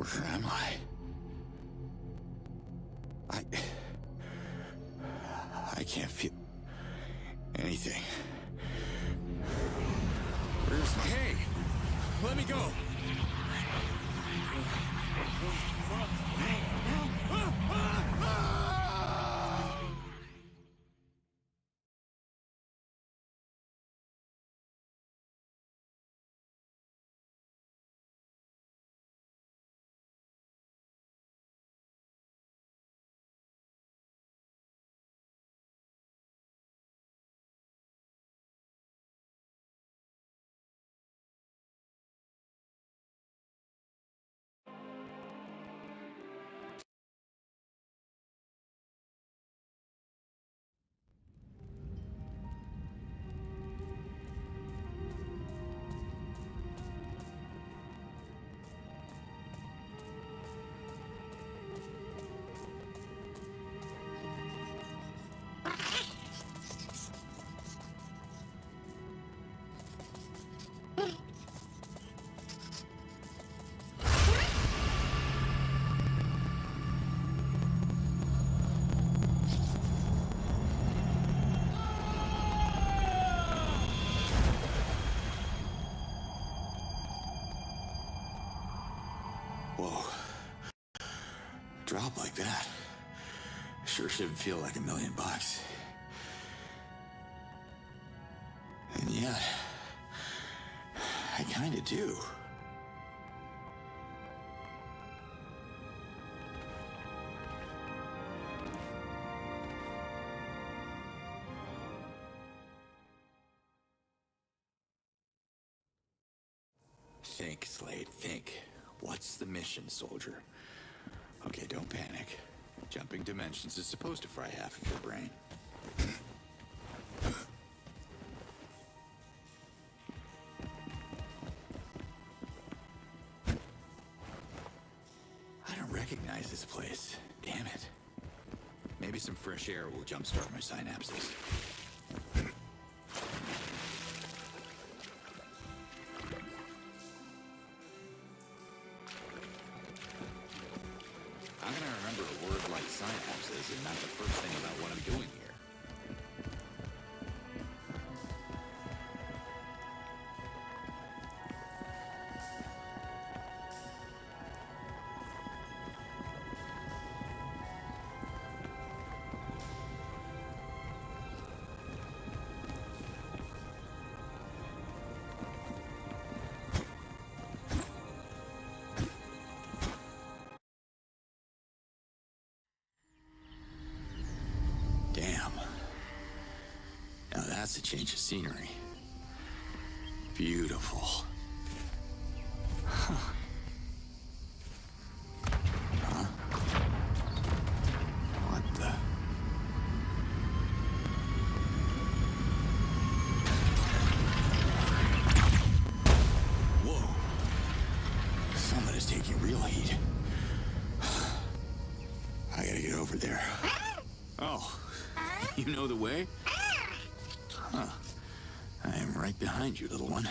Where am I? I can't feel anything. Where's my... Hey! Let me go! Whoa. Drop like that. Sure shouldn't feel like $1 million. And yet, I kinda do. Think, Slade, think. What's the mission, soldier? Okay, don't panic. Jumping dimensions is supposed to fry half of your brain. I don't recognize this place. Damn it. Maybe some fresh air will jumpstart my synapses. I'm gonna remember a word like synapses and not the first thing about what I'm doing here. Damn. Now that's a change of scenery. Beautiful. Huh. Huh? What the? Whoa. Someone is taking real heat. I gotta get over there. Oh. You know the way? Huh. I am right behind you, little one.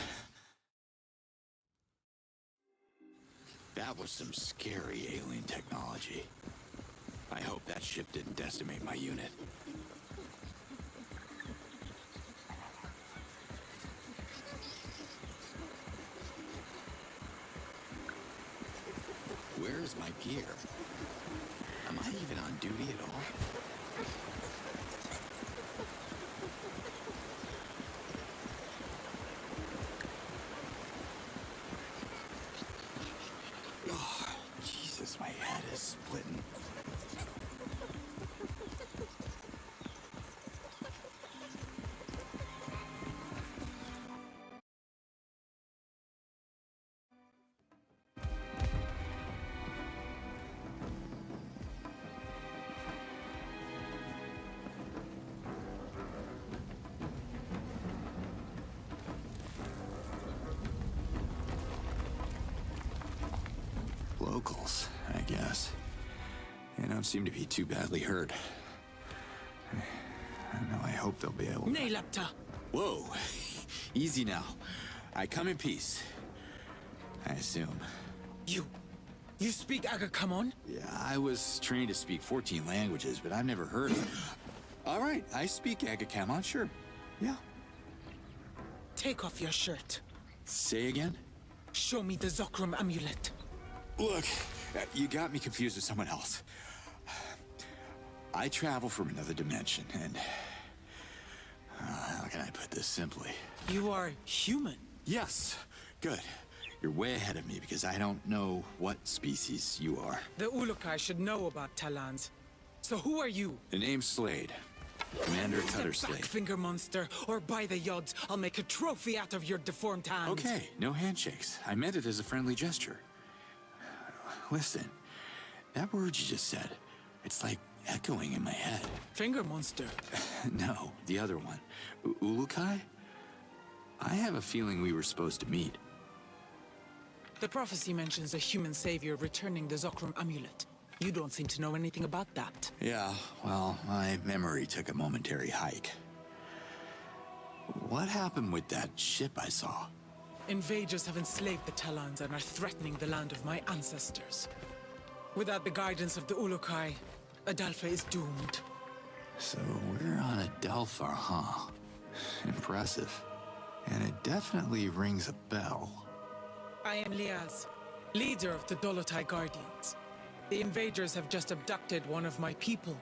That was some scary alien technology. I hope that ship didn't decimate my unit. Where's my gear? Am I even on duty at all? Oh, Jesus, my head is splitting. Locals, I guess. They don't seem to be too badly hurt. I hope they'll be able to... Whoa! Easy now. I come in peace. I assume. You You speak Agakamon? Yeah, I was trained to speak 14 languages, but I've never heard of. All right, I speak Agakamon, sure. Yeah. Take off your shirt. Say again? Show me the Zokram amulet. Look, you got me confused with someone else. I travel from another dimension, and... how can I put this simply? You are human. Yes, good. You're way ahead of me because I don't know what species you are. The Ulukai should know about Talans. So who are you? The name's Slade. Commander Cutter Step back, Slade. finger monster, or by the yods, I'll make a trophy out of your deformed hand. Okay, no handshakes. I meant it as a friendly gesture. Listen, that word you just said, it's like echoing in my head. Finger monster. No, the other one. Ulukai? I have a feeling we were supposed to meet. The prophecy mentions a human savior returning the Zokram amulet. You don't seem to know anything about that. Yeah, well, my memory took a momentary hike. What happened with that ship I saw? Invaders have enslaved the Talans and are threatening the land of my ancestors. Without the guidance of the Ulukai, Adalfa is doomed. So we're on Adelphar, huh? Impressive. And it definitely rings a bell. I am Liaz, leader of the Dolotai Guardians. The invaders have just abducted one of my people.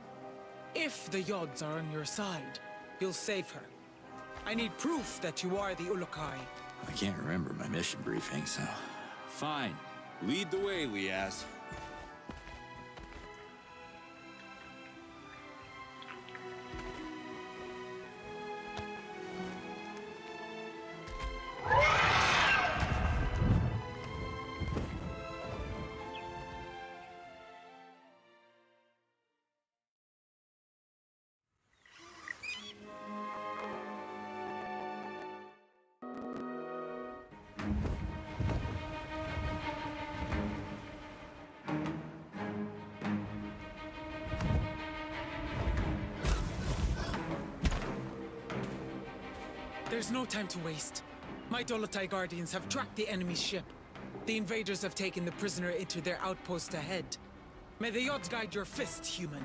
If the Yods are on your side, you'll save her. I need proof that you are the Ulukai. I can't remember my mission briefing, so... Fine. Lead the way, Liaz. There's no time to waste. My Dolotai Guardians have tracked the enemy's ship. The invaders have taken the prisoner into their outpost ahead. May the Yods guide your fist, human.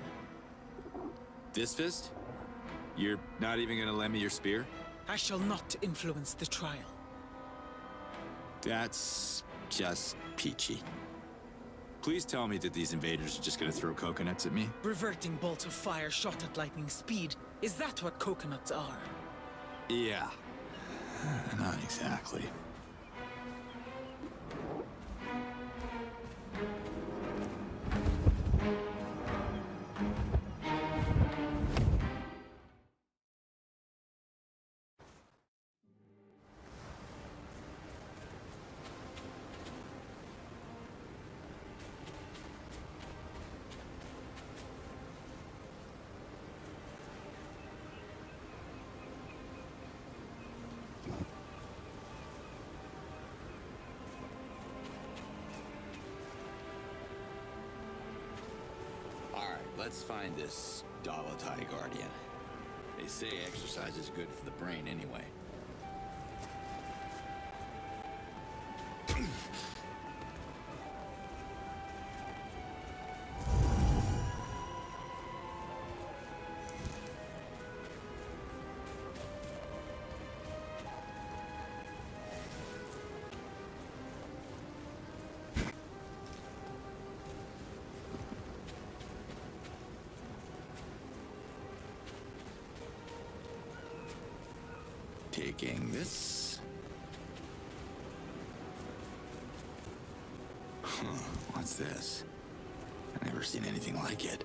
This fist? You're not even gonna lend me your spear? I shall not influence the trial. That's just peachy. Please tell me that these invaders are just gonna throw coconuts at me? Reverting bolt of fire shot at lightning speed. Is that what coconuts are? Yeah. Not exactly. Let's find this Dolotai Guardian. They say exercise is good for the brain anyway. Taking this. What's this? I've never seen anything like it.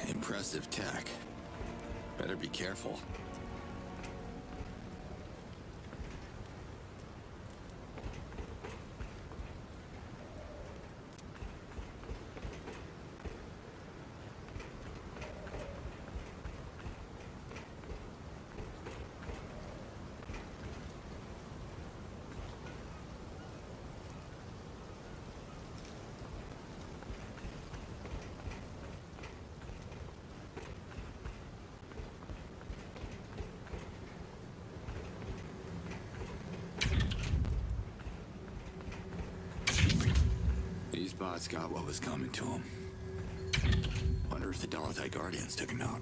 Impressive tech. Better be careful. bots got what was coming to them. Wonder if the Dolotai Guardians took him out.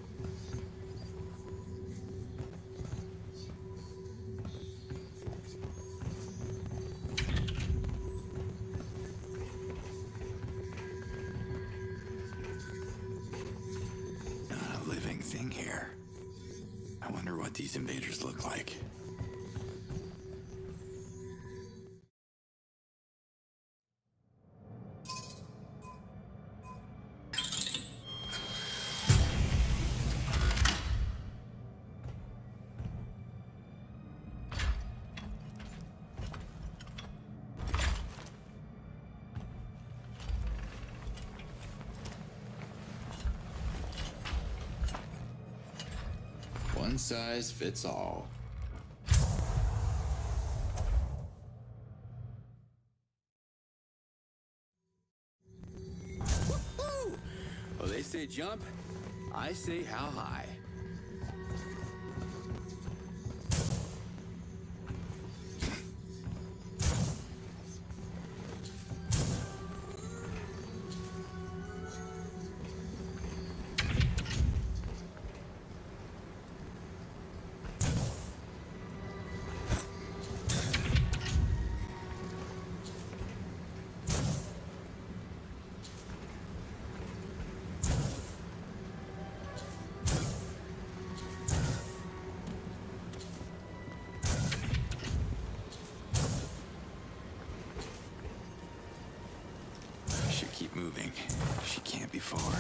Not a living thing here. I wonder what these invaders look like. One size fits all. Woo-hoo! Well, they say jump, I say how high. Keep moving. She can't be far.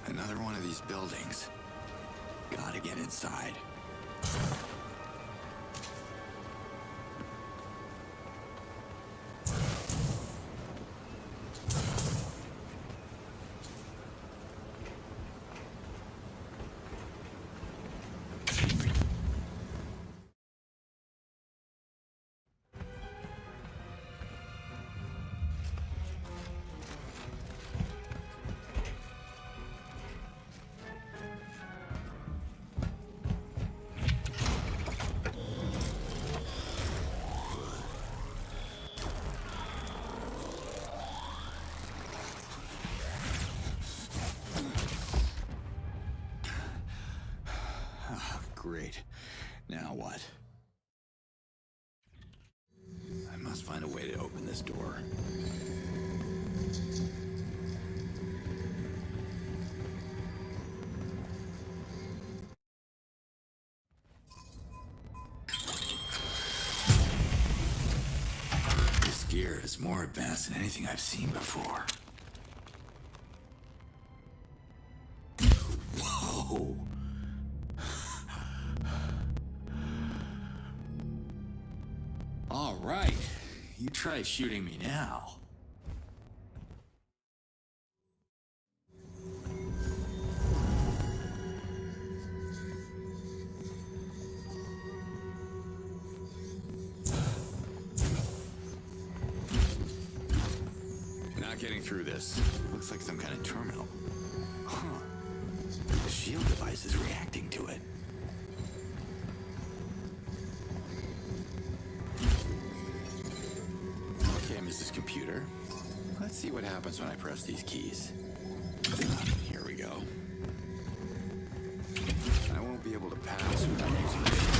Another one of these buildings. Gotta get inside. Great. Now what? I must find a way to open this door. This gear is more advanced than anything I've seen before. Whoa! All right, you try shooting me now. Not getting through this. Looks like some kind of terminal. Huh. The shield device is reacting to it. Okay, Mrs. Computer. Let's see what happens when I press these keys. Here we go. I won't be able to pass without using the shield.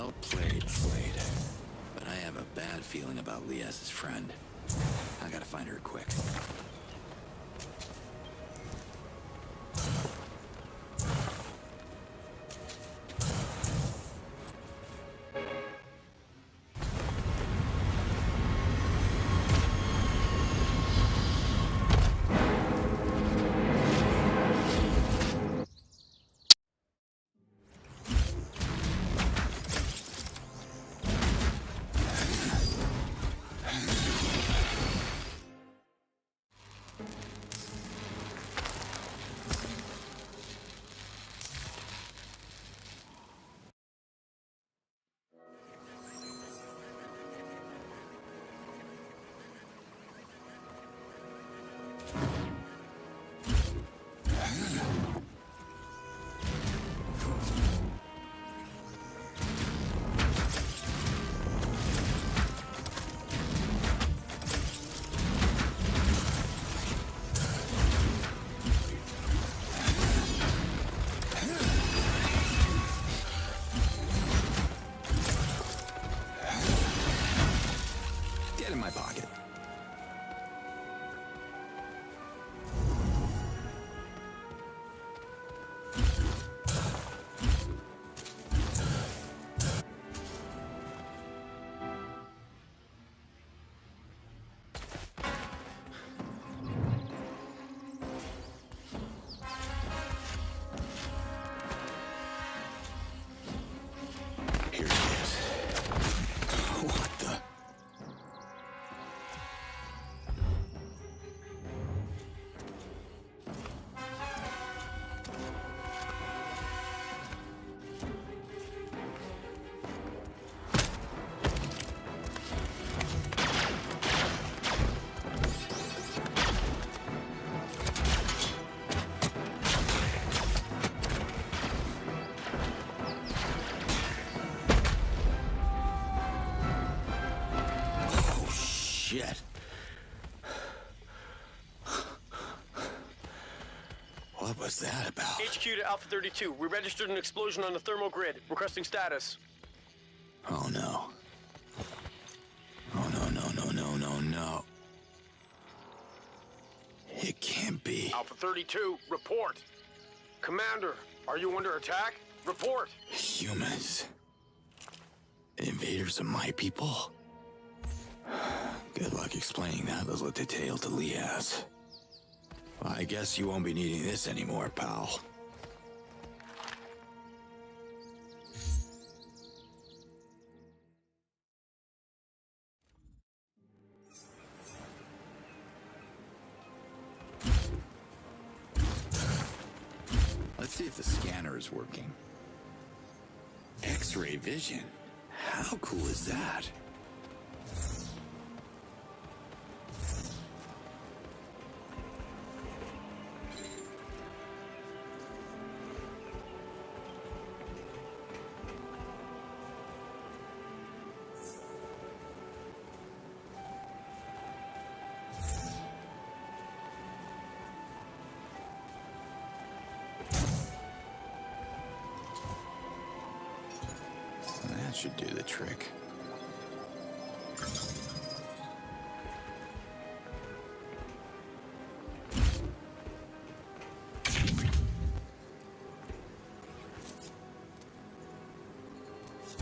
Well played, Slade. But I have a bad feeling about Lias's friend. I gotta find her quick. Get in my pocket. Here she is. What the? Shit. What was that about? HQ to Alpha 32. We registered an explosion on the thermal grid. Requesting status. Oh no. Oh no. It can't be. Alpha 32, report. Commander, are you under attack? Report. Humans. Invaders of my people? Good luck explaining that little detail to Lias. Well, I guess you won't be needing this anymore, pal. Let's see if the scanner is working. X-ray vision? How cool is that? That should do the trick.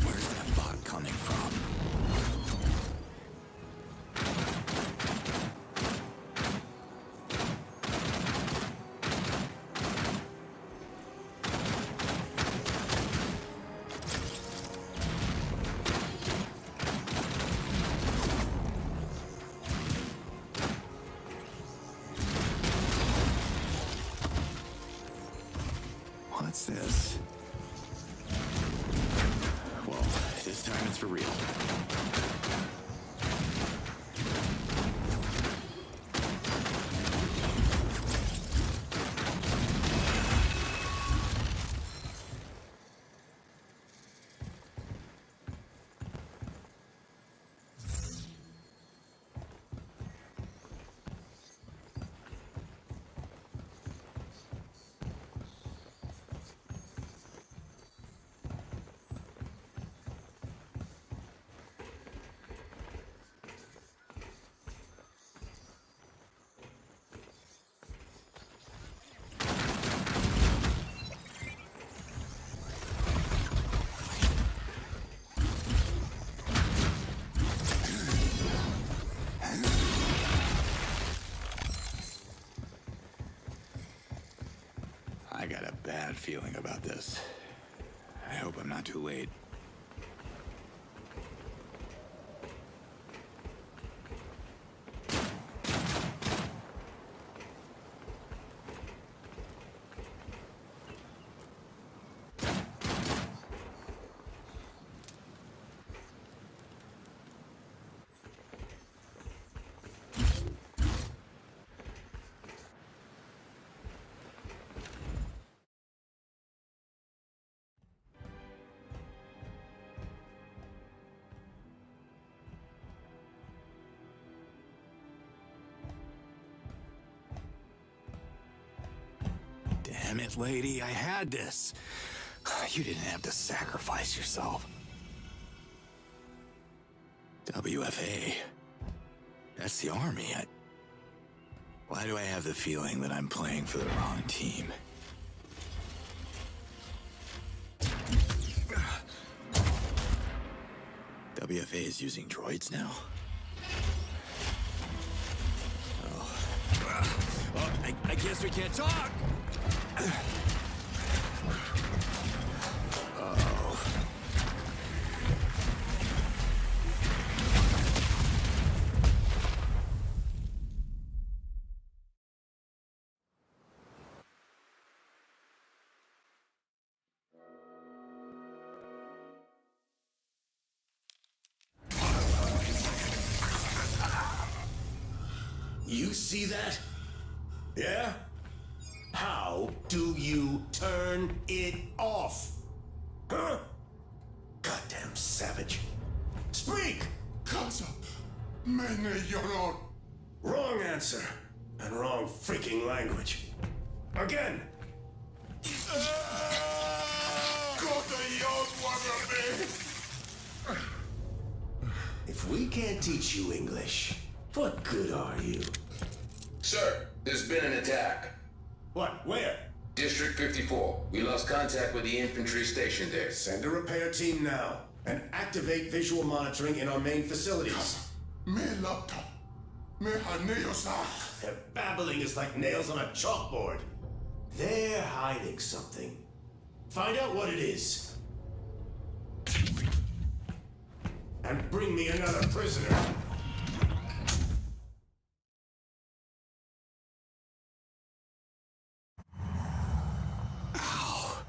Where's that bot coming from? What's this? Well, this time it's for real. got a bad feeling about this. I hope I'm not too late. Damn it, lady, I had this. You didn't have to sacrifice yourself. WFA. That's the army. Why do I have the feeling that I'm playing for the wrong team? WFA is using droids now? Oh, I guess we can't talk! You see that? Yeah? How do you turn it off? Huh? Goddamn savage. Speak! Casa, mene lloró. Wrong answer. And wrong freaking language. Again! If we can't teach you English, what good are you? Sir, there's been an attack. What? Where? District 54. We lost contact with the infantry stationed there. Send a repair team now and activate visual monitoring in our main facilities. Me laptop. Me haneosa. Their babbling is like nails on a chalkboard. They're hiding something. Find out what it is. And bring me another prisoner. Ow.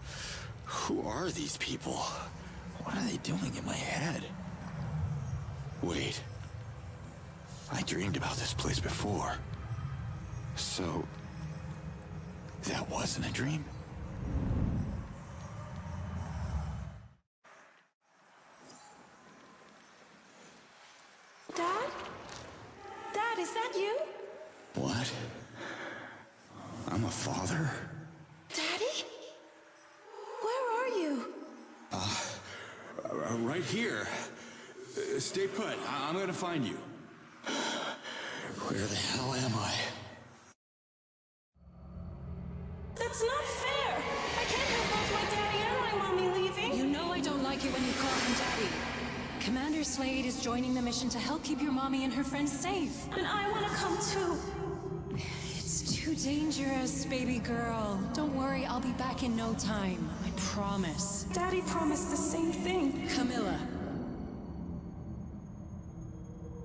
Who are these people? What are they doing in my head? Wait. I dreamed about this place before. So... that wasn't a dream? Dad? Dad, is that you? What? I'm a father? Daddy? Where are you? Right here. Stay put. I'm gonna find you. Where the hell am I? That's not fair! I can't have both my daddy and my mommy leaving! You know I don't like it when you call him Daddy. Commander Slade is joining the mission to help keep your mommy and her friends safe. And I want to come too! It's too dangerous, baby girl. Don't worry, I'll be back in no time. I promise. Daddy promised the same thing. Camilla.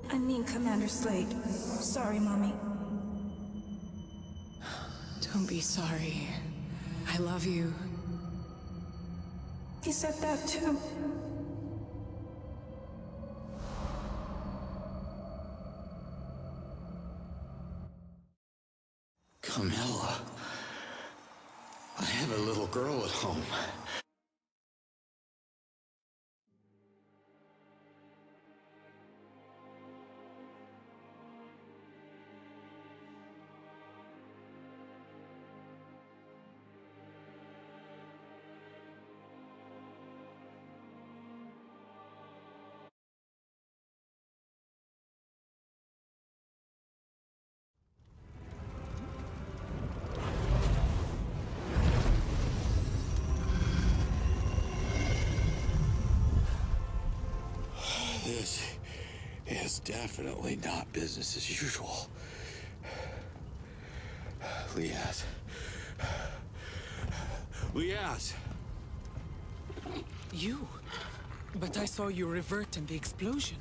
I mean Commander Slade. Sorry, Mommy. Don't be sorry. I love you. He said that too. Camilla. I have a little girl at home. This is definitely not business as usual. Liaz, Liaz! You? But I saw you revert in the explosion.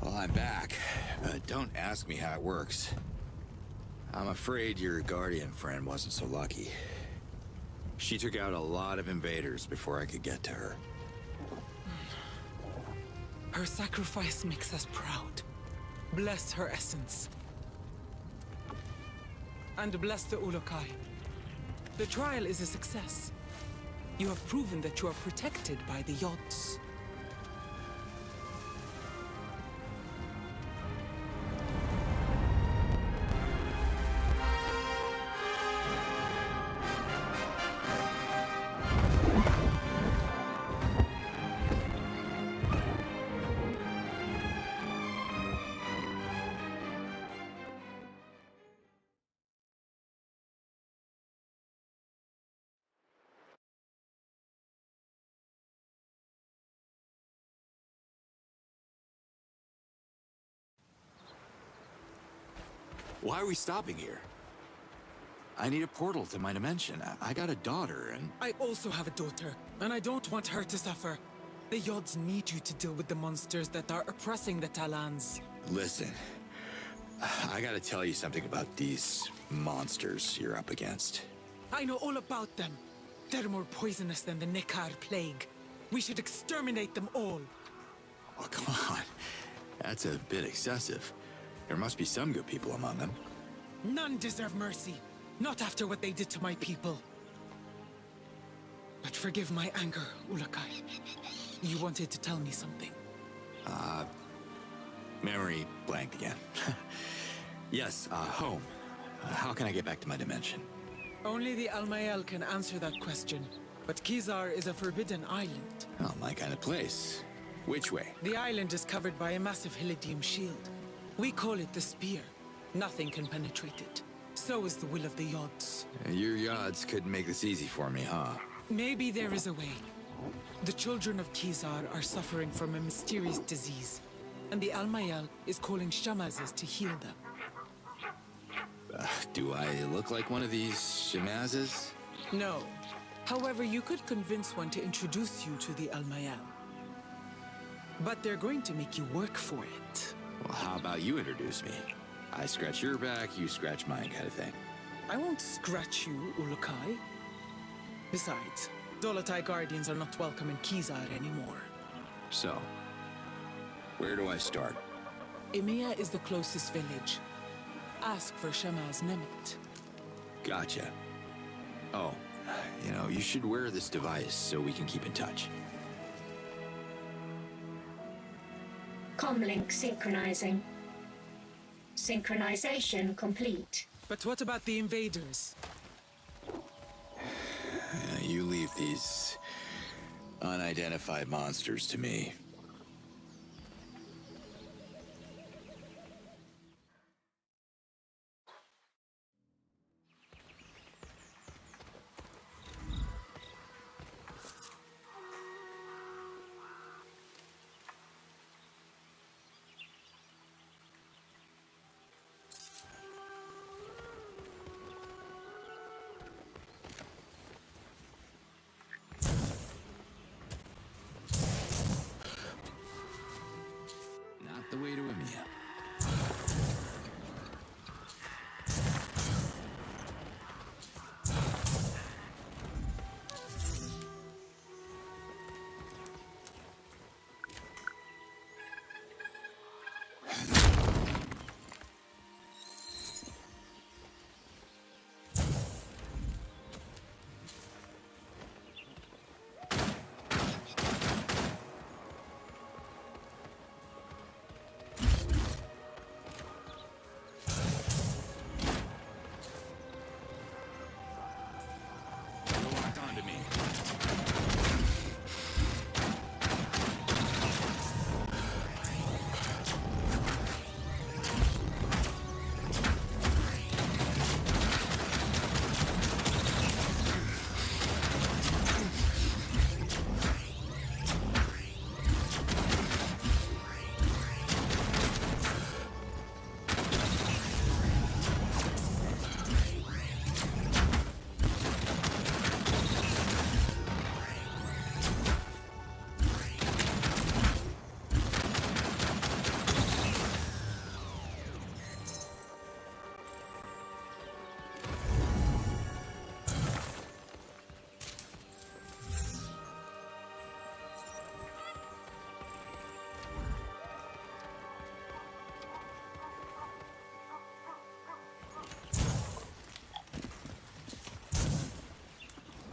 Well, I'm back. Don't ask me how it works. I'm afraid your Guardian friend wasn't so lucky. She took out a lot of invaders before I could get to her. Her sacrifice makes us proud. Bless her essence. And bless the Ulukai. The trial is a success. You have proven that you are protected by the Yods. Why are we stopping here? I need a portal to my dimension. I got a daughter, and... I also have a daughter, and I don't want her to suffer. The Yods need you to deal with the monsters that are oppressing the Talans. Listen, I gotta tell you something about these monsters you're up against. I know all about them. They're more poisonous than the Nekar plague. We should exterminate them all. Oh, come on. That's a bit excessive. There must be some good people among them. None deserve mercy. Not after what they did to my people. But forgive my anger, Ulukai. You wanted to tell me something. Memory blanked again. Yes, home. How can I get back to my dimension? Only the Almayel can answer that question. But Kizar is a forbidden island. Oh, my kind of place. Which way? The island is covered by a massive Helidium shield. We call it the Spear. Nothing can penetrate it. So is the will of the Yods. Your Yods couldn't make this easy for me, huh? Maybe there is a way. The children of Kizar are suffering from a mysterious disease, and the Almayel is calling Shamazes to heal them. Do I look like one of these Shamazes? No. However, you could convince one to introduce you to the Almayel. But they're going to make you work for it. Well, how about you introduce me? I scratch your back, you scratch mine kind of thing. I won't scratch you, Ulukai. Besides, Dolotai Guardians are not welcome in Kizar anymore. So, where do I start? Emiya is the closest village. Ask for Shamaz Nemet. Gotcha. Oh, you should wear this device so we can keep in touch. Comlink synchronizing. Synchronization complete. But what about the invaders? You leave these unidentified monsters to me.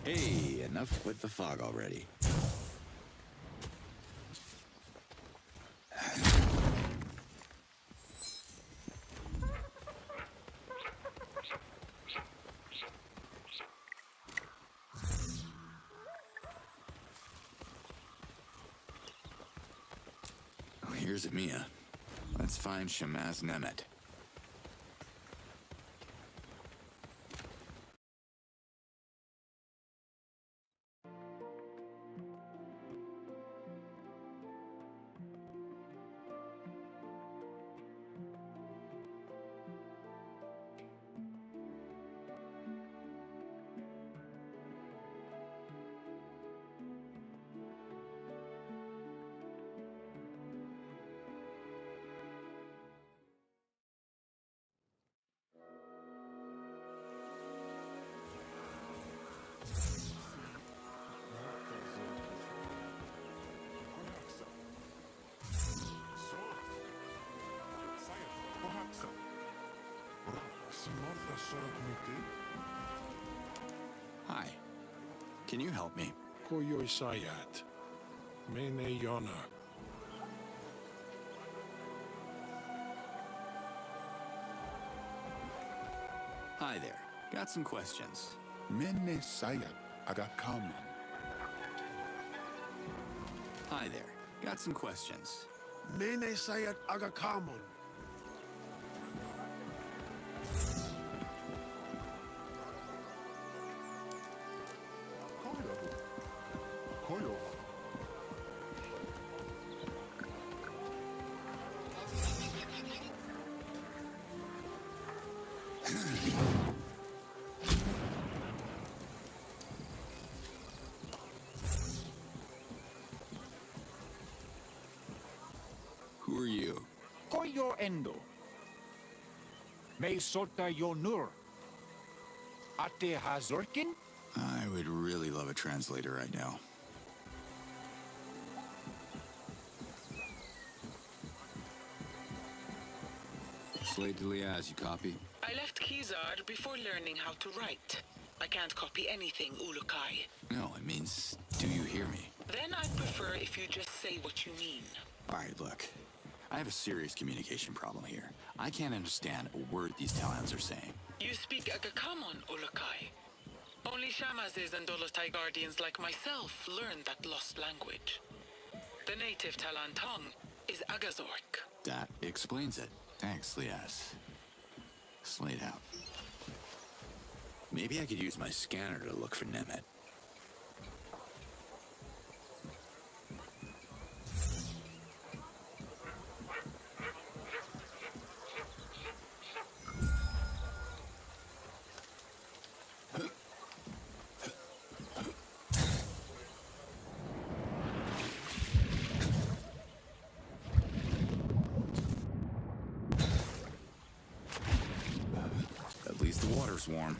Hey, enough with the fog already. Oh, here's Mia. Let's find Shamaz Nemet. Hi. Can you help me? Koyoy Sayat. Mene Yona. Hi there. Got some questions. Mene Sayat Agakaman. Hi there. Got some questions. Mene Sayat Agakamon. Koyo. Who are you? Koyo Endo. Me sota yonur. Ate hazorkin? I would really love a translator right now. Slade to Liaz, you copy? I left Kizar before learning how to write. I can't copy anything, Ulukai. No, it means, do you hear me? Then I'd prefer if you just say what you mean. All right, look. I have a serious communication problem here. I can't understand a word these Talons are saying. You speak Agakamon, Ulukai. Only Shamazes and Dolotai Guardians like myself learn that lost language. The native Talan tongue is Agazork. That explains it. Thanks, Liaz. Slate out. Maybe I could use my scanner to look for Nemet. At least the water's warm.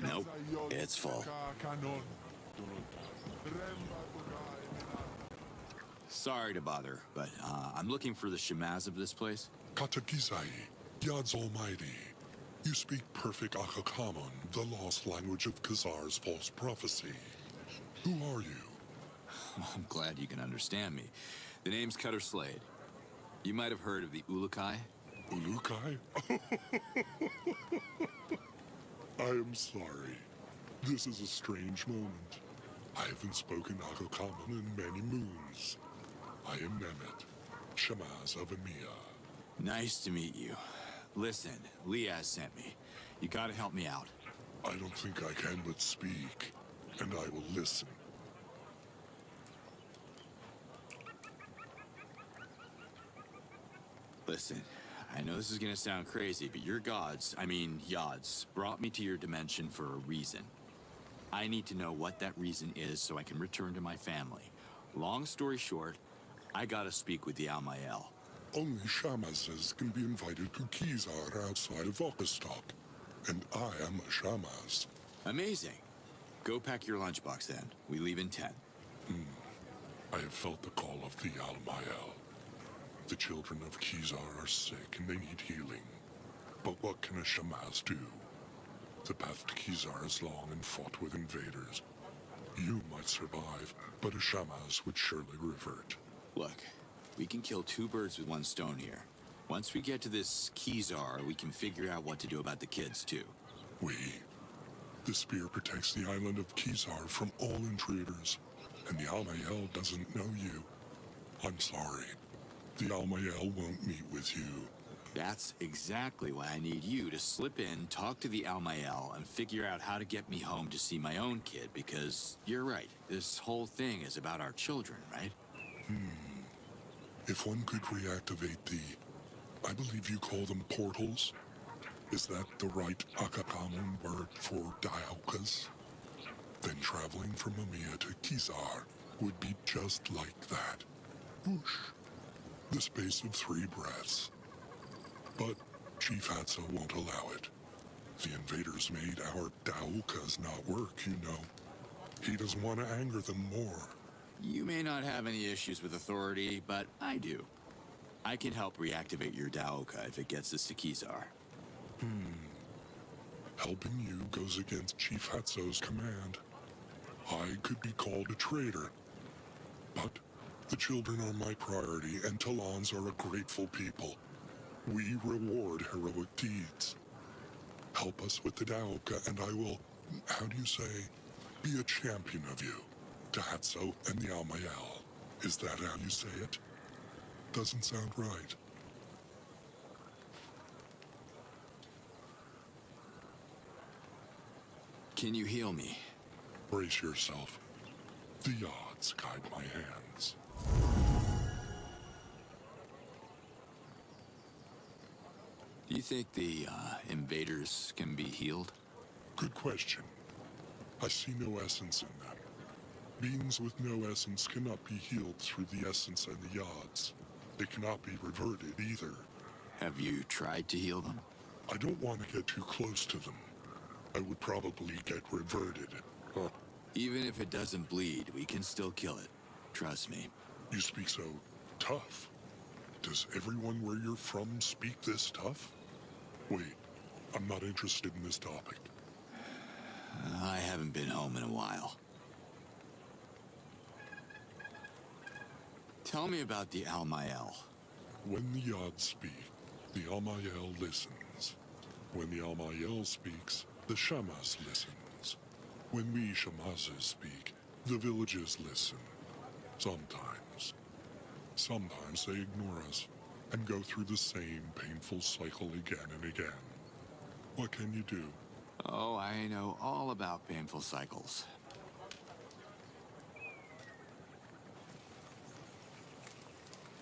Nope, it's full. Sorry to bother, but I'm looking for the Shamaz of this place. Katakizai, Yad's Almighty. You speak perfect Akakamon, the lost language of Khazar's false prophecy. Who are you? I'm glad you can understand me. The name's Cutter Slade. You might have heard of the Ulukai. Ulukai? I am sorry. This is a strange moment. I haven't spoken Akakamon in many moons. I am Nemet, Shamaz of Emiya. Nice to meet you. Listen, Liaz sent me. You gotta help me out. I don't think I can but speak, and I will listen. Listen, I know this is gonna sound crazy, but your gods, Yods, brought me to your dimension for a reason. I need to know what that reason is so I can return to my family. Long story short, I gotta speak with the Almael. Only Shamazes can be invited to Kizar outside of Vostok, and I am a Shamaz. Amazing. Go pack your lunchbox then. We leave in 10. I have felt the call of the Almael. The children of Kizar are sick and they need healing. But what can a Shamaz do? The path to Kizar is long and fought with invaders. You might survive, but a Shamaz would surely revert. Look, we can kill two birds with one stone here. Once we get to this Kizar, we can figure out what to do about the kids, too. The spear protects the island of Kizar from all intruders, and the Almael doesn't know you. I'm sorry. The Almael won't meet with you. That's exactly why I need you to slip in, talk to the Almael, and figure out how to get me home to see my own kid, because you're right, this whole thing is about our children, right? If one could reactivate the... I believe you call them portals? Is that the right Akakamun word for Dialkas? Then traveling from Mamiya to Kizar would be just like that. Whoosh. The space of 3 breaths. But Chief Hatsa won't allow it. The invaders made our Daokas not work, you know. He doesn't want to anger them more. You may not have any issues with authority, but I do. I can help reactivate your Daoka if it gets us to Kizar. Helping you goes against Chief Hatso's command. I could be called a traitor. But the children are my priority, and Talons are a grateful people. We reward heroic deeds. Help us with the Daoka, and I will, how do you say, be a champion of you. To Hatso and the Almael. Is that how you say it? Doesn't sound right. Can you heal me? Brace yourself. The odds guide my hands. Do you think the invaders can be healed? Good question. I see no essence in them. Beings with no essence cannot be healed through the essence and the odds. They cannot be reverted either. Have you tried to heal them? I don't want to get too close to them. I would probably get reverted. Even if it doesn't bleed, we can still kill it. Trust me. You speak so tough. Does everyone where you're from speak this tough? Wait, I'm not interested in this topic. I haven't been home in a while. Tell me about the Almael. When the Yod speak, the Almael listens. When the Almael speaks, the Shamas listens. When we Shamazes speak, the villages listen. Sometimes. Sometimes they ignore us and go through the same painful cycle again and again. What can you do? Oh, I know all about painful cycles.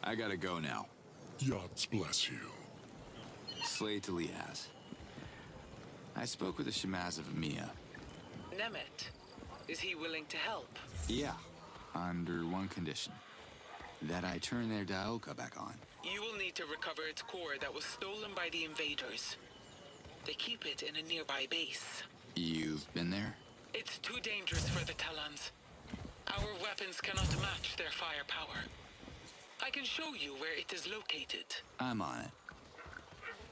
I gotta go now. Yods bless you. Slay to Liaz. I spoke with the Shamaz of Mia. Nemet, is he willing to help? Yeah, under one condition. That I turn their Daoka back on. You will need to recover its core that was stolen by the invaders. They keep it in a nearby base. You've been there? It's too dangerous for the Talons. Our weapons cannot match their firepower. I can show you where it is located. I'm on it.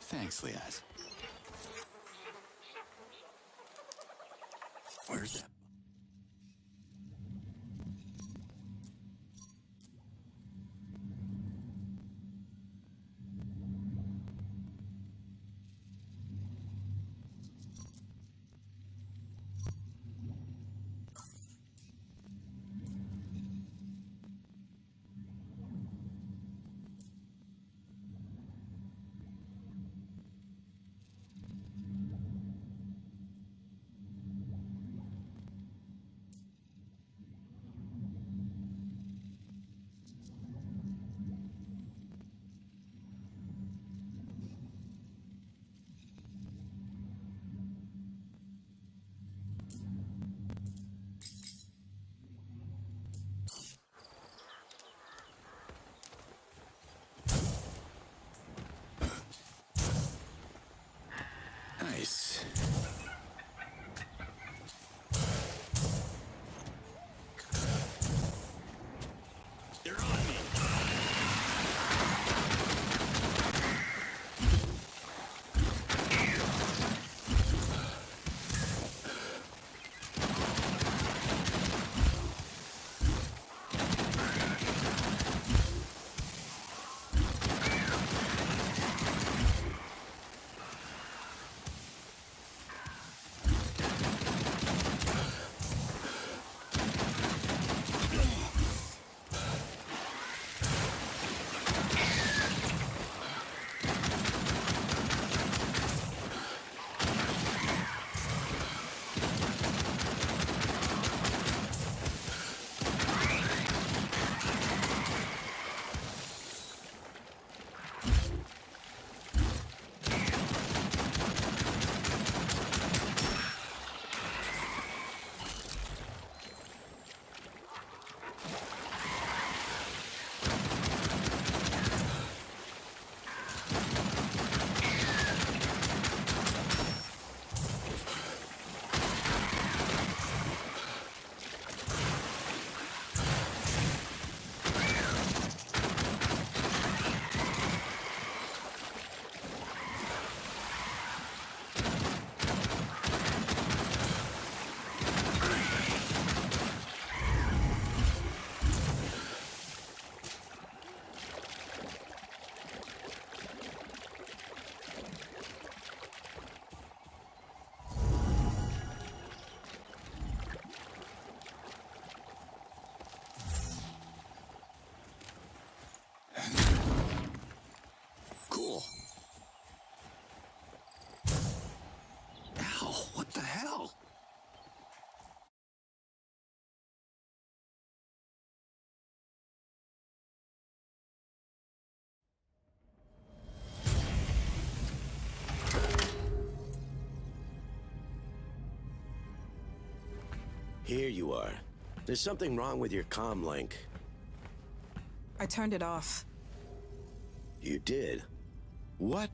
Thanks, Liaz. Where's that? hell? Ow, what the hell? Here you are. There's something wrong with your comm link. I turned it off. You did? What?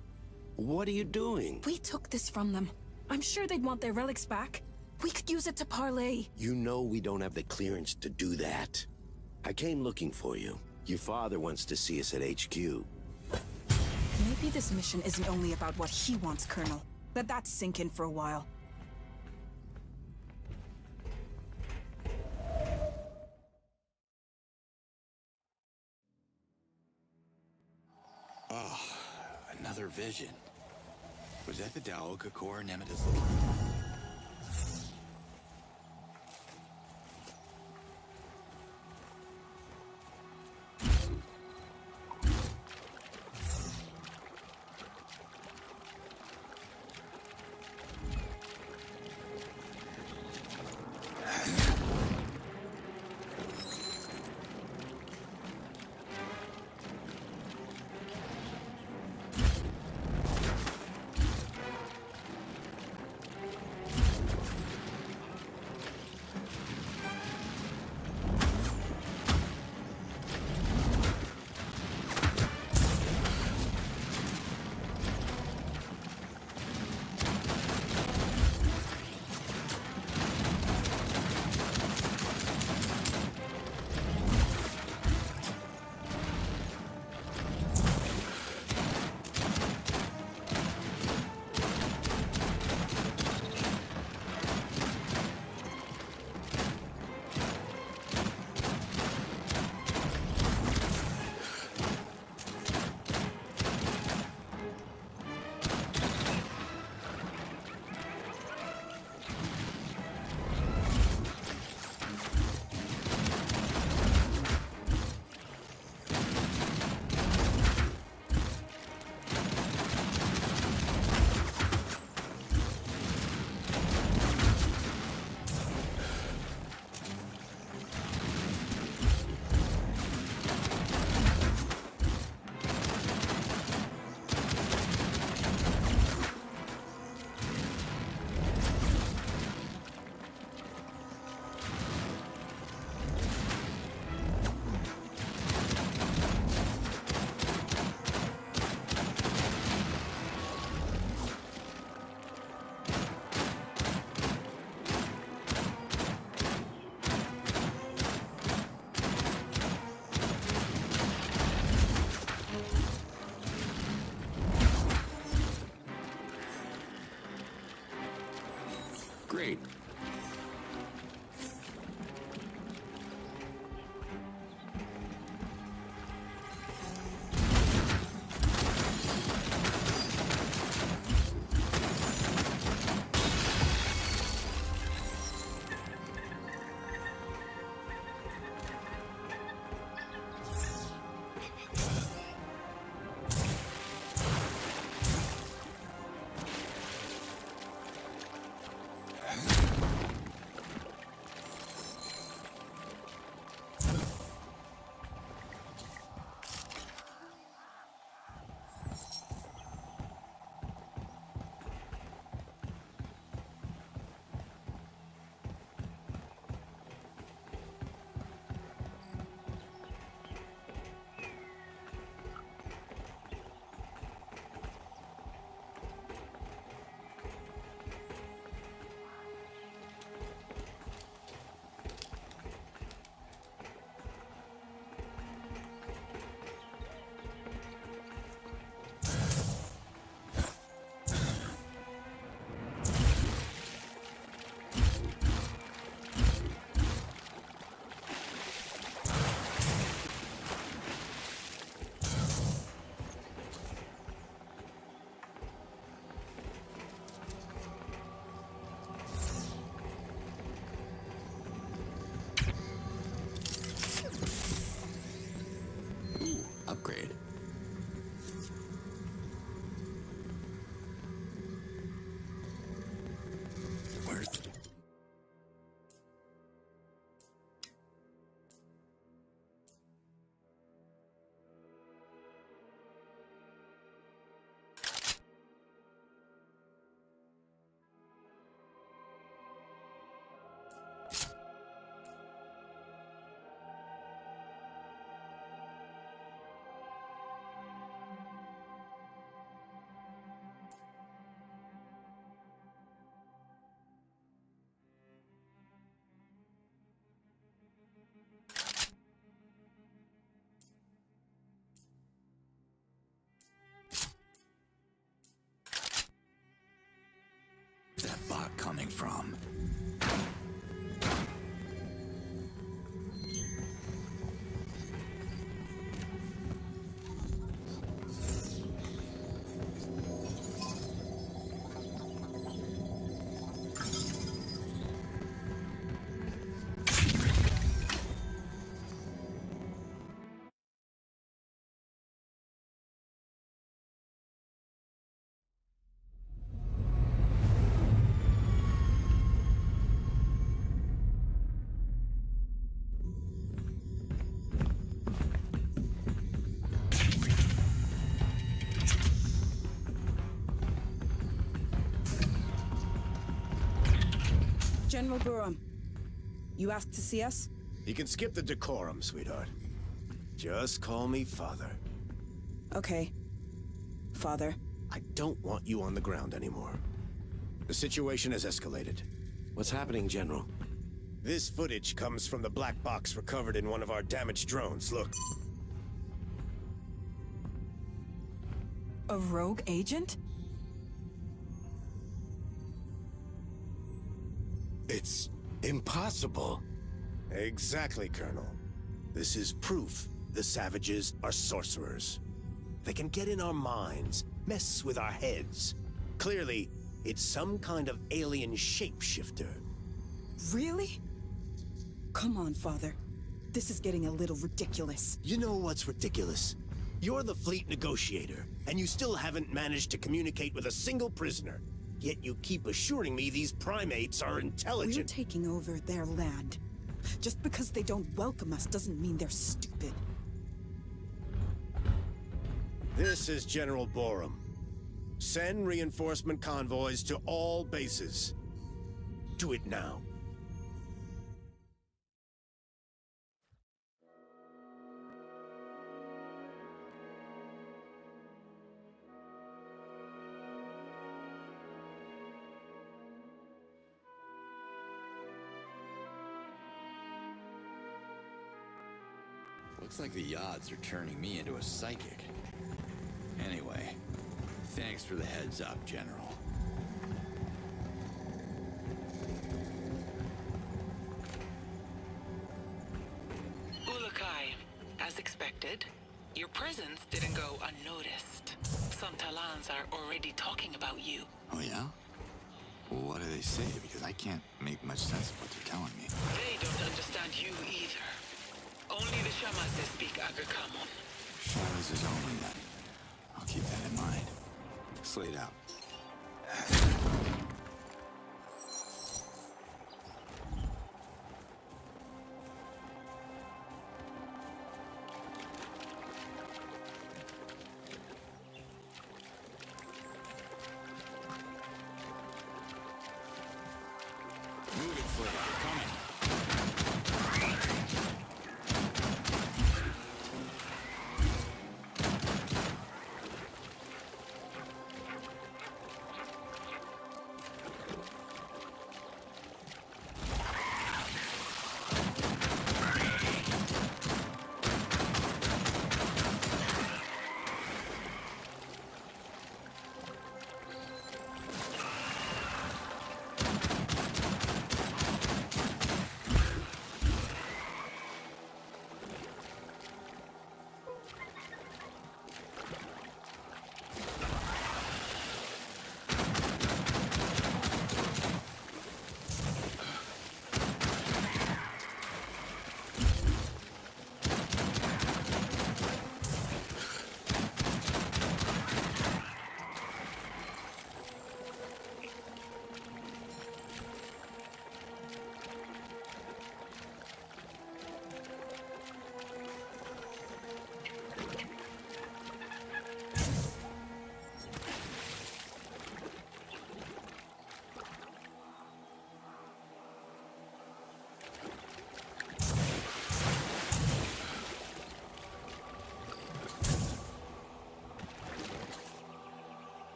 What are you doing? We took this from them. I'm sure they'd want their relics back. We could use it to parlay. You know we don't have the clearance to do that. I came looking for you. Your father wants to see us at HQ. Maybe this mission isn't only about what he wants, Colonel. Let that sink in for a while. Oh, another vision. Was that the Daoka core Nemeth is looking for? Great. coming from. General Burham, you asked to see us? You can skip the decorum, sweetheart. Just call me Father. Okay. Father. I don't want you on the ground anymore. The situation has escalated. What's happening, General? This footage comes from the black box recovered in one of our damaged drones. Look. A rogue agent? It's impossible. Exactly, Colonel. This is proof the savages are sorcerers. They can get in our minds, mess with our heads. Clearly, it's some kind of alien shapeshifter. Really? Come on, Father. This is getting a little ridiculous. You know what's ridiculous? You're the fleet negotiator, and you still haven't managed to communicate with a single prisoner. Yet you keep assuring me these primates are intelligent. We're taking over their land. Just because they don't welcome us doesn't mean they're stupid. This is General Borum. Send reinforcement convoys to all bases. Do it now. Looks like the odds are turning me into a psychic. Anyway, thanks for the heads up, General. Ulakai, as expected, your presence didn't go unnoticed. Some Talans are already talking about you. Oh yeah? Well, what do they say? Because I can't make much sense of what they're telling me. They don't understand you either. Only the Shamase speak Agakamon. Shadows is only then. I'll keep that in mind. Slate out. Move it, Slate. We're coming.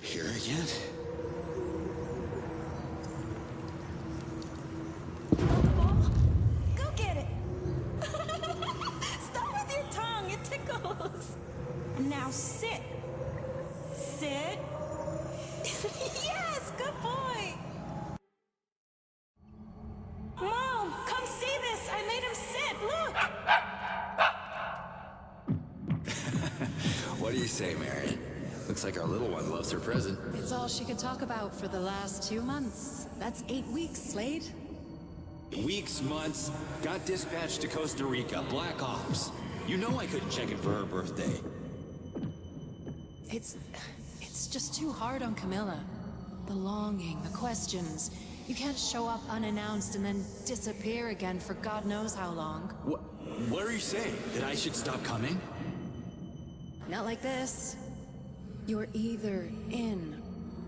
Here again? Go get it! Stop with your tongue, it tickles! Now sit. Sit. Yes, good boy! Mom, come see this! I made him sit, look! What do you say, Marion? Looks like our little one loves her present. It's all she could talk about for the last 2 months. That's 8 weeks, Slade. Weeks, months, got dispatched to Costa Rica, Black Ops. You know I couldn't check in for her birthday. It's just too hard on Camilla. The longing, the questions. You can't show up unannounced and then disappear again for God knows how long. What are you saying? That I should stop coming? Not like this. You're either in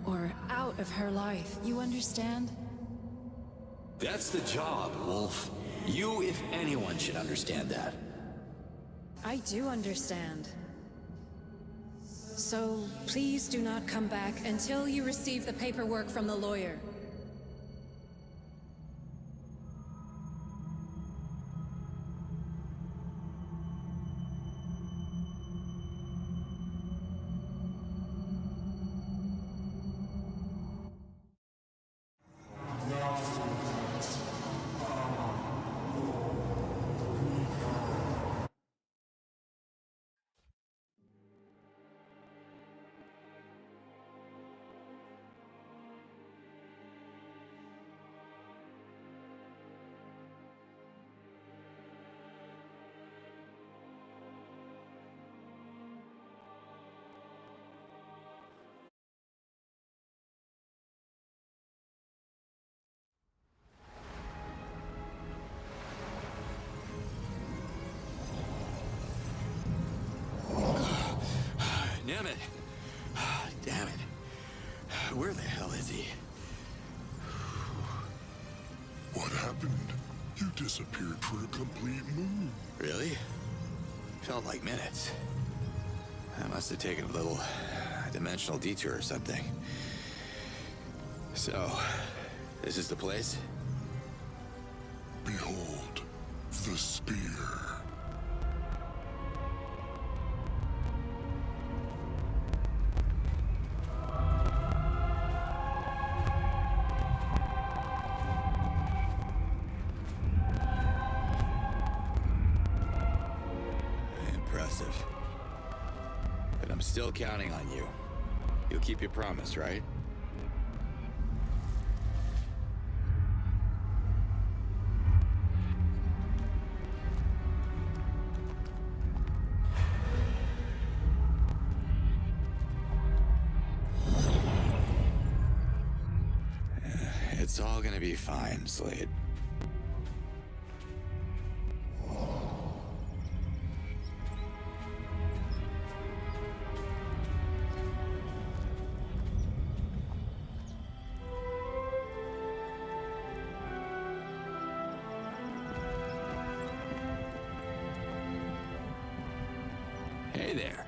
or out of her life. You understand? That's the job, Wolf. You, if anyone, should understand that. I do understand. So, please do not come back until you receive the paperwork from the lawyer. Damn it. Damn it. Where the hell is he? What happened? You disappeared for a complete moon. Really? Felt like minutes. I must have taken a little dimensional detour or something. So, this is the place? Behold, the spear. Impressive. But I'm still counting on you. You'll keep your promise, right? It's all gonna be fine, Slade. Hey there.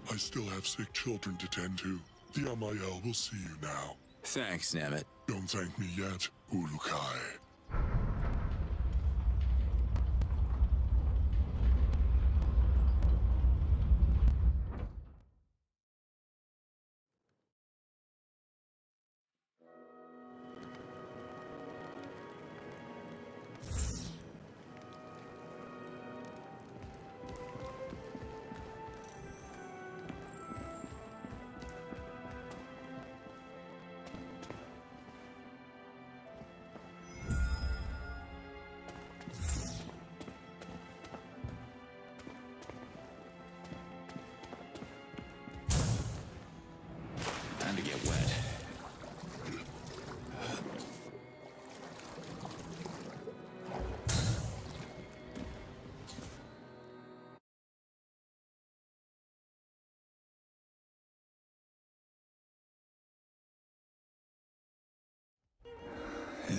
I still have sick children to tend to. The Amael will see you now. Thanks, Nemeth. Don't thank me yet, Ulukai.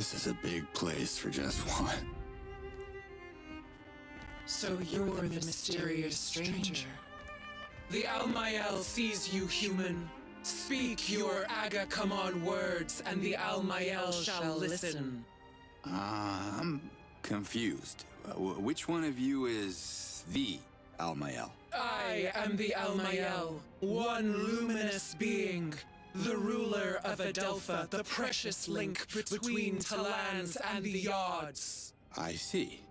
This is a big place for just one. So you're the mysterious stranger. The Almael sees you, human. Speak your Aga come on words, and the Almael shall listen. I'm confused. Which one of you is the Almael? I am the Almael, one luminous being, the ruler of Adelpha, the precious link between Talans and the Yods. I see.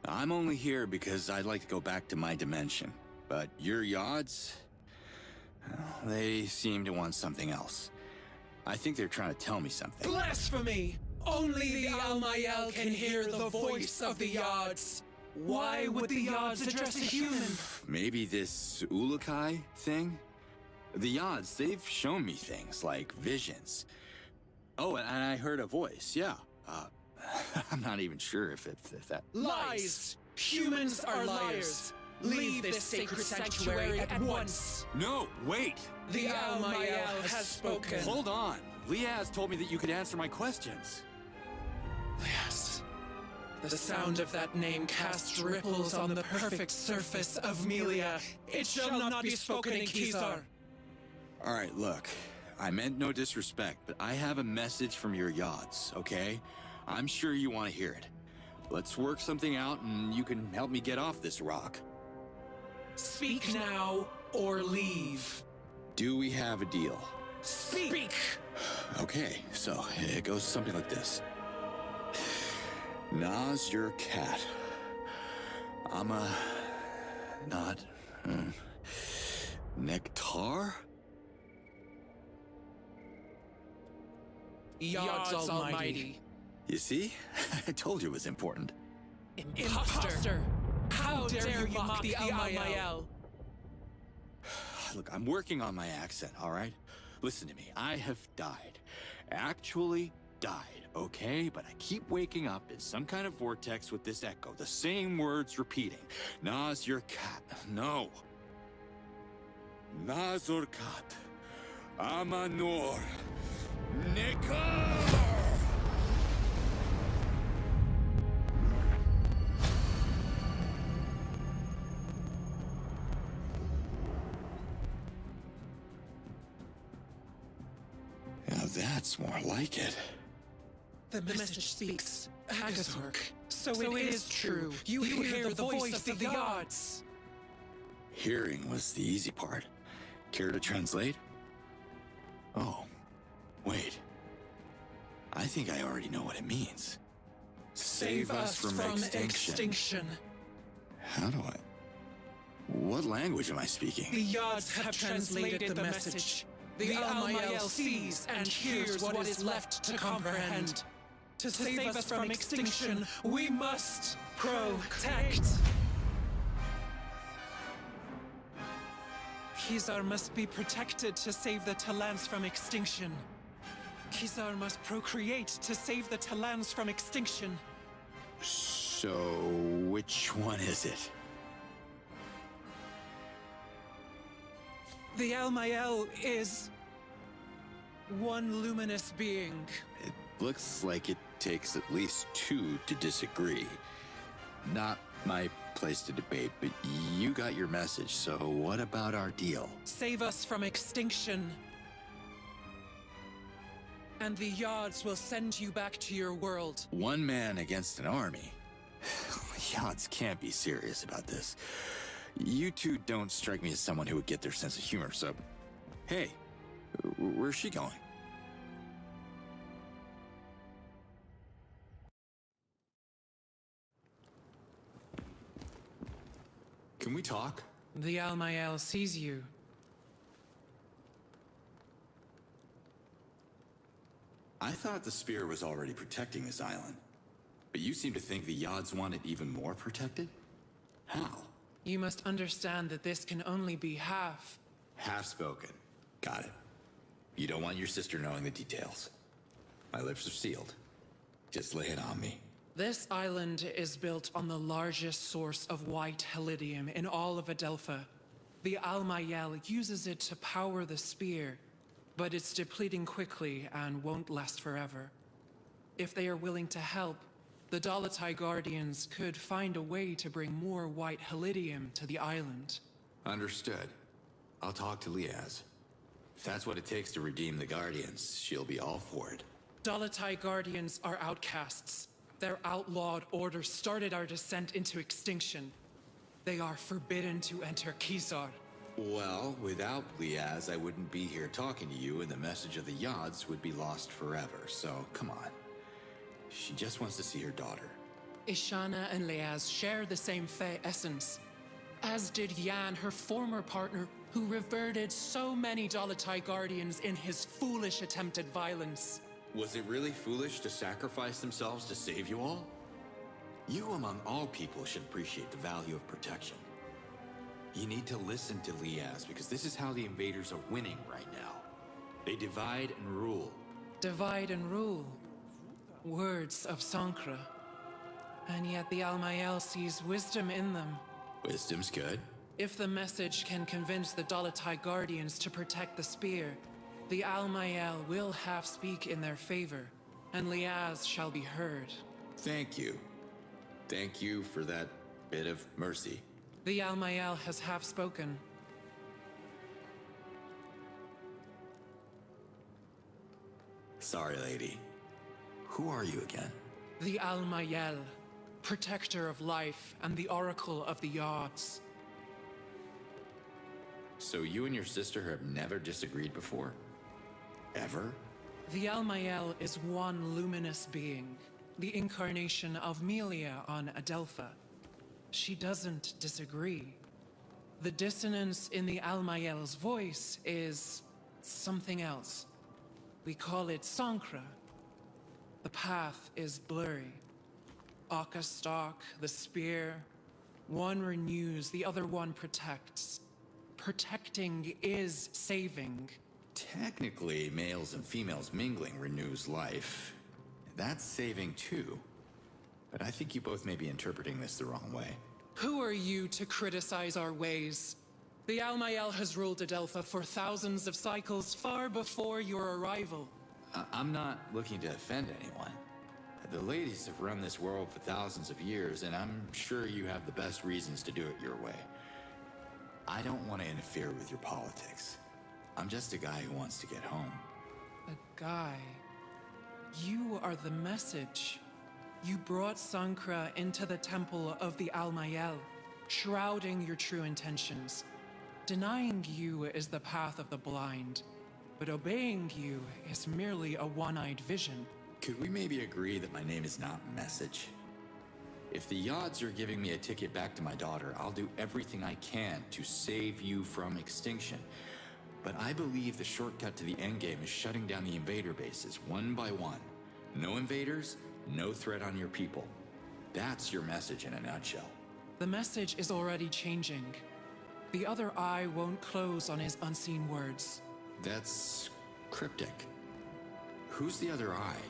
I'm only here because I'd like to go back to my dimension. But your Yods? Well, they seem to want something else. I think they're trying to tell me something. Blasphemy! Only the Almael can hear the voice of the Yods. Why would the Yods address a human? Maybe this Ulukai thing? The Yods, they've shown me things like visions. Oh, and I heard a voice, yeah. I'm not even sure if that... Lies! Humans are liars! Leave this sacred sanctuary at once! No, wait! The Almael has spoken. Hold on! Liaz told me that you could answer my questions. Liaz. The sound of that name casts ripples on the perfect surface of Melia. It shall not be spoken in Kizar. Alright, look. I meant no disrespect, but I have a message from your Yods, okay? I'm sure you want to hear it. Let's work something out and you can help me get off this rock. Speak now or leave. Do we have a deal? Speak! Okay, so it goes something like this. Nas your cat. I'm a... not... Nectar? Yods Almighty. You see? I told you it was important. Imposter! How dare you mock the Almael? Look, I'm working on my accent, all right? Listen to me. I have died. Actually died, okay? But I keep waking up in some kind of vortex with this echo. The same words repeating. Nas your cat. No. Nazor kat. Amanor. Nekar! Now that's more like it. The message speaks. Agathork. So it is true. You hear the voice of the Yods. Hearing was the easy part. Care to translate? Oh, wait. I think I already know what it means. Save us from extinction. How do I... What language am I speaking? The Yods have translated the message. The Almael sees and hears what is left to comprehend. To save us from extinction, we must protect. Kizar must be protected to save the Talans from extinction. Kizar must procreate to save the Talans from extinction. So, which one is it? The Almael is one luminous being. It looks like it takes at least two to disagree. Not my place to debate, but you got your message, so what about our deal? Save us from extinction. And the Yods will send you back to your world. One man against an army? Yods can't be serious about this. You two don't strike me as someone who would get their sense of humor, so... Hey, where's she going? Can we talk? The Almael sees you. I thought the spear was already protecting this island. But you seem to think the Yods want it even more protected? How? You must understand that this can only be half. Half spoken. Got it. You don't want your sister knowing the details. My lips are sealed. Just lay it on me. This island is built on the largest source of white helidium in all of Adelpha. The Almael uses it to power the spear, but it's depleting quickly and won't last forever. If they are willing to help, the Dolotai Guardians could find a way to bring more white Helidium to the island. Understood. I'll talk to Liaz. If that's what it takes to redeem the Guardians, she'll be all for it. Dolotai Guardians are outcasts. Their outlawed order started our descent into extinction. They are forbidden to enter Kizar. Well, without Liaz, I wouldn't be here talking to you, and the message of the Yods would be lost forever, so come on. She just wants to see her daughter. Ishana and Liaz share the same Fey essence, as did Yan, her former partner, who reverted so many Dolotai Guardians in his foolish attempted violence. Was it really foolish to sacrifice themselves to save you all? You, among all people, should appreciate the value of protection. You need to listen to Liaz, because this is how the invaders are winning right now. They divide and rule. Divide and rule. Words of Sankra. And yet the Almael sees wisdom in them. Wisdom's good. If the message can convince the Dolotai Guardians to protect the spear, the Almael will half speak in their favor, and Liaz shall be heard. Thank you. Thank you for that bit of mercy. The Almael has half spoken. Sorry, lady. Who are you again? The Almael, protector of life and the oracle of the Yods. So you and your sister have never disagreed before? Ever? The Almael is one luminous being, the incarnation of Melia on Adelpha. She doesn't disagree. The dissonance in the Almael's voice is something else. We call it Sankra. The path is blurry. Aka stalk, the spear. One renews, the other one protects. Protecting is saving. Technically, males and females mingling renews life. That's saving too. But I think you both may be interpreting this the wrong way. Who are you to criticize our ways? The Almael has ruled Adelpha for thousands of cycles far before your arrival. I'm not looking to offend anyone. The ladies have run this world for thousands of years, and I'm sure you have the best reasons to do it your way. I don't want to interfere with your politics. I'm just a guy who wants to get home. A guy? You are the message. You brought Sankra into the temple of the Almael, shrouding your true intentions. Denying you is the path of the blind, but obeying you is merely a one-eyed vision. Could we maybe agree that my name is not Message? If the Yods are giving me a ticket back to my daughter, I'll do everything I can to save you from extinction. But I believe the shortcut to the endgame is shutting down the invader bases, one by one. No invaders, no threat on your people. That's your message in a nutshell. The message is already changing. The other eye won't close on his unseen words. That's cryptic. Who's the other eye?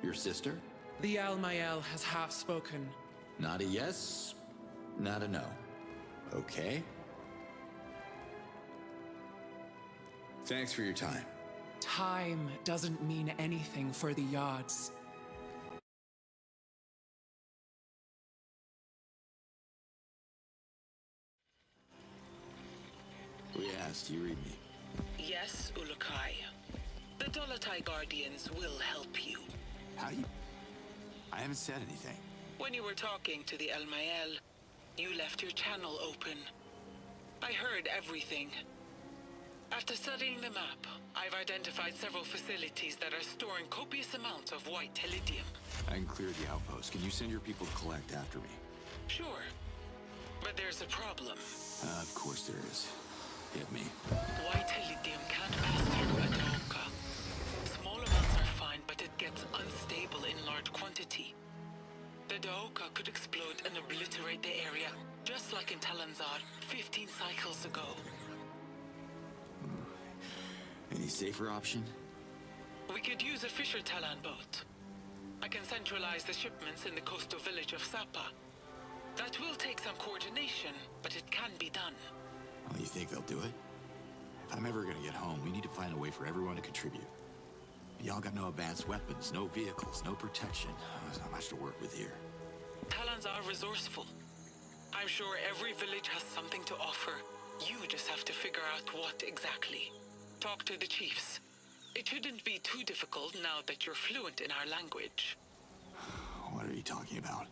Your sister? The Almael has half spoken. Not a yes, not a no. Okay? Thanks for your time. Time doesn't mean anything for the Yods. Liaz, do you read me? Yes, Ulukai. The Dolotai Guardians will help you. How you... I haven't said anything. When you were talking to the Almael, you left your channel open. I heard everything. After studying the map, I've identified several facilities that are storing copious amounts of white Helidium. I can clear the outpost. Can you send your people to collect after me? Sure. But there's a problem. Of course there is. Hit me. White Helidium can't pass through a Daoka. Small amounts are fine, but it gets unstable in large quantity. The Daoka could explode and obliterate the area, just like in Talanzar 15 cycles ago. Any safer option? We could use a Fisher Talan boat. I can centralize the shipments in the coastal village of Sapa. That will take some coordination, but it can be done. Well, you think they'll do it? If I'm ever gonna get home, we need to find a way for everyone to contribute. Y'all got no advanced weapons, no vehicles, no protection. There's not much to work with here. Talons are resourceful. I'm sure every village has something to offer. You just have to figure out what exactly. Talk to the chiefs. It shouldn't be too difficult now that you're fluent in our language. What are you talking about?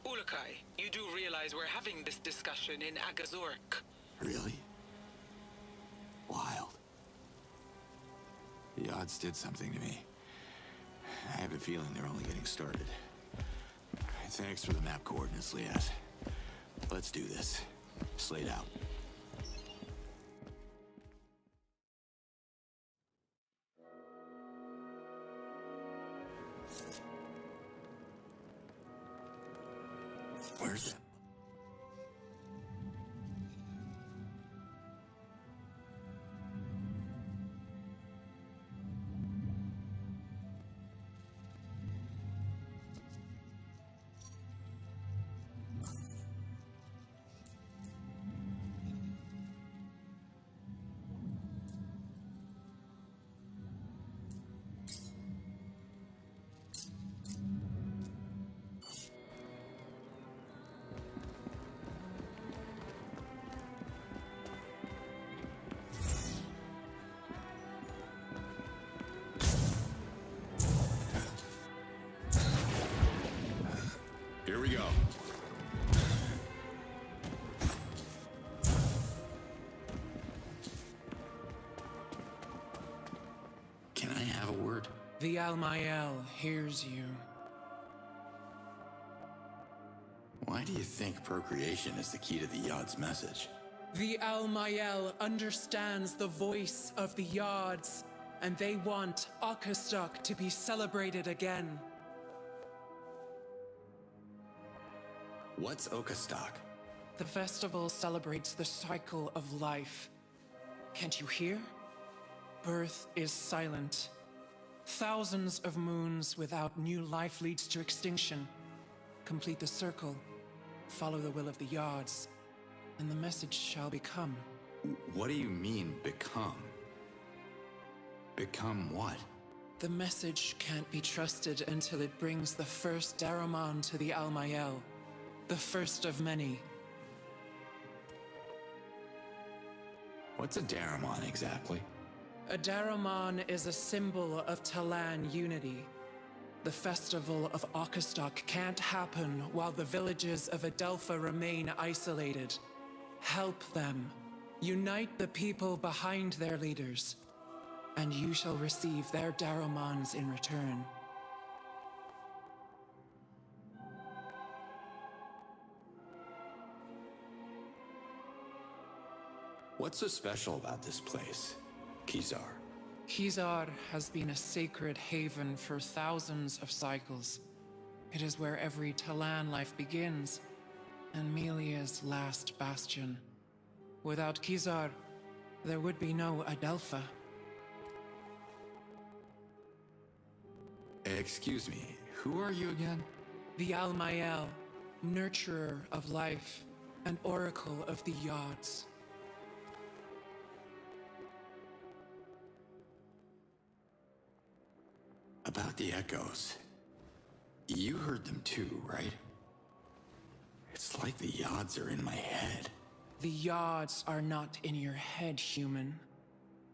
Ulukai, you do realize we're having this discussion in Agazork. Really? Wild. The odds did something to me. I have a feeling they're only getting started. Thanks for the map coordinates, Liaz. Let's do this. Slate out. Where's it? Here we go. Can I have a word? The Almael hears you. Why do you think procreation is the key to the Yod's message? The Almael understands the voice of the Yods, and they want Akastok to be celebrated again. What's Okastok? The festival celebrates the cycle of life. Can't you hear? Birth is silent. Thousands of moons without new life leads to extinction. Complete the circle. Follow the will of the Yods, and the message shall become. What do you mean, become? Become what? The message can't be trusted until it brings the first Daramon to the Almael. The first of many. What's a Daramon exactly? A Daramon is a symbol of Talan unity. The festival of Akastok can't happen while the villages of Adelpha remain isolated. Help them. Unite the people behind their leaders, and you shall receive their Daramons in return. What's so special about this place, Kizar? Kizar has been a sacred haven for thousands of cycles. It is where every Talan life begins, and Melia's last bastion. Without Kizar, there would be no Adelpha. Excuse me, who are you again? The Almael, nurturer of life, an oracle of the Yods. About the echoes. You heard them too, right? It's like the Yods are in my head. The Yods are not in your head, human.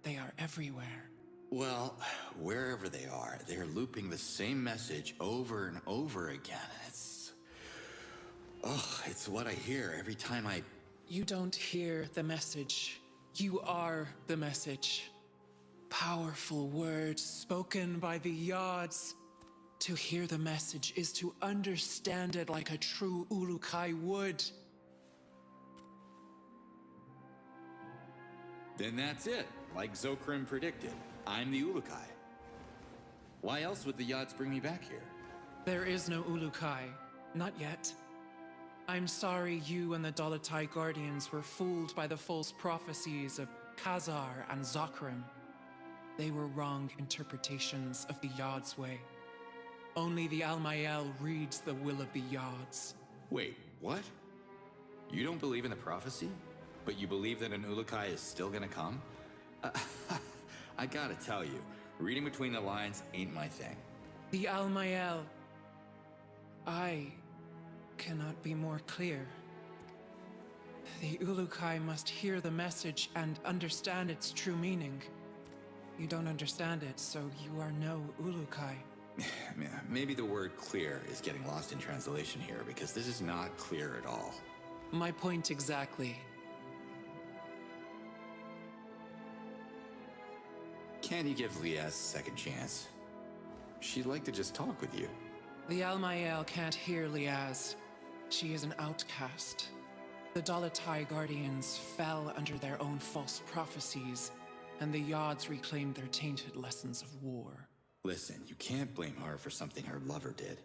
They are everywhere. Well, wherever they are, they're looping the same message over and over again. It's what I hear every time I... You don't hear the message. You are the message. Powerful words spoken by the Yods. To hear the message is to understand it like a true Ulukai would. Then that's it, like Zokrim predicted. I'm the Ulukai. Why else would the Yods bring me back here? There is no Ulukai. Not yet. I'm sorry you and the Dolotai Guardians were fooled by the false prophecies of Khazar and Zokrim. They were wrong interpretations of the Yods' way. Only the Almael reads the will of the Yods. Wait, what? You don't believe in the prophecy? But you believe that an Ulukai is still gonna come? I gotta tell you, Reading between the lines ain't my thing. The Almael. I cannot be more clear. The Ulukai must hear the message and understand its true meaning. You don't understand it, so you are no Ulukai. Yeah, maybe the word clear is getting lost in translation here, because this is not clear at all. My point exactly. Can't you give Liaz a second chance? She'd like to just talk with you. The Almael can't hear Liaz. She is an outcast. The Dolatai Guardians fell under their own false prophecies, and the Yods reclaimed their tainted lessons of war. Listen, you can't blame her for something her lover did.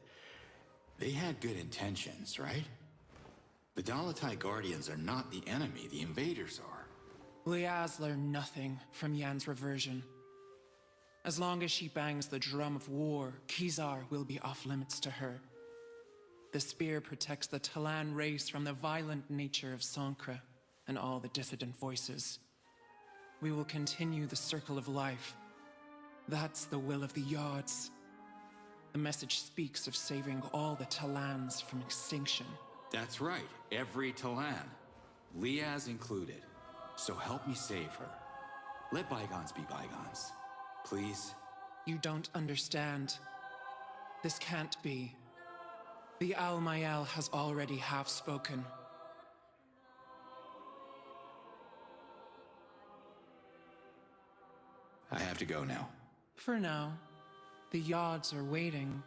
They had good intentions, right? The Dolatai Guardians are not the enemy, the invaders are. Liaz learned nothing from Yan's reversion. As long as she bangs the drum of war, Kizar will be off-limits to her. The spear protects the Talan race from the violent nature of Sankra and all the dissident voices. We will continue the circle of life. That's the will of the Yods. The message speaks of saving all the Talans from extinction. That's right, every Talan. Liaz included. So help me save her. Let bygones be bygones. Please? You don't understand. This can't be. The Almael has already half spoken. I have to go now. For now, the Yods are waiting.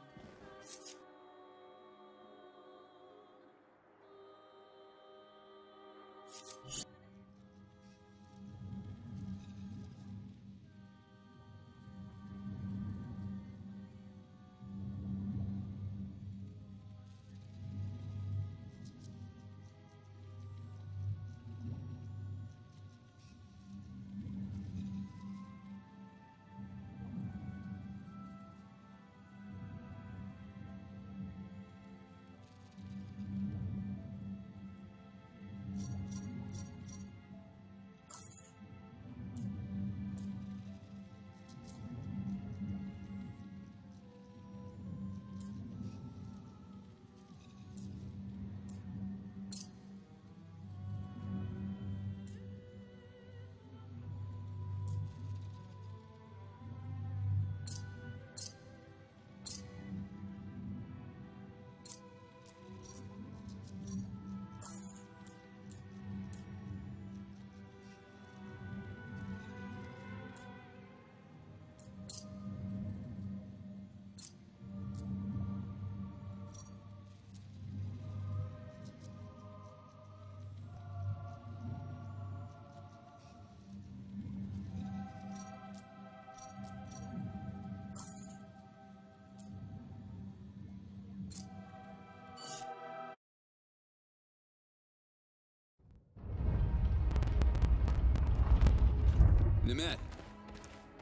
Nimet,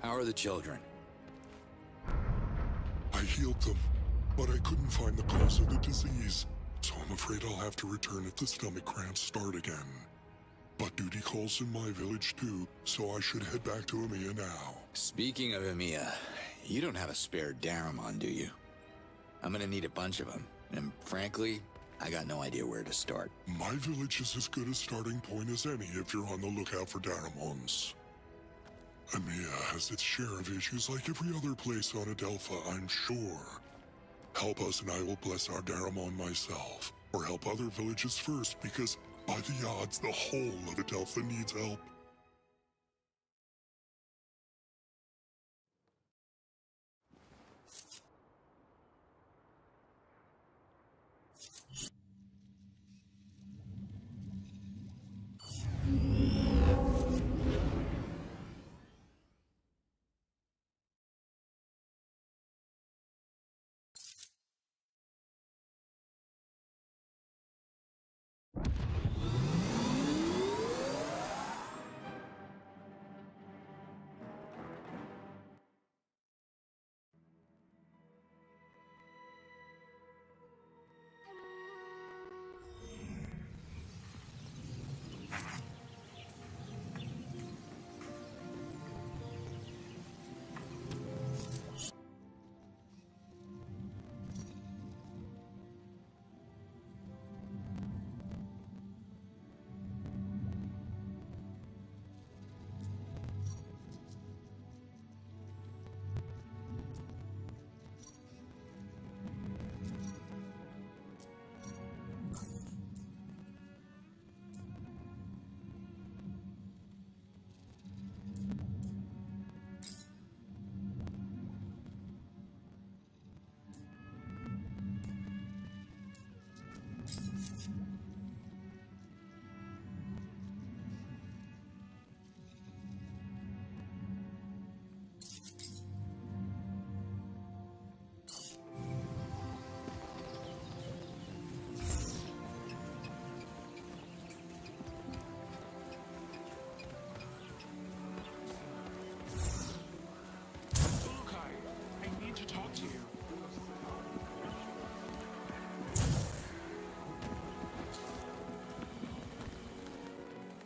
how are the children? I healed them, but I couldn't find the cause of the disease, so I'm afraid I'll have to return if the stomach cramps start again. But duty calls in my village too, so I should head back to Emiya now. Speaking of Emiya, you don't have a spare Daramon, do you? I'm gonna need a bunch of them, and frankly, I got no idea where to start. My village is as good a starting point as any if you're on the lookout for Daramons. Emiya has its share of issues like every other place on Adelpha, I'm sure. Help us and I will bless our Daramon myself. Or help other villages first, because by the odds, the whole of Adelpha needs help.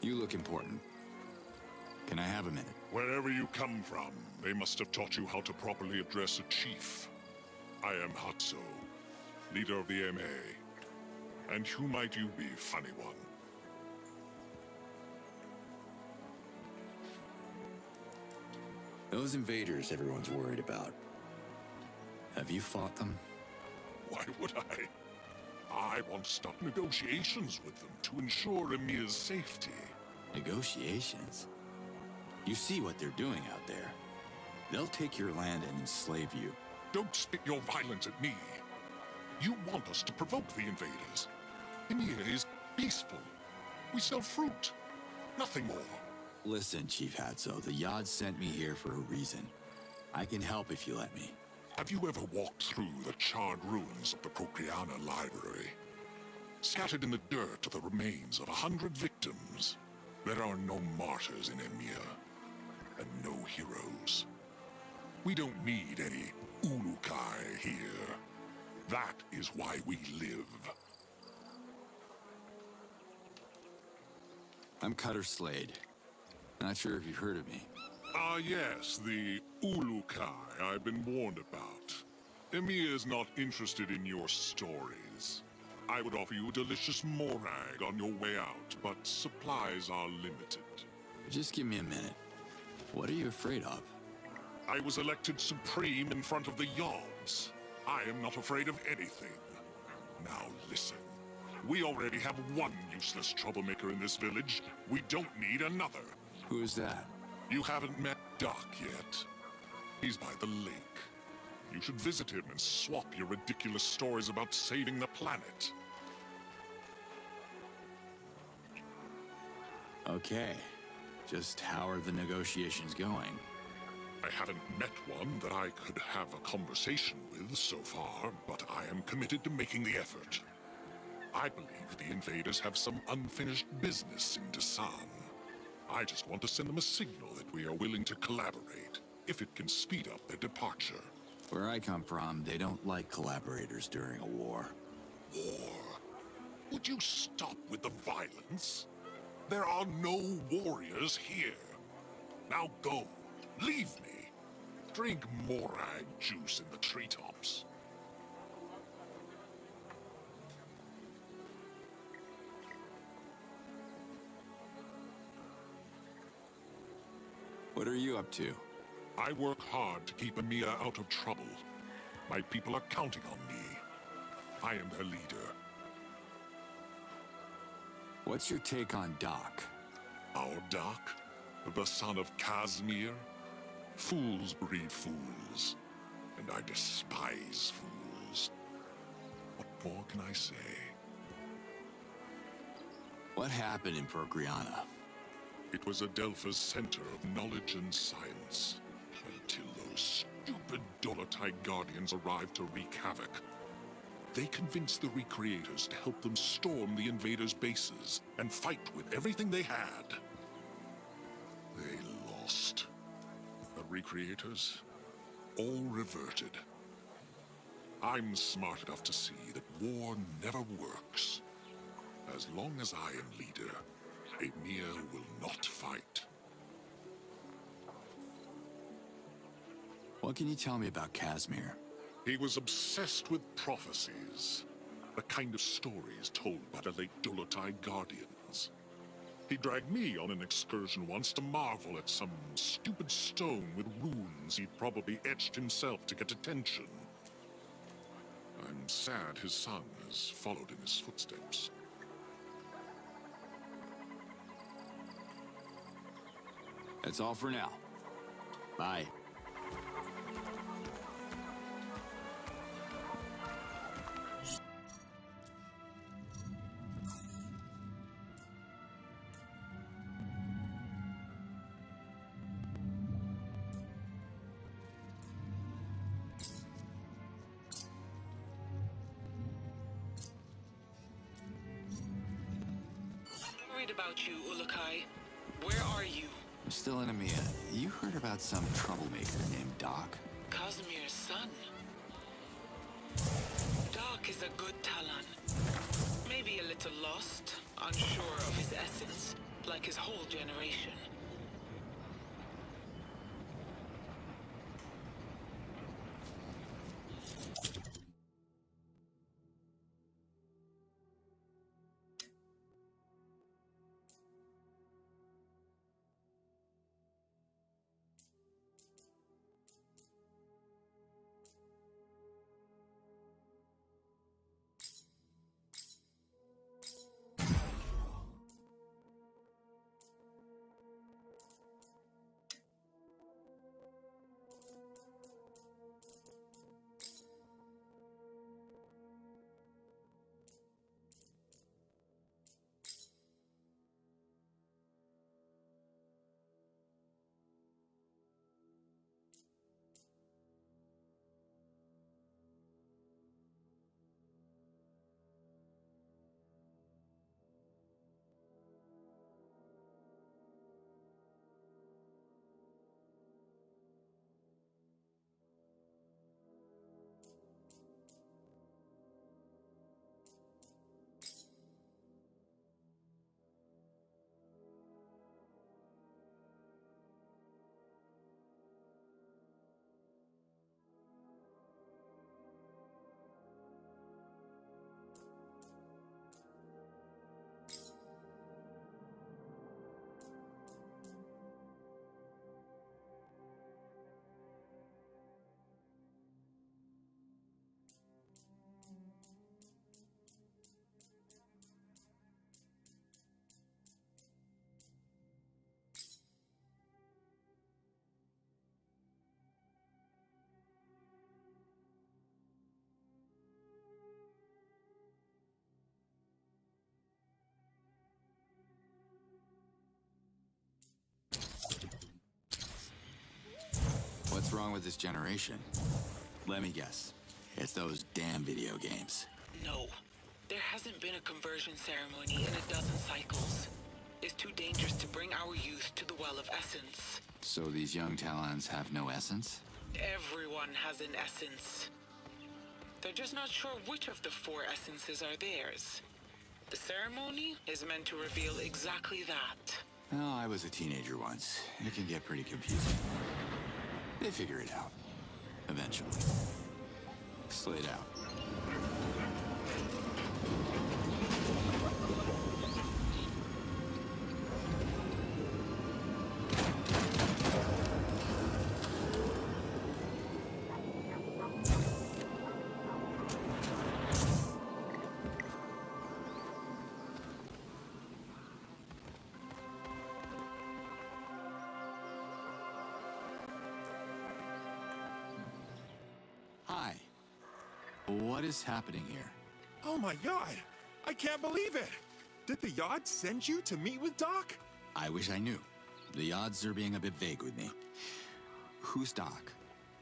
You look important. Can I have a minute? Wherever you come from, they must have taught you how to properly address a chief. I am Hatso, leader of the MA. And who might you be, funny one? Those invaders everyone's worried about. Have you fought them? Why would I? I want to start negotiations with them to ensure Emir's safety. Negotiations? You see what they're doing out there. They'll take your land and enslave you. Don't spit your violence at me. You want us to provoke the invaders. Emir is peaceful. We sell fruit. Nothing more. Listen, Chief Hatso, the Yod sent me here for a reason. I can help if you let me. Have you ever walked through the charred ruins of the Procreana Library? Scattered in the dirt are the remains of 100 victims. There are no martyrs in Emir, and no heroes. We don't need any Ulukai here. That is why we live. I'm Cutter Slade. Not sure if you've heard of me. Ah yes, the Ulukai I've been warned about. Emir is not interested in your stories. I would offer you a delicious morag on your way out, but supplies are limited. Just give me a minute. What are you afraid of? I was elected supreme in front of the Yods. I am not afraid of anything. Now listen. We already have one useless troublemaker in this village. We don't need another. Who is that? You haven't met Doc yet. He's by the lake. You should visit him and swap your ridiculous stories about saving the planet. Okay. Just how are the negotiations going? I haven't met one that I could have a conversation with so far, but I am committed to making the effort. I believe the invaders have some unfinished business in Dasan. I just want to send them a signal that we are willing to collaborate, if it can speed up their departure. Where I come from, they don't like collaborators during a war. War? Would you stop with the violence? There are no warriors here. Now go. Leave me. Drink morag juice in the treetops. What are you up to? I work hard to keep Emir out of trouble. My people are counting on me. I am their leader. What's your take on Doc? Our Doc? The son of Kazmir? Fools breed fools. And I despise fools. What more can I say? What happened in Procreana? It was Adelpha's center of knowledge and science. Until those stupid Dolotai Guardians arrived to wreak havoc. They convinced the Recreators to help them storm the invaders' bases and fight with everything they had. They lost. The Recreators all reverted. I'm smart enough to see that war never works. As long as I am leader, Emir will not fight. What can you tell me about Kazmir? He was obsessed with prophecies, the kind of stories told by the late Dolotai Guardians. He dragged me on an excursion once to marvel at some stupid stone with runes he'd probably etched himself to get attention. I'm sad his son has followed in his footsteps. That's all for now. Bye. Worried about you, Ulukai. Where are you? I'm still in Emia. You heard about some troublemaker named Doc? Kazmir's son. Doc is a good Talon. Maybe a little lost, unsure of his essence. like his whole generation. What's wrong with this generation? Let me guess. It's those damn video games. No. There hasn't been a conversion ceremony in a dozen cycles. It's too dangerous to bring our youth to the Well of Essence. So these young talents have no essence? Everyone has an essence. They're just not sure which of the 4 essences are theirs. The ceremony is meant to reveal exactly that. Well, I was a teenager once. It can get pretty confusing. They figure it out. Eventually. Slid out. Hi. What is happening here? Oh my god! I can't believe it! Did the yacht send you to meet with Doc? I wish I knew. The odds are being a bit vague with me. Who's Doc?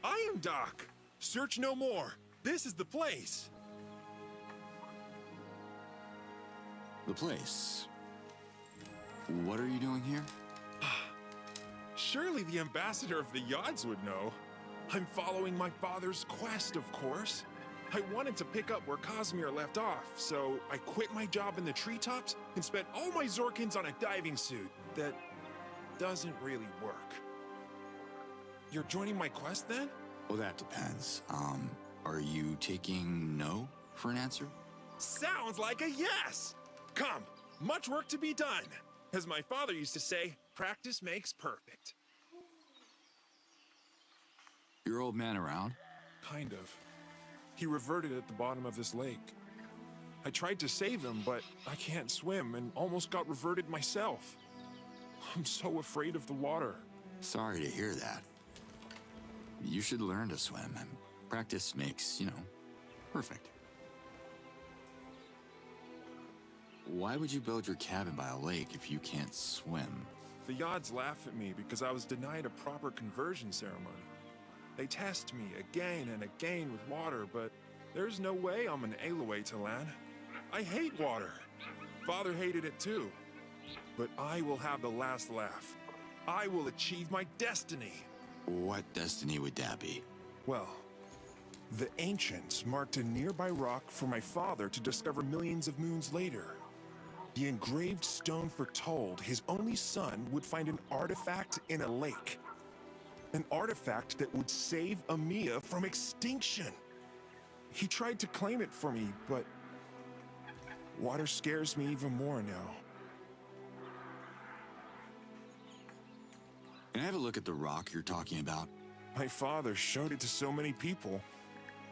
I am Doc! Search no more. This is the place. The place? What are you doing here? Surely the ambassador of the Yods would know. I'm following my father's quest, of course. I wanted to pick up where Cosmere left off, so I quit my job in the treetops and spent all my Zorkins on a diving suit that doesn't really work. You're joining my quest then? Well, that depends. Are you taking no for an answer? Sounds like a yes! Come, much work to be done. As my father used to say, practice makes perfect. Your old man around? Kind of. He reverted at the bottom of this lake. I tried to save him, but I can't swim and almost got reverted myself. I'm so afraid of the water. Sorry to hear that. You should learn to swim, and practice makes, perfect. Why would you build your cabin by a lake if you can't swim? The Yods laugh at me because I was denied a proper conversion ceremony. They test me again and again with water, but there's no way I'm an Aloy to land. I hate water. Father hated it too. But I will have the last laugh. I will achieve my destiny. What destiny would that be? Well, the ancients marked a nearby rock for my father to discover millions of moons later. The engraved stone foretold his only son would find an artifact in a lake. An artifact that would save Amiya from extinction. He tried to claim it for me, but water scares me even more now. Can I have a look at the rock you're talking about? My father showed it to so many people.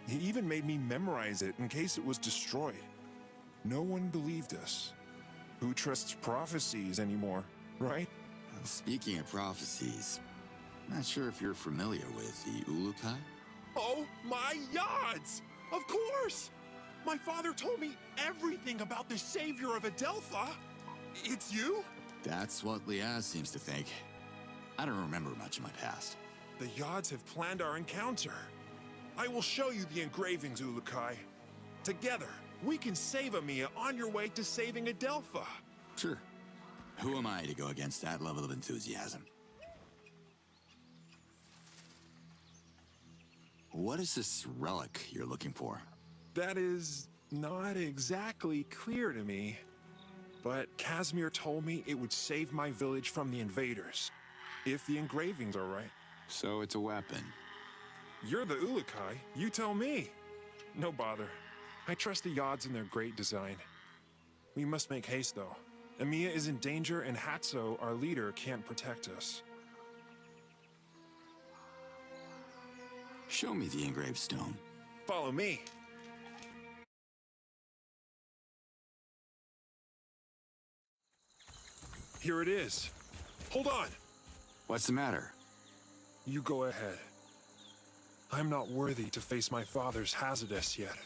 He even made me memorize it in case it was destroyed. No one believed us. Who trusts prophecies anymore, right? Speaking of prophecies, I'm not sure if you're familiar with the Ulukai. Oh my yods! Of course! My father told me everything about the savior of Adelpha. It's you? That's what Liaz seems to think. I don't remember much of my past. The Yods have planned our encounter. I will show you the engravings, Ulukai. Together, we can save Amiya on your way to saving Adelpha. Sure. Who am I to go against that level of enthusiasm? What is this relic you're looking for? That is not exactly clear to me. But Casimir told me it would save my village from the invaders. If the engravings are right. So it's a weapon. You're the Ulukai. You tell me. No bother. I trust the Yods in their great design. We must make haste, though. Amiya is in danger, and Hatso, our leader, can't protect us. Show me the engraved stone. Follow me. Here it is. Hold on. What's the matter? You go ahead. I'm not worthy to face my father's Hazardous yet.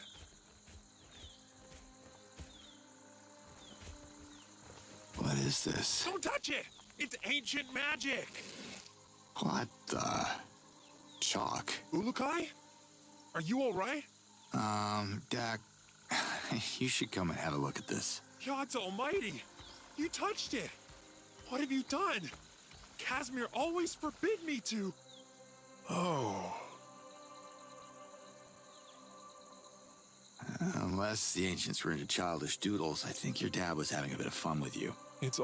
What is this? Don't touch it! It's ancient magic! What the? Chalk. Ulukai? Are you alright? Dak, you should come and have a look at this. God's almighty! You touched it! What have you done? Casimir always forbid me to... Oh... Unless the ancients were into childish doodles, I think your dad was having a bit of fun with you. It's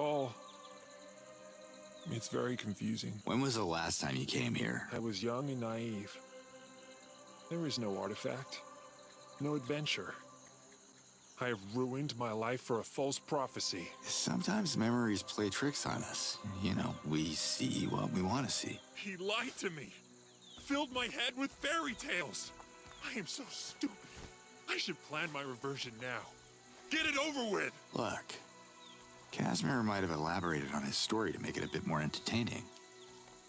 very confusing. When was the last time you came here? I was young and naive. There is no artifact. No adventure. I have ruined my life for a false prophecy. Sometimes memories play tricks on us. You know, we see what we want to see. He lied to me. Filled my head with fairy tales. I am so stupid. I should plan my reversion now. Get it over with! Look, Casimir might have elaborated on his story to make it a bit more entertaining.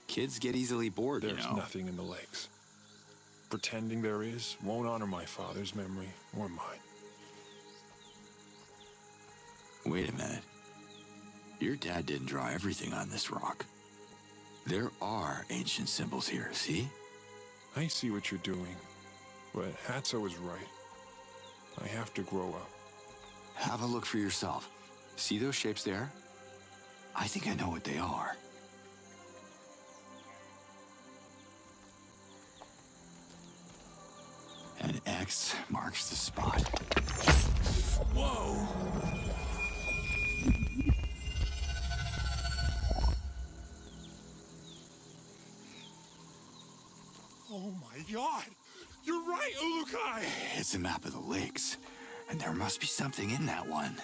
Kids get easily bored, There's you know. nothing in the lakes. Pretending there is won't honor my father's memory or mine. Wait a minute. Your dad didn't draw everything on this rock. There are ancient symbols here, see? I see what you're doing, but Hatso is right. I have to grow up. Have a look for yourself. See those shapes there? I think I know what they are. An X marks the spot. Whoa! Oh my god! You're right, Ulukai! It's a map of the lakes, and there must be something in that one.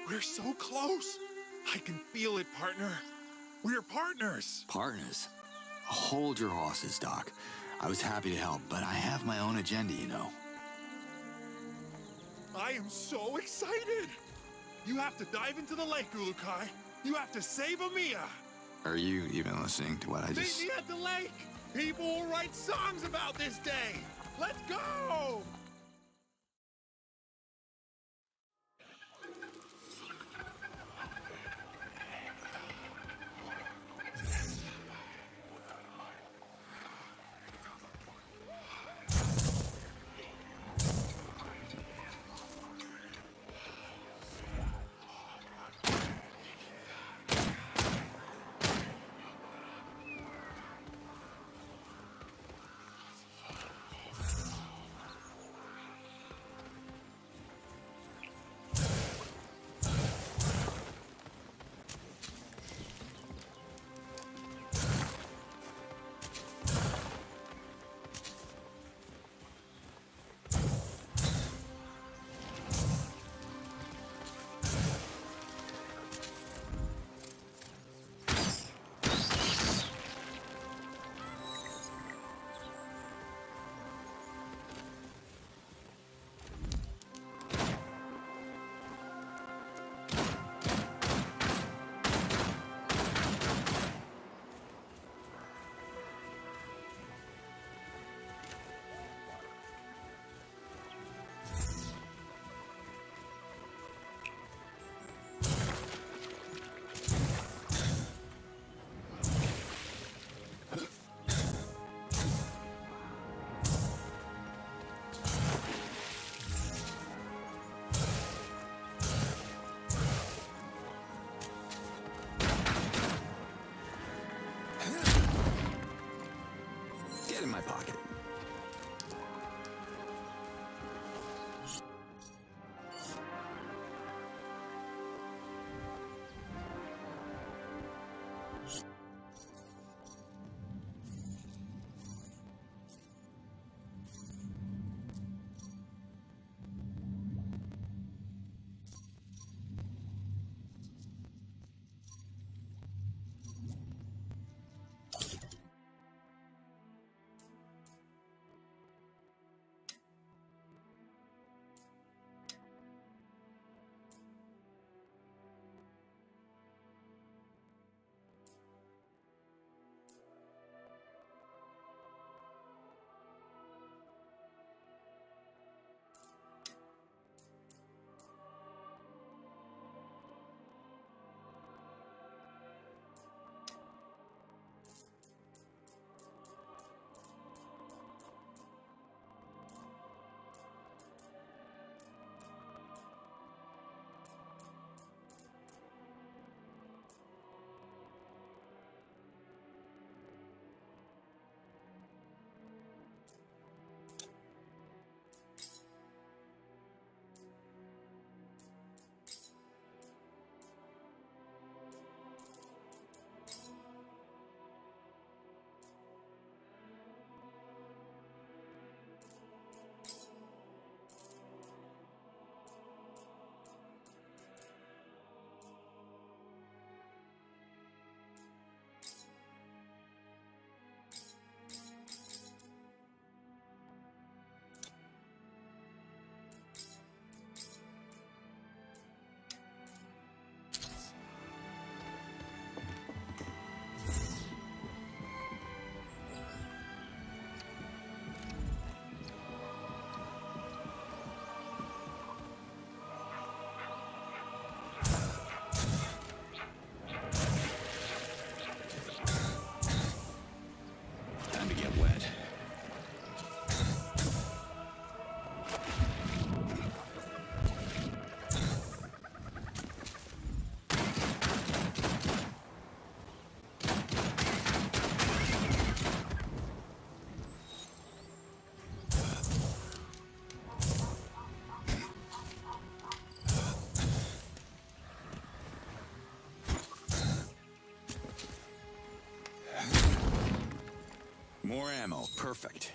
We're so close! I can feel it, partner. We're partners! Partners? Hold your horses, Doc. I was happy to help, but I have my own agenda, you know. I am so excited! You have to dive into the lake, Ulukai. You have to save Amiya! Are you even listening to what I just... Meet me at the lake! People will write songs about this day! Let's go! my pocket. Time to get wet. More ammo, perfect.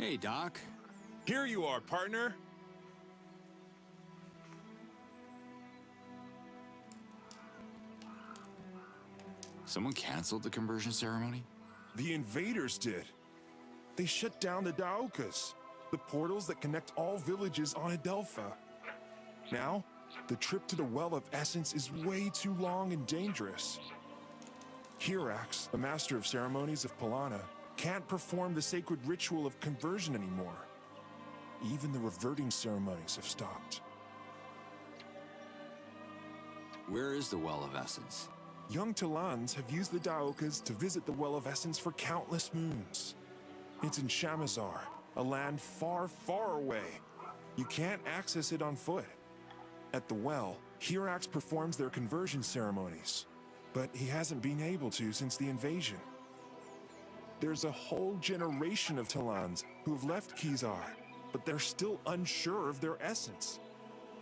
Hey, Doc. Here you are, partner. Someone canceled the conversion ceremony? The invaders did. They shut down the Daukas, the portals that connect all villages on Adelpha. Now, the trip to the Well of Essence is way too long and dangerous. Hirax, the master of ceremonies of Polana, can't perform the sacred ritual of conversion anymore. Even the reverting ceremonies have stopped. Where is the Well of Essence? Young Talans have used the Daokas to visit the Well of Essence for countless moons. It's in Shamazar, a land far, far away. You can't access it on foot. At the well, Hirax performs their conversion ceremonies, but he hasn't been able to since the invasion. There's a whole generation of Talans who have left Kizar, but they're still unsure of their essence.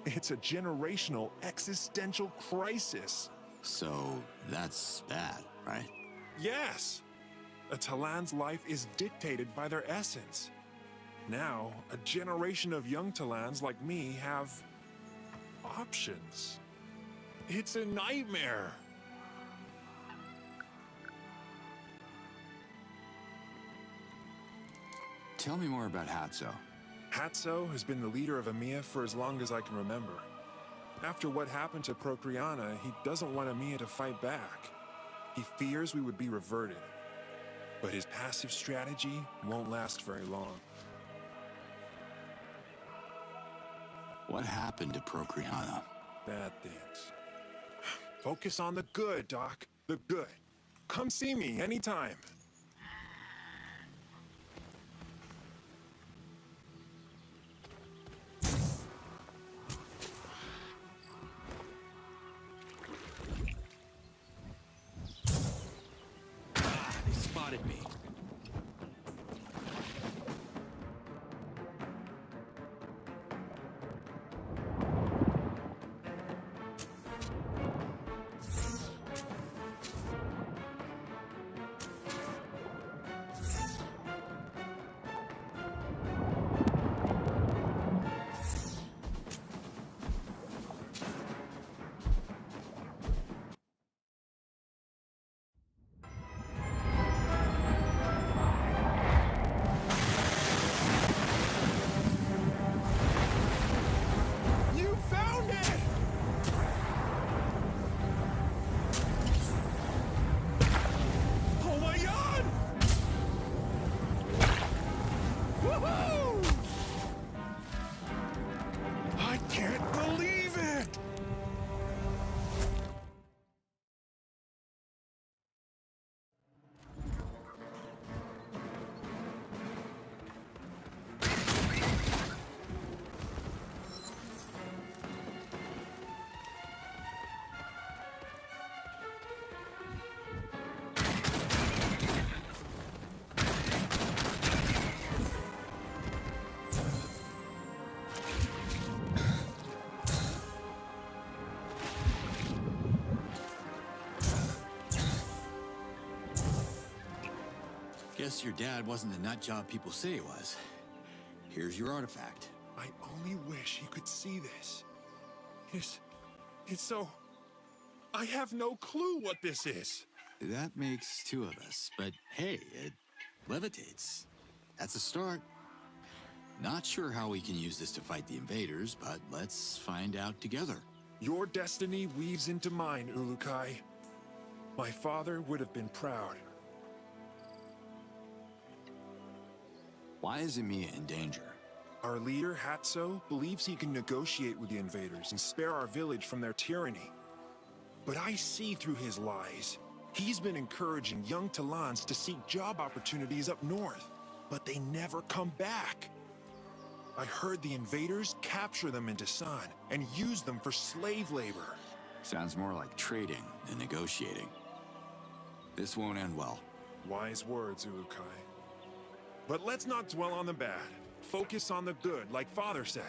It's a generational, existential crisis. So, that's bad, right? Yes! A Talan's life is dictated by their essence. Now, a generation of young Talans like me have options. It's a nightmare. Tell me more about Hatso. Hatso has been the leader of EMEA for as long as I can remember. After what happened to Procreana, he doesn't want EMEA to fight back. He fears we would be reverted. But his passive strategy won't last very long. What happened to Procreana? Bad things. Focus on the good, Doc. The good. Come see me anytime. They spotted me. You found it! Oh my god! Woohoo! I can't believe it! Guess your dad wasn't the nut job people say he was. Here's your artifact. I only wish you could see this. It's so... I have no clue what this is. That makes two of us, but hey, it levitates. That's a start. Not sure how we can use this to fight the invaders, but let's find out together. Your destiny weaves into mine, Ulukai. My father would have been proud. Why is Emiya in danger? Our leader, Hatso, believes he can negotiate with the invaders and spare our village from their tyranny. But I see through his lies. He's been encouraging young Talans to seek job opportunities up north, but they never come back. I heard the invaders capture them in Dasan and use them for slave labor. Sounds more like trading than negotiating. This won't end well. Wise words, Ulukai. But let's not dwell on the bad. Focus on the good, like Father said.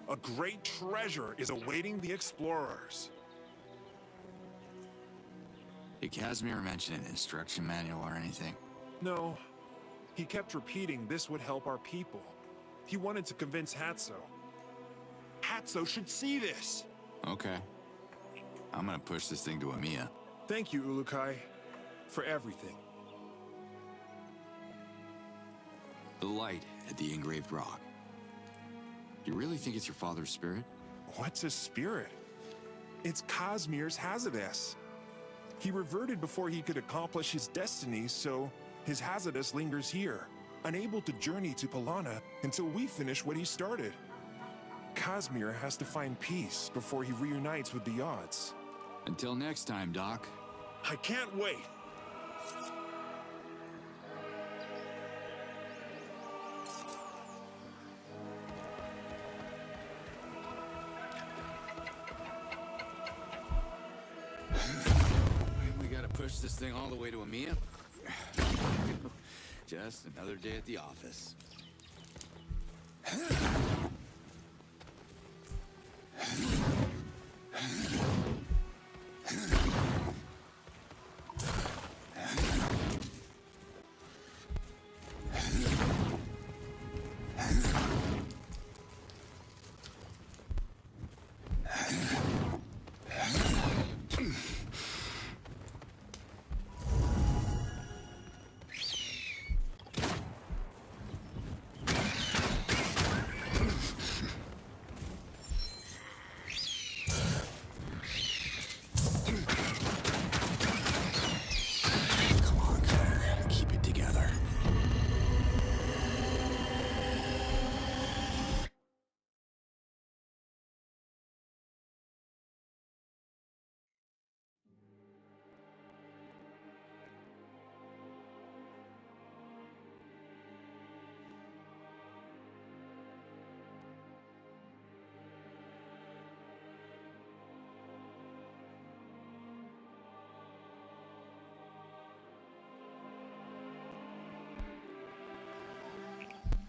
A great treasure is awaiting the explorers. Did Casimir mention an instruction manual or anything? No. He kept repeating this would help our people. He wanted to convince Hatso. Hatso should see this! Okay. I'm gonna push this thing to Emiya. Thank you, Ulukai, for everything. The light at the engraved rock. You really think it's your father's spirit? What's a spirit? It's Casimir's Hazardous. He reverted before he could accomplish his destiny, so his Hazardous lingers here. unable to journey to Palana until we finish what he started. Casimir has to find peace before he reunites with the odds. Until next time, Doc. I can't wait! We gotta push this thing all the way to Amia. Just another day at the office.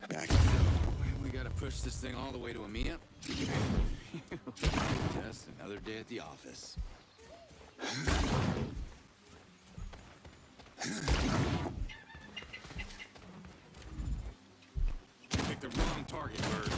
Back. We gotta push this thing all the way to Amia. Just another day at the office. Picked the wrong target, Bird.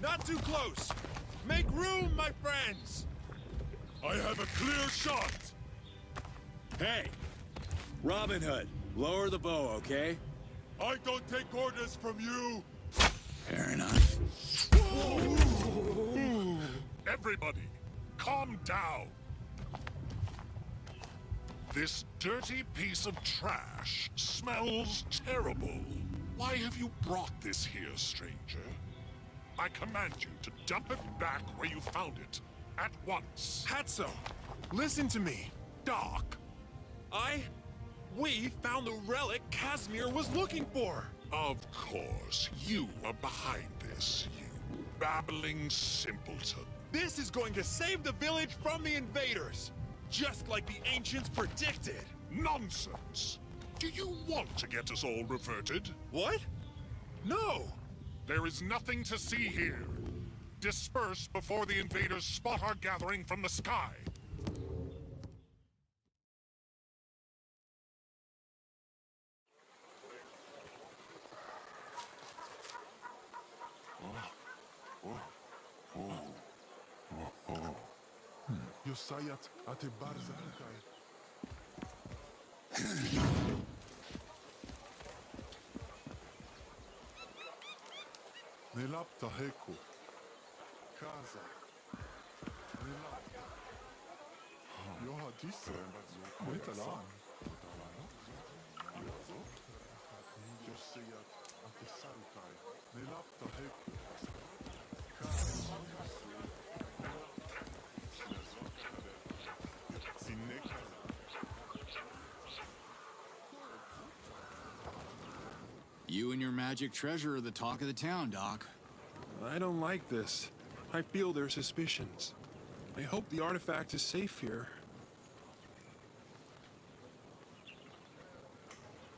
Not too close! Make room, my friends! I have a clear shot! Hey! Robin Hood, lower the bow, okay? I don't take orders from you! Fair enough. Everybody, calm down. This dirty piece of trash smells terrible. Why have you brought this here, stranger? I command you to dump it back where you found it, at once. Hatso, listen to me. Doc, we found the relic Casimir was looking for. Of course, you are behind this, you babbling simpleton. This is going to save the village from the invaders, just like the ancients predicted. Nonsense! Do you want to get us all reverted? What? No! There is nothing to see here. Disperse before the invaders spot our gathering from the sky. Yosayat ate barzalkai. Nelapta heku. Kaza. Nelapta. Joha disse. Metalan. Yosayat ate sarkai. Nelapta heku. You and your magic treasure are the talk of the town, Doc. I don't like this. I feel their suspicions. I hope the artifact is safe here.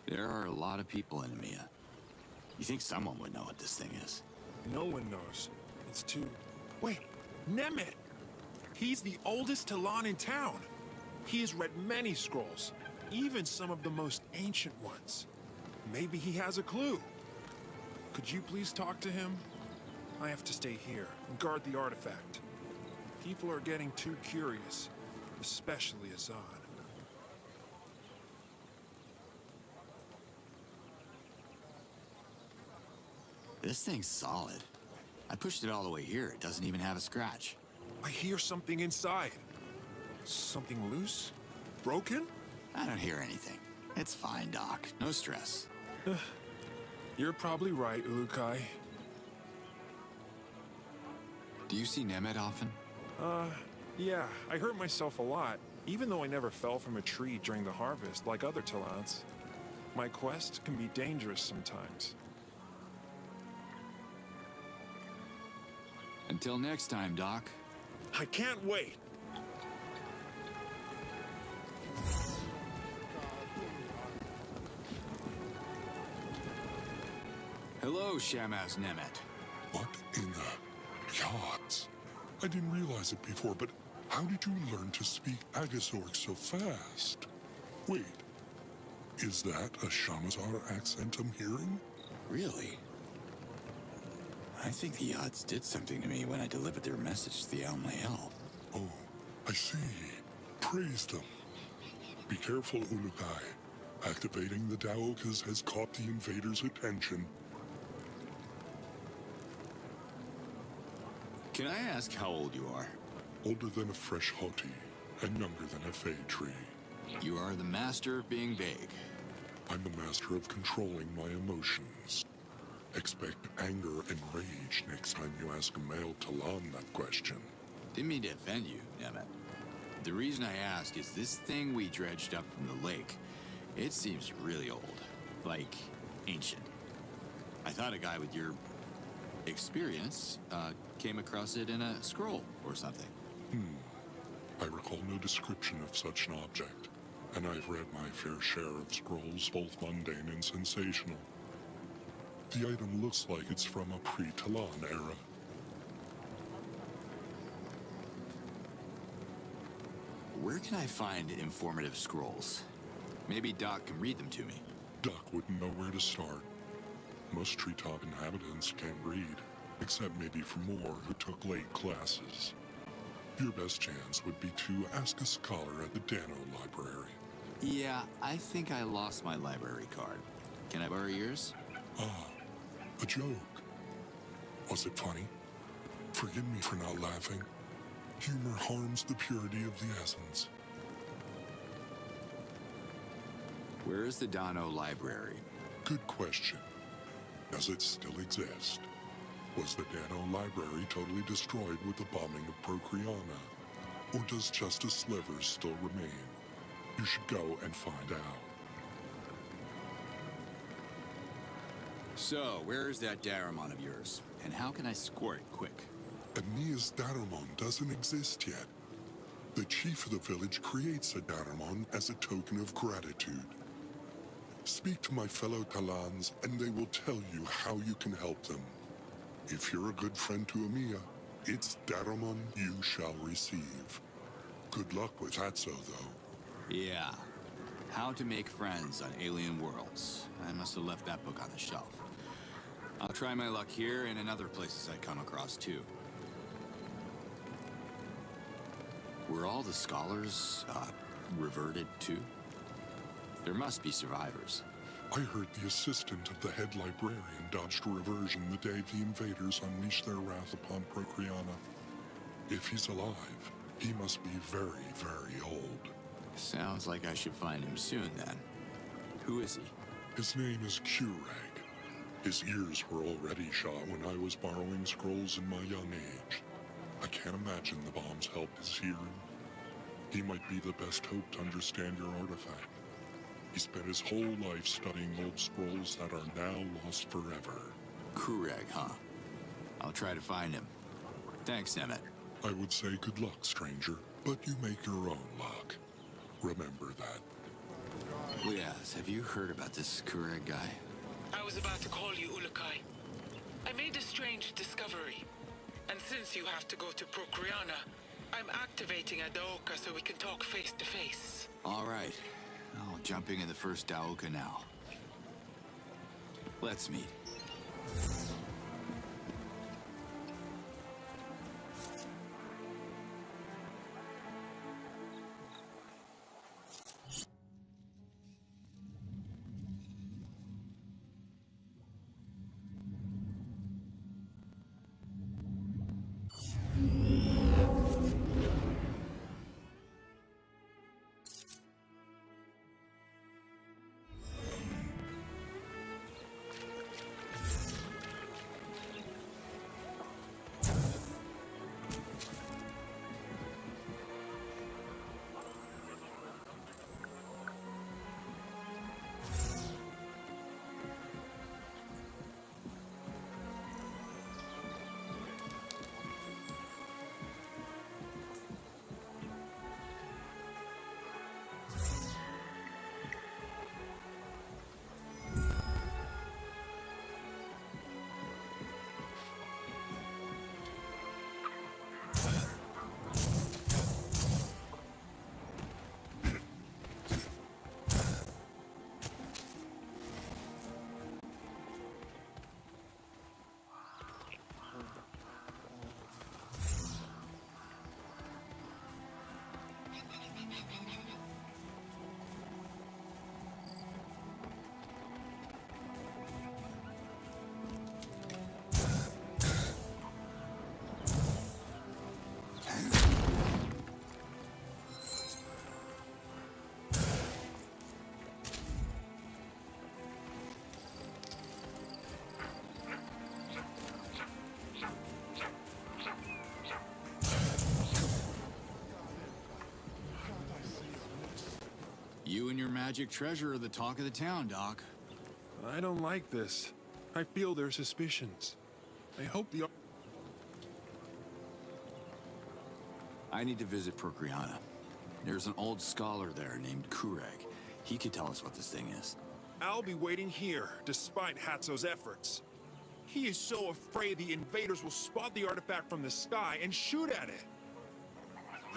There are a lot of people in EMEA. You think someone would know what this thing is? No one knows. It's too... Wait, Nemet! He's the oldest Talon in town. He has read many scrolls, even some of the most ancient ones. Maybe he has a clue. Could you please talk to him? I have to stay here and guard the artifact. People are getting too curious, especially Azad. This thing's solid. I pushed it all the way here. It doesn't even have a scratch. I hear something inside. Something loose? Broken? I don't hear anything. It's fine, Doc. No stress. You're probably right, Ulukai. Do you see Nemet often? Yeah, I hurt myself a lot, even though I never fell from a tree during the harvest like other Talons. My quest can be dangerous sometimes. Until next time, Doc. I can't wait! Hello, Shamaz Nemet. What in the gods? I didn't realize it before, but how did you learn to speak Agazorc so fast? Wait, is that a Shamazar accent I'm hearing? Really? I think the Yachts did something to me when I delivered their message to the Almael. Oh, I see. Praise them. Be careful, Ulukai. Activating the Daokas has caught the invaders' attention. Can I ask how old you are? Older than a fresh hoti, and younger than a fay tree. You are the master of being vague. I'm the master of controlling my emotions. Expect anger and rage next time you ask a male Talon that question. Didn't mean to offend you, Nemet. The reason I ask is this thing we dredged up from the lake, it seems really old. Like, ancient. I thought a guy with your experience came across it in a scroll or something. I recall no description of such an object, and I've read my fair share of scrolls, both mundane and sensational. The item looks like it's from a pre-Talon era. Where can I find informative scrolls? Maybe Doc can read them to me. Doc wouldn't know where to start. Most treetop inhabitants can't read, except maybe for more who took late classes. Your best chance would be to ask a scholar at the Dano Library. Yeah, I think I lost my library card. Can I borrow yours? Ah, a joke. Was it funny? Forgive me for not laughing. Humor harms the purity of the essence. Where is the Dano Library? Good question. Does it still exist? Was the Dano Library totally destroyed with the bombing of Procreana? Or does just a sliver still remain? You should go and find out. So, where is that Daramon of yours? And how can I score it quick? Aeneas Daramon doesn't exist yet. The chief of the village creates a Daramon as a token of gratitude. Speak to my fellow Talans, and they will tell you how you can help them. If you're a good friend to Amiya, it's Daramon you shall receive. Good luck with Hatso, though. Yeah. How to Make Friends on Alien Worlds. I must have left that book on the shelf. I'll try my luck here and in other places I come across, too. Were all the scholars, reverted, too? There must be survivors. I heard the assistant of the head librarian dodged a reversion the day the invaders unleashed their wrath upon Procreana. If he's alive, he must be very, very old. Sounds like I should find him soon, then. Who is he? His name is Kurag. His ears were already shot when I was borrowing scrolls in my young age. I can't imagine the bombs helped his hearing. He might be the best hope to understand your artifact. He spent his whole life studying old scrolls that are now lost forever. Kurag, huh? I'll try to find him. Thanks, Emmett. I would say good luck, stranger, but you make your own luck. Remember that. Liaz, have you heard about this Kurag guy? I was about to call you Ulukai. I made a strange discovery. And since you have to go to Procreana, I'm activating Adaoka so we can talk face to face. All right. Oh, jumping in the first Daoka now. Let's meet. You and your magic treasure are the talk of the town, Doc. I don't like this. I feel their suspicions. I hope the... I need to visit Procreana. There's an old scholar there named Kurag. He could tell us what this thing is. I'll be waiting here, despite Hatso's efforts. He is so afraid the invaders will spot the artifact from the sky and shoot at it.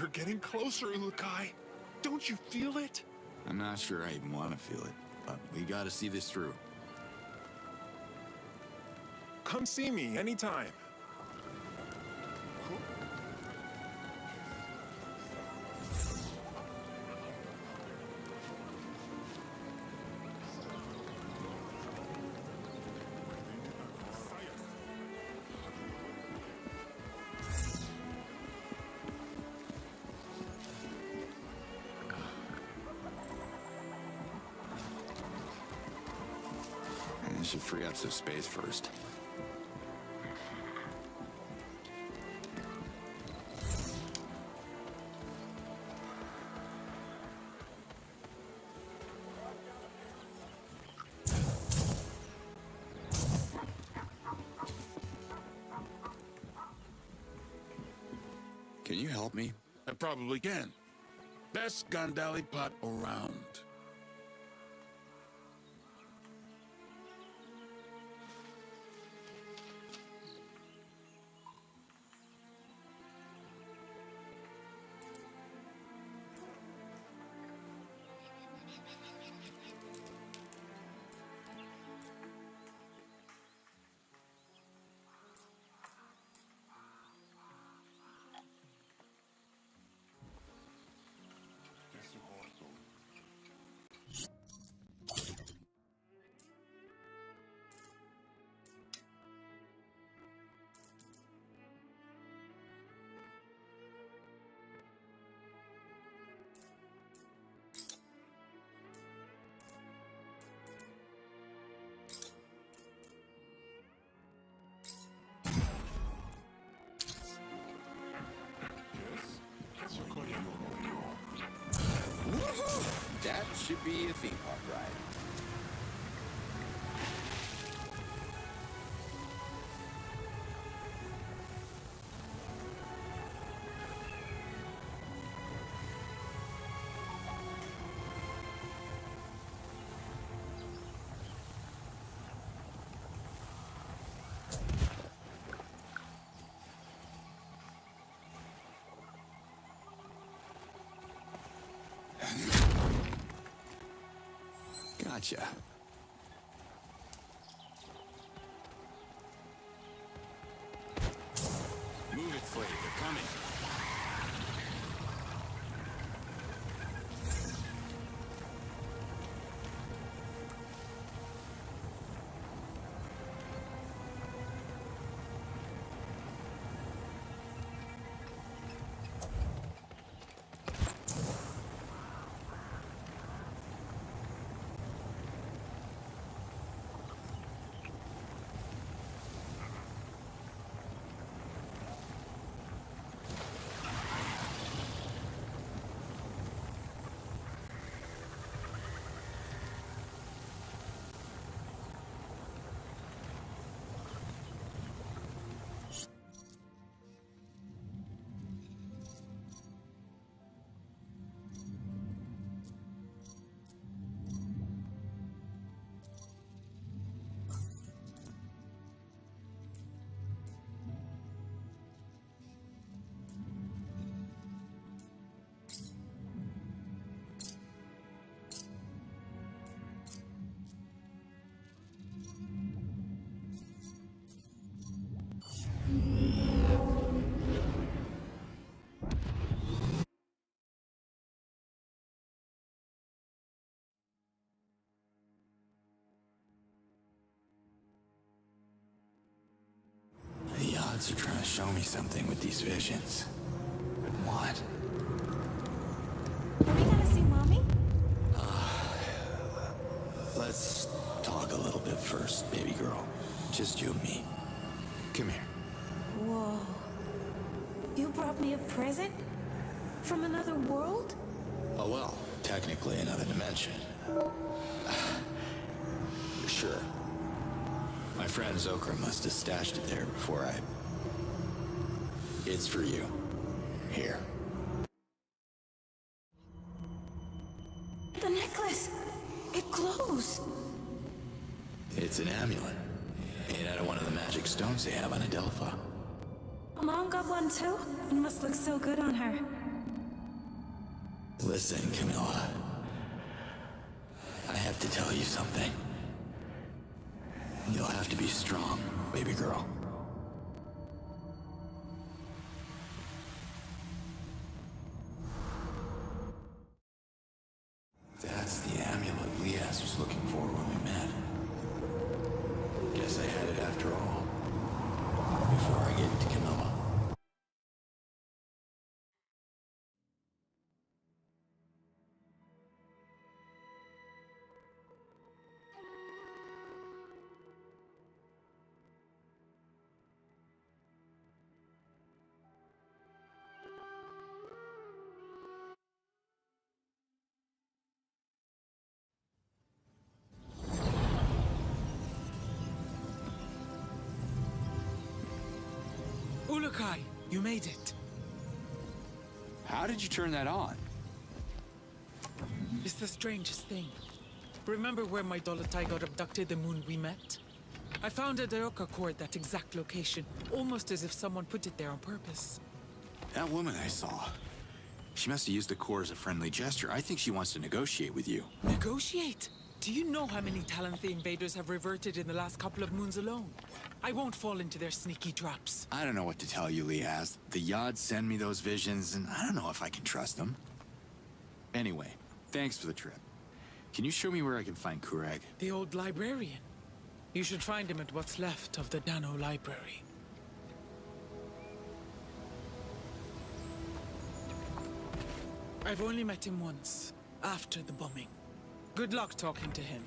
We're getting closer, Ulukai. Don't you feel it? I'm not sure I even want to feel it, but we gotta see this through. Come see me anytime. should free up some space first. Can you help me? I probably can. Best Gandali pot around. That should be a theme park ride. Gotcha. Move it, Slade. They're coming. The odds are trying to show me something with these visions. What? Are we gonna see Mommy? Let's talk a little bit first, baby girl. Just you and me. Come here. Whoa. You brought me a present? From another world? Oh, well, technically another dimension. Sure. My friend Zokra must have stashed it there before I... It's for you. Here. The necklace! It glows! It's an amulet. Made out of one of the magic stones they have on Adelpha. Mom got one too? It must look so good on her. Listen, Camilla. I have to tell you something. You'll have to be strong, baby girl. That's the amulet Lias was looking for when we met. Guess I had it after all. Before I get to Camilla. Ulukai, you made it. How did you turn that on? It's the strangest thing. Remember where my Dolotai got abducted the moon we met? I found a Daioka core at that exact location, almost as if someone put it there on purpose. That woman I saw. She must have used the core as a friendly gesture. I think she wants to negotiate with you. Negotiate? Do you know how many talents the invaders have reverted in the last couple of moons alone? I won't fall into their sneaky traps. I don't know what to tell you, Liaz. The Yods send me those visions, and I don't know if I can trust them. Anyway, thanks for the trip. Can you show me where I can find Kureg? The old librarian. You should find him at what's left of the Dano Library. I've only met him once, after the bombing. Good luck talking to him.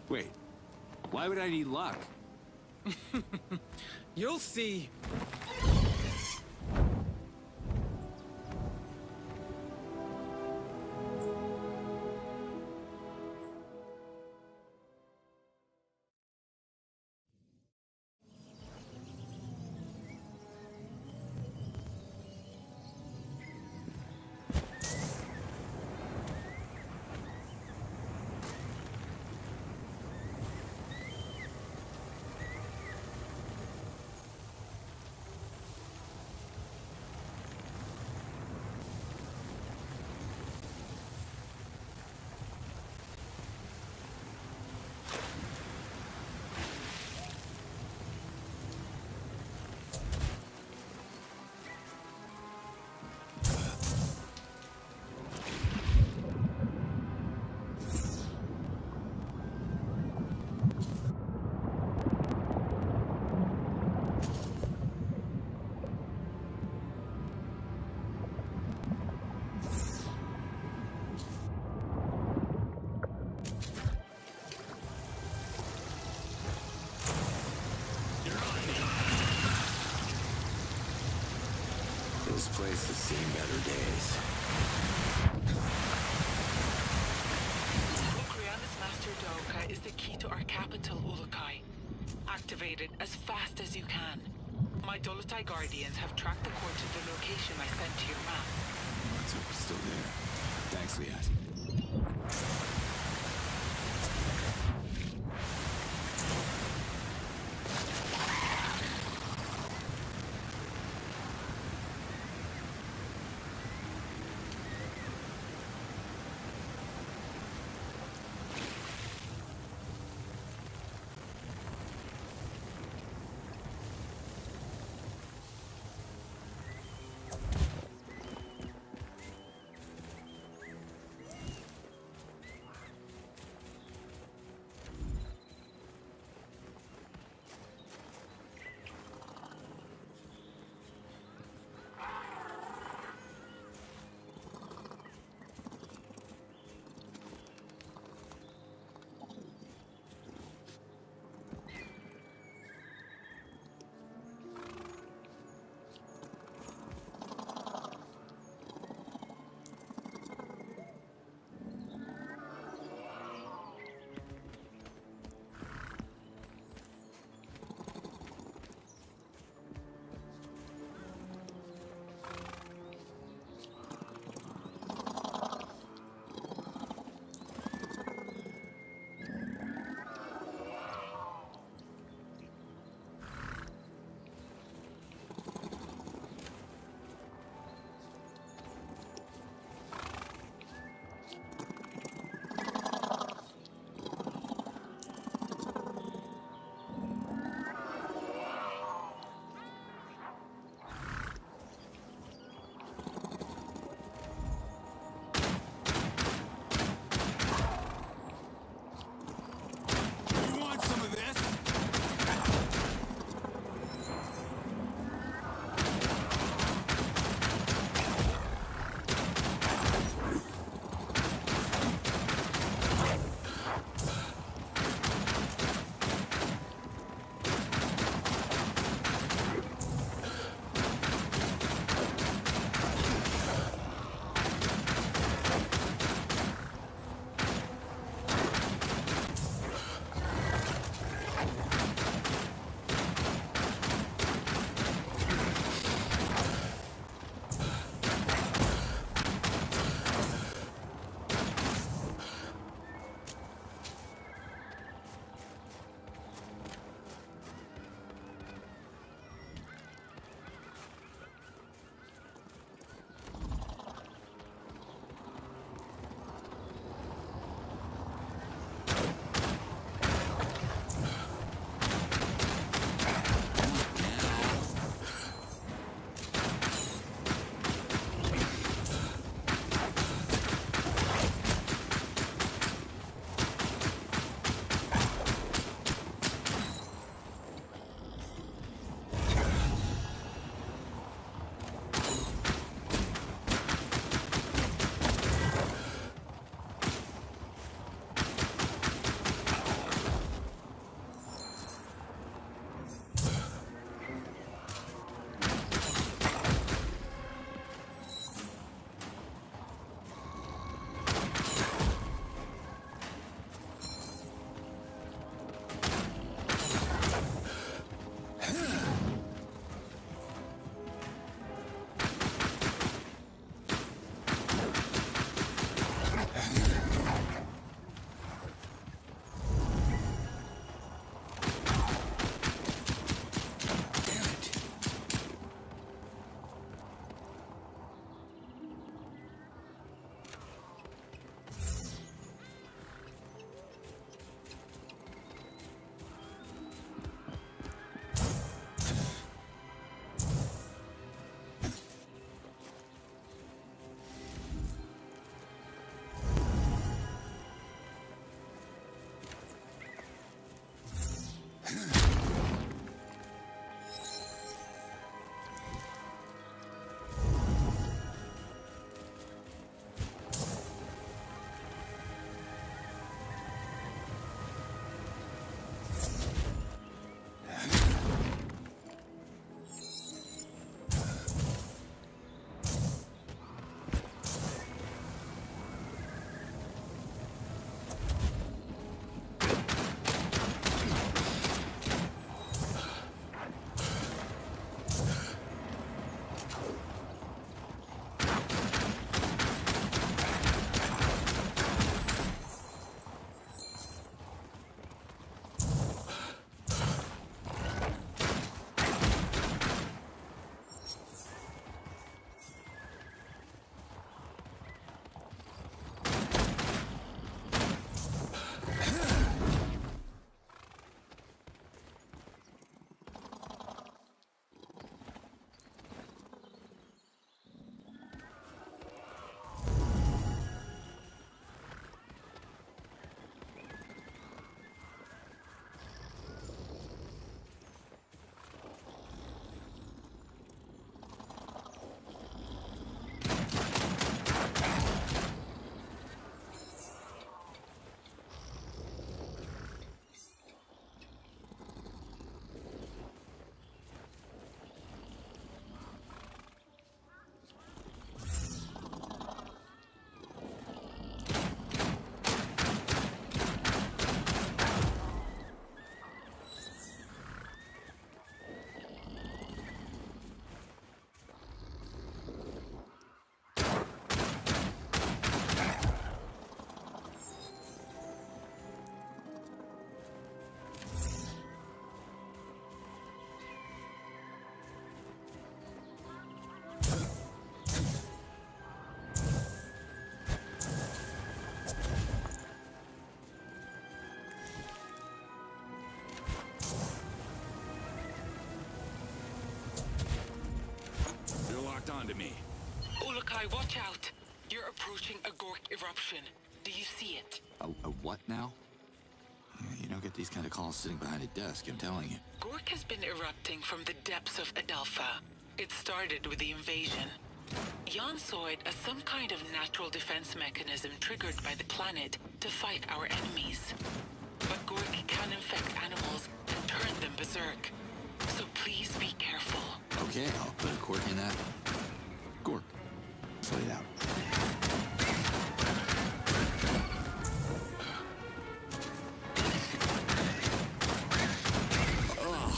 Wait, why would I need luck? You'll see. This place has seen better days. Ukriana's Master Daioka is the key to our capital, Ulukai. Activate it as fast as you can. My Dolotai Guardians have tracked the core to the location I sent to your map. Let's hope it's still there. Thanks, Liaz. onto me. Ulukai, watch out! You're approaching a Gork eruption. Do you see it? A what now? You don't get these kind of calls sitting behind a desk, I'm telling you. Gork has been erupting from the depths of Adelpha. It started with the invasion. Jan saw it as some kind of natural defense mechanism triggered by the planet to fight our enemies. But Gork can infect animals and turn them berserk. So please be careful. Okay, I'll put a cork in that. Gork. Slay it out. Ugh.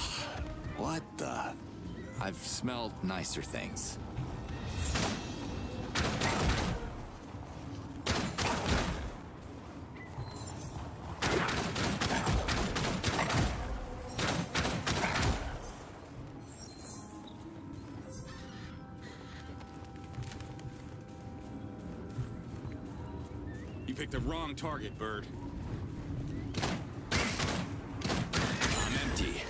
What the? I've smelled nicer things. You picked the wrong target, Bird. I'm empty.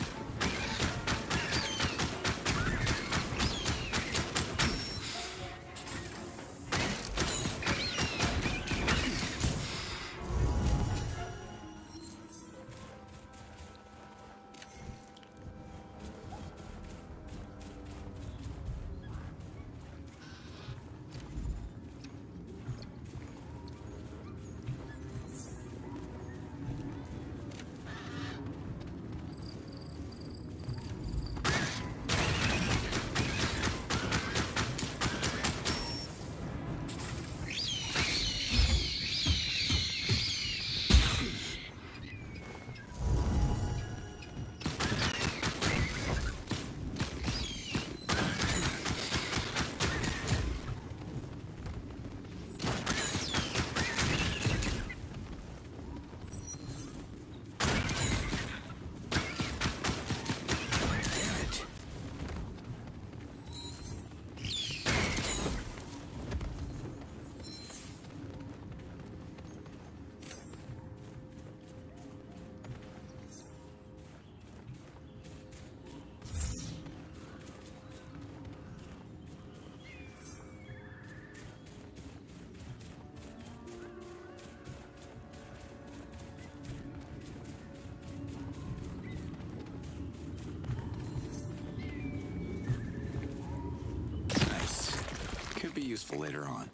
Could be useful later on.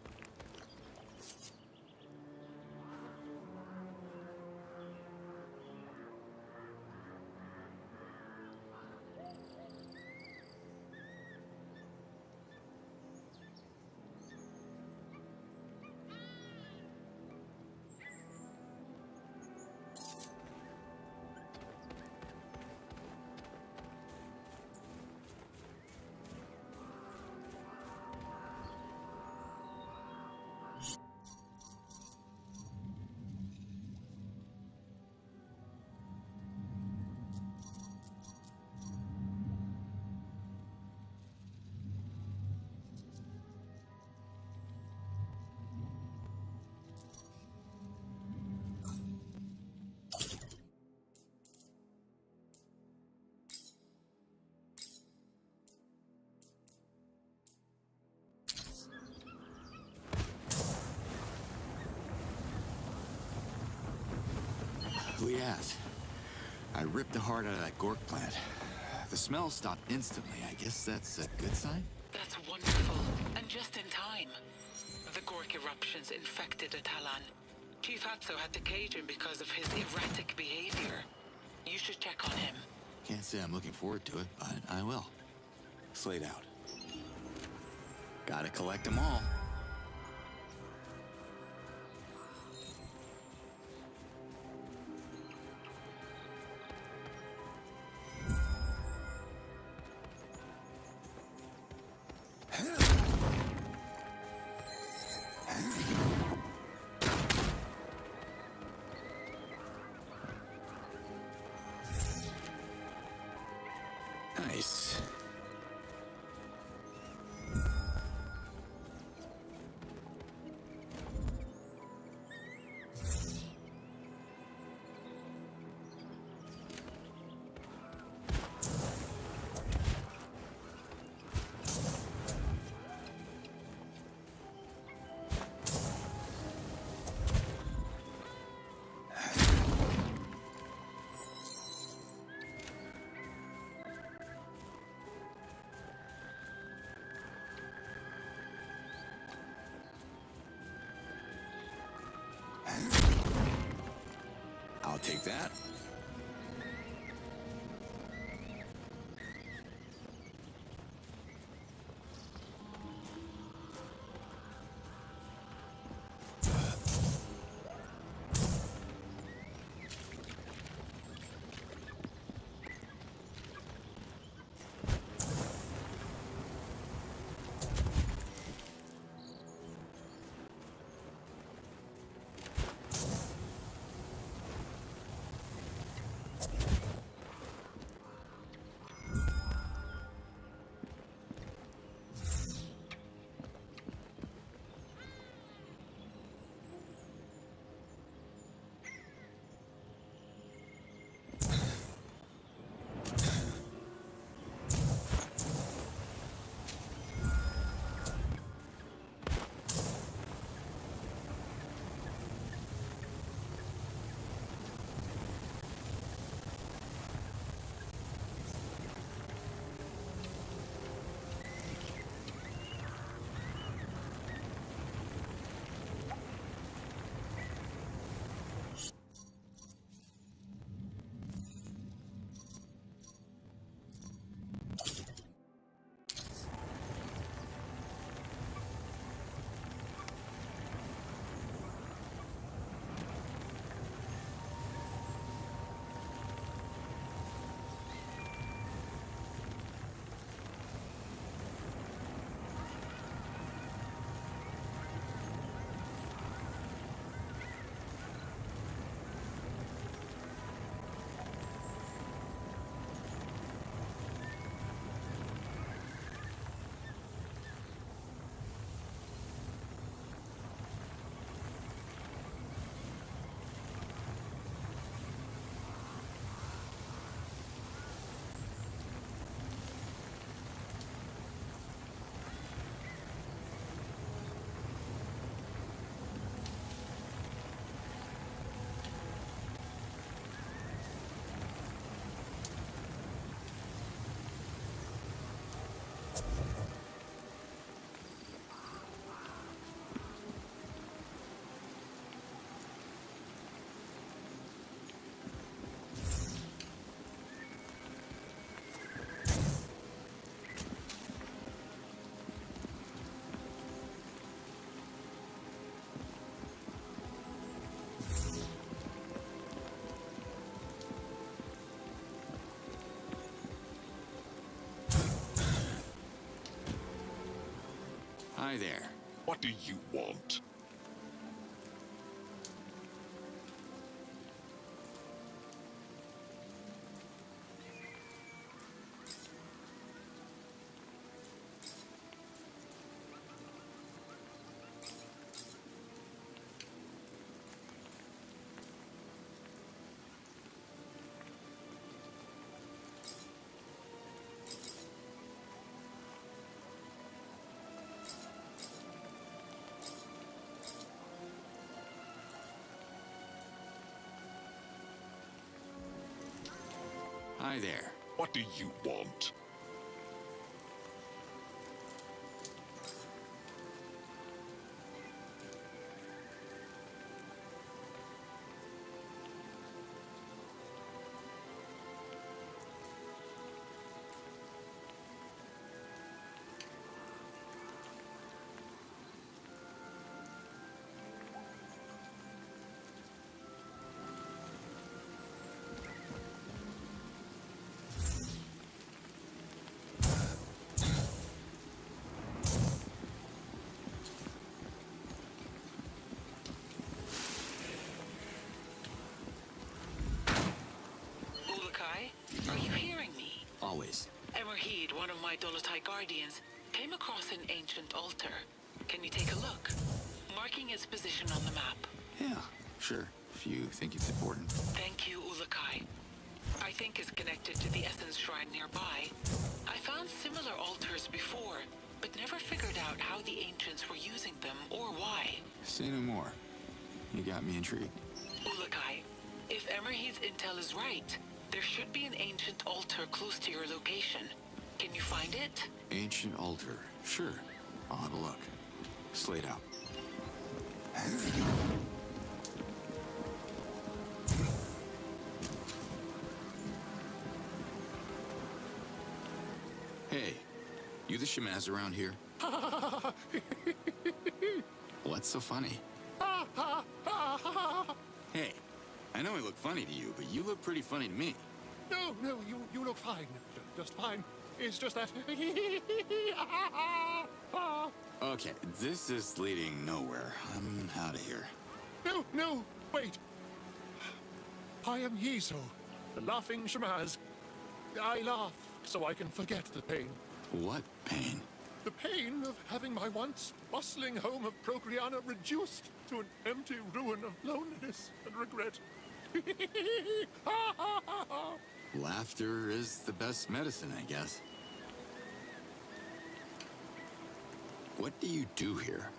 Liaz, I ripped the heart out of that Gork plant. The smell stopped instantly. I guess that's a good sign? That's wonderful, and just in time. The Gork eruptions infected Atalan. Chief Hatso had to cage him because of his erratic behavior. You should check on him. Can't say I'm looking forward to it, but I will. Slayed out. Gotta collect them all. Nice. take that. Hi there. What do you want? Hi there. What do you want? Are you hearing me? Always. Emerheed, one of my Dolotai guardians, came across an ancient altar. Can you take a look? Marking its position on the map. Yeah, sure. If you think it's important. Thank you, Ulakai. I think it's connected to the Essence Shrine nearby. I found similar altars before, but never figured out how the ancients were using them or why. Say no more. You got me intrigued. Ulakai, if Emerheed's intel is right, there should be an ancient altar close to your location. Can you find it? Ancient altar. Sure. I'll have a look. Slate out. Hey, you the Shamaz around here? What's so funny? Hey, I know I look funny to you, but you look pretty funny to me. No, you look fine. Just fine. It's just that... Okay, this is leading nowhere. I'm out of here. No, wait. I am Yiso, the laughing Shamaz. I laugh so I can forget the pain. What pain? The pain of having my once bustling home of Procreana reduced to an empty ruin of loneliness and regret. Laughter is the best medicine, I guess. What do you do here?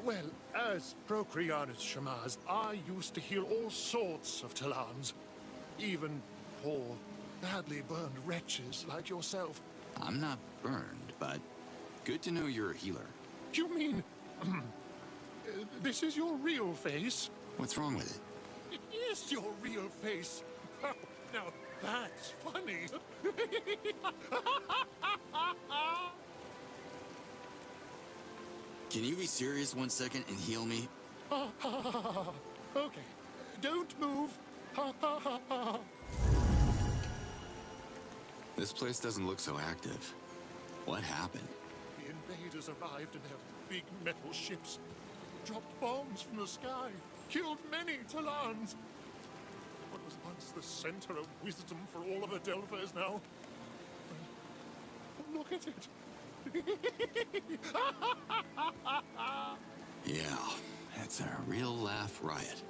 Well, as Procreana's Shamaz, I used to heal all sorts of Talans. Even poor, badly burned wretches like yourself. I'm not burned, but good to know you're a healer. You mean... this is your real face? What's wrong with it? It is your real face. Oh, now that's funny. Can you be serious 1 second and heal me? Okay, don't move. This place doesn't look so active. What happened? The invaders arrived in their big metal ships, dropped bombs from the sky, killed many Talans. What was once the center of wisdom for all of Adelpha is now... Well, look at it. Yeah, it's a real laugh riot.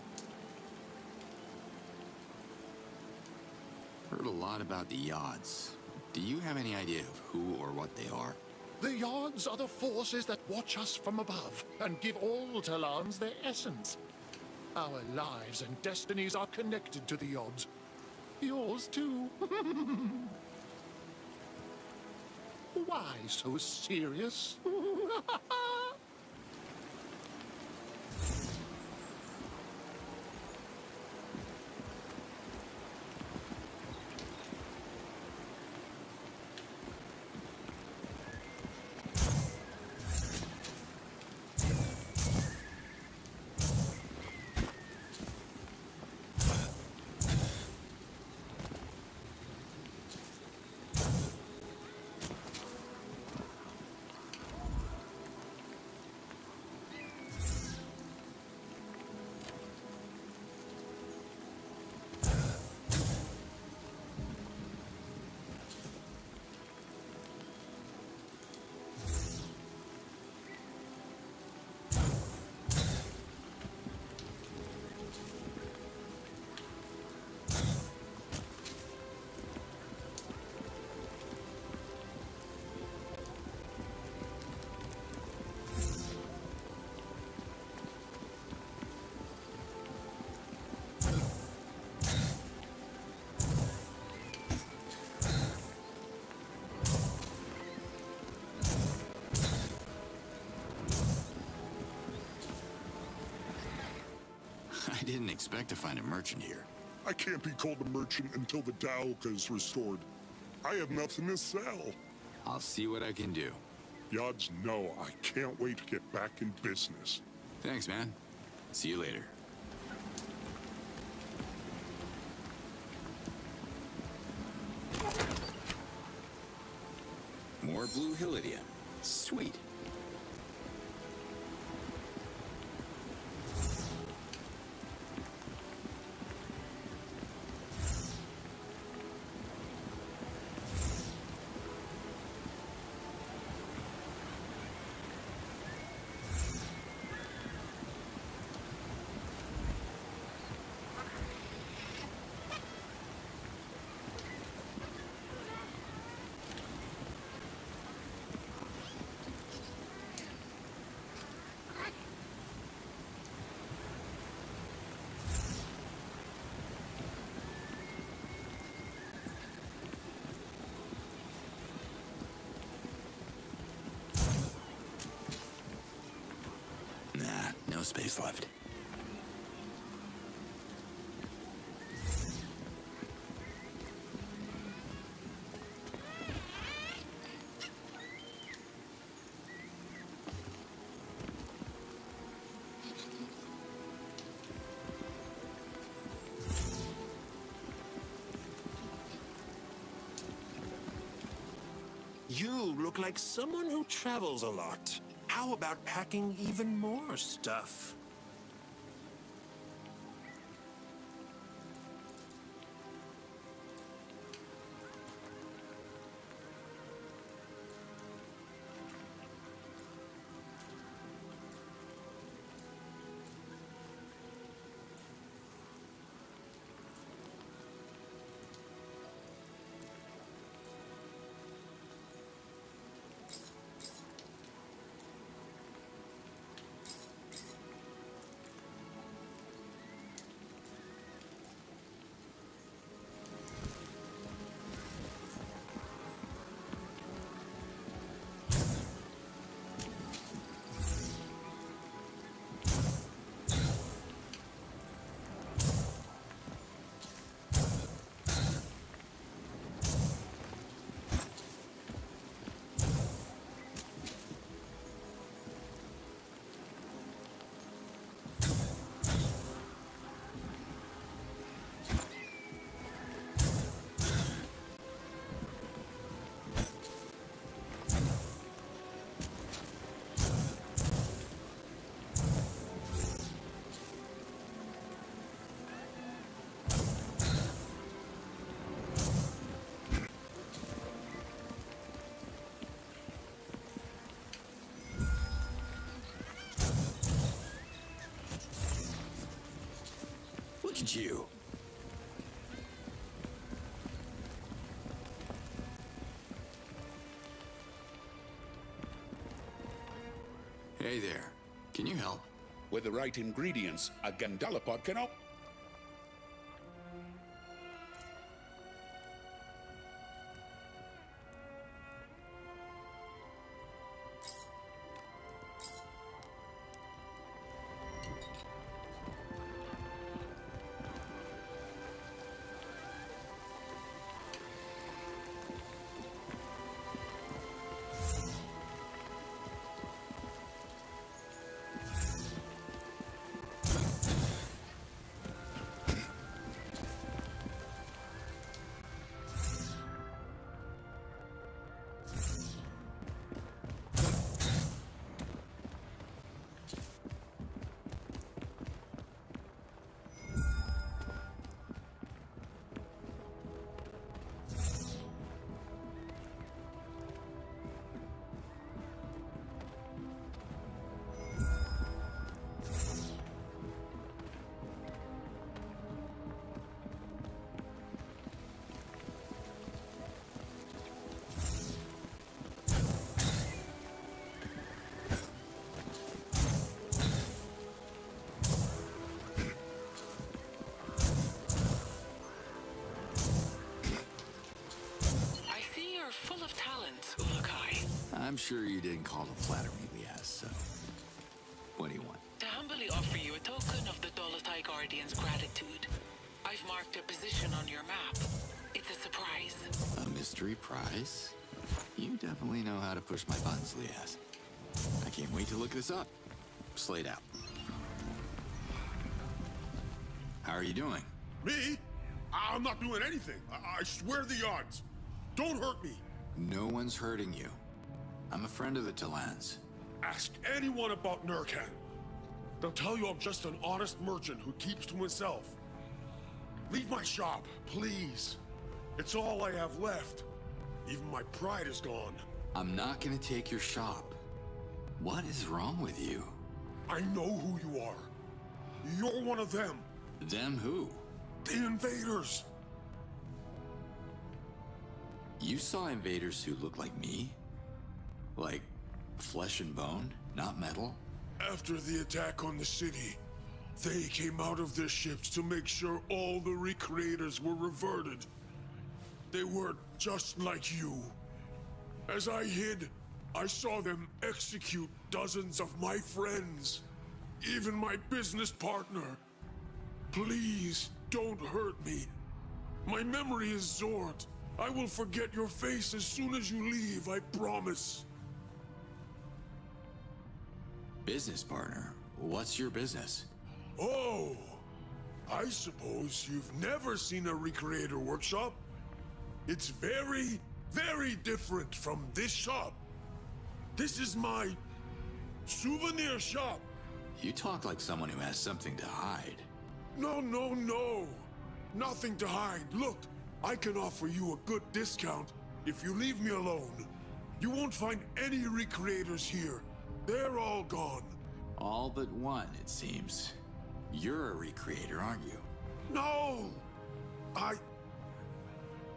Heard a lot about the Yods. Do you have any idea of who or what they are? The Yods are the forces that watch us from above and give all Talans their essence. Our lives and destinies are connected to the Yods. Yours too. Why so serious? I didn't expect to find a merchant here. I can't be called a merchant until the Daoka is restored. I have nothing to sell. I'll see what I can do. Yods know I can't wait to get back in business. Thanks, man. See you later. More blue Hylidium. Sweet. No space left. You look like someone who travels a lot. How about packing even more stuff? Look at you. Hey there. Can you help? With the right ingredients, a Gandalapod can help. I'm sure you didn't call to flatter me, Liaz, so... What do you want? To humbly offer you a token of the Dolotai Guardian's gratitude. I've marked a position on your map. It's a surprise. A mystery prize? You definitely know how to push my buttons, Liaz. I can't wait to look this up. Slate out. How are you doing? Me? I'm not doing anything. I swear the odds. Don't hurt me. No one's hurting you. I'm a friend of the Talans. Ask anyone about Nurkan. They'll tell you I'm just an honest merchant who keeps to himself. Leave my shop, please. It's all I have left. Even my pride is gone. I'm not gonna take your shop. What is wrong with you? I know who you are. You're one of them. Them who? The invaders. You saw invaders who look like me? Like flesh and bone, not metal? After the attack on the city, they came out of their ships to make sure all the recreators were reverted. They were just like you. As I hid, I saw them execute dozens of my friends, even my business partner. Please, don't hurt me. My memory is Zord. I will forget your face as soon as you leave, I promise. Business partner? What's your business? Oh, I suppose you've never seen a recreator workshop? It's very, very different from this shop. This is my souvenir shop. You talk like someone who has something to hide. No, no, no. Nothing to hide. Look, I can offer you a good discount if you leave me alone. You won't find any recreators here. They're all gone. All but one, it seems. You're a recreator, aren't you? No!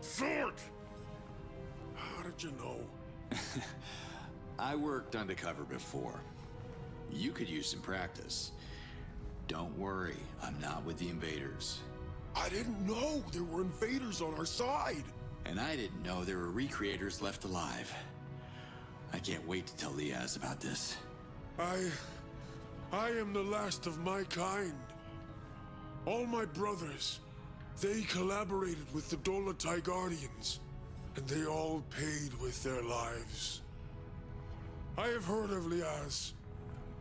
Sort! How did you know? I worked undercover before. You could use some practice. Don't worry, I'm not with the invaders. I didn't know there were invaders on our side. And I didn't know there were recreators left alive. I can't wait to tell Liaz about this. I am the last of my kind. All my brothers, they collaborated with the Dolotai Guardians, and they all paid with their lives. I have heard of Liaz,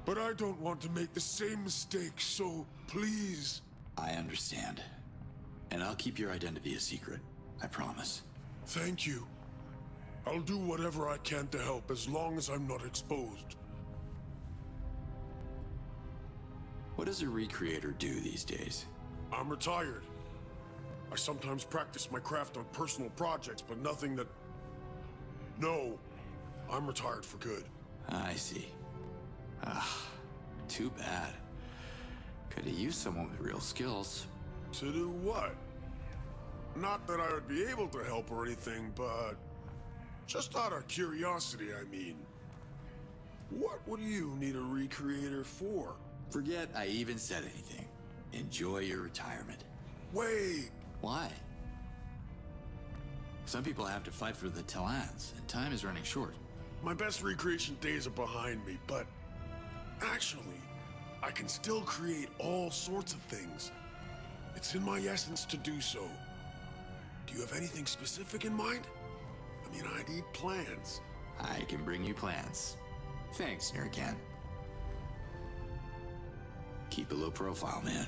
but I don't want to make the same mistake, so please. I understand. And I'll keep your identity a secret, I promise. Thank you. I'll do whatever I can to help as long as I'm not exposed. What does a recreator do these days? I'm retired. I sometimes practice my craft on personal projects, but nothing that... No, I'm retired for good. I see. Ah, too bad. Could have used someone with real skills. To do what? Not that I would be able to help or anything, but... just out of curiosity, I mean. What would you need a recreator for? Forget I even said anything. Enjoy your retirement. Wait! Why? Some people have to fight for the Talans, and time is running short. My best recreation days are behind me, but... actually, I can still create all sorts of things. It's in my essence to do so. Do you have anything specific in mind? I mean, I need plans. I can bring you plans. Thanks, Nurkan. Keep a low profile, man.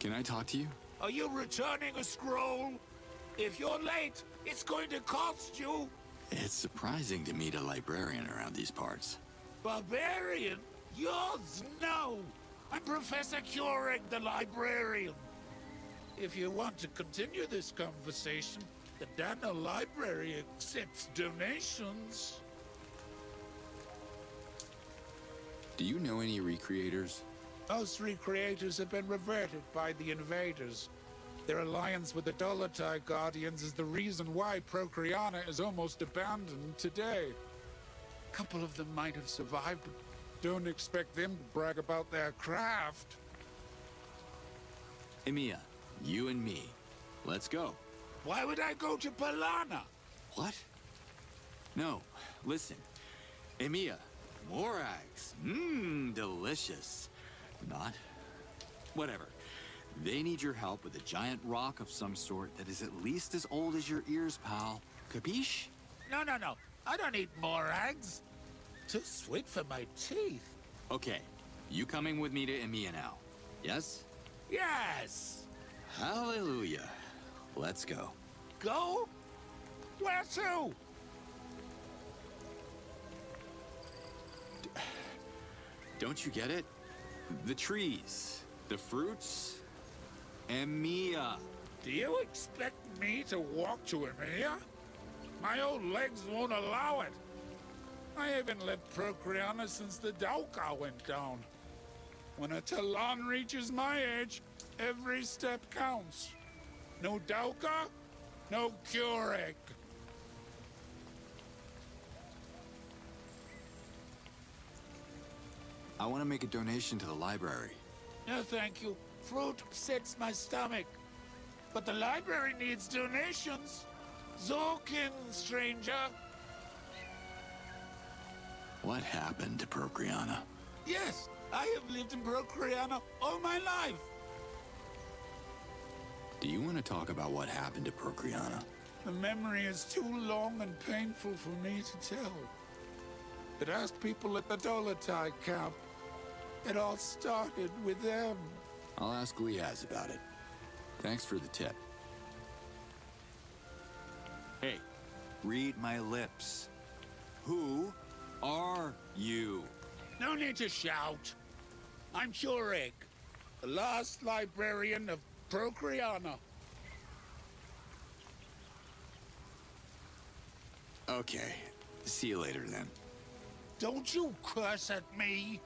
Can I talk to you? Are you returning a scroll? If you're late, it's going to cost you. It's surprising to meet a librarian around these parts. Barbarian? Yours? No. I'm Professor Keurig, the librarian. If you want to continue this conversation, the Dana Library accepts donations. Do you know any recreators? Most recreators have been reverted by the invaders. Their alliance with the Dolotai Guardians is the reason why Procreana is almost abandoned today. A couple of them might have survived, but don't expect them to brag about their craft. Emiya, you and me. Let's go. Why would I go to Palana? What? No, listen. Emiya, Morags. Delicious. Not? Whatever. They need your help with a giant rock of some sort that is at least as old as your ears, pal. Capiche? No. I don't eat morags. Too sweet for my teeth. Okay. You coming with me to Emiya now? Yes? Yes! Hallelujah. Let's go. Go? Where to? Don't you get it? The trees, the fruits, Emiya. Do you expect me to walk to Emiya? My old legs won't allow it. I haven't left Procreana since the Dauka went down. When a Talon reaches my age, Every step counts. No Dauka, no Keurig. I want to make a donation to the library. No, thank you. Fruit upsets my stomach. But the library needs donations. Zorkin, stranger. What happened to Procreana? Yes, I have lived in Procreana all my life. Do you want to talk about what happened to Procreana? The memory is too long and painful for me to tell. But ask people at the Dolotai camp. It all started with them. I'll ask Liaz about it. Thanks for the tip. Hey, read my lips. Who are you? No need to shout. I'm Keurig, the last librarian of Procreana. Okay, see you later then. Don't you curse at me.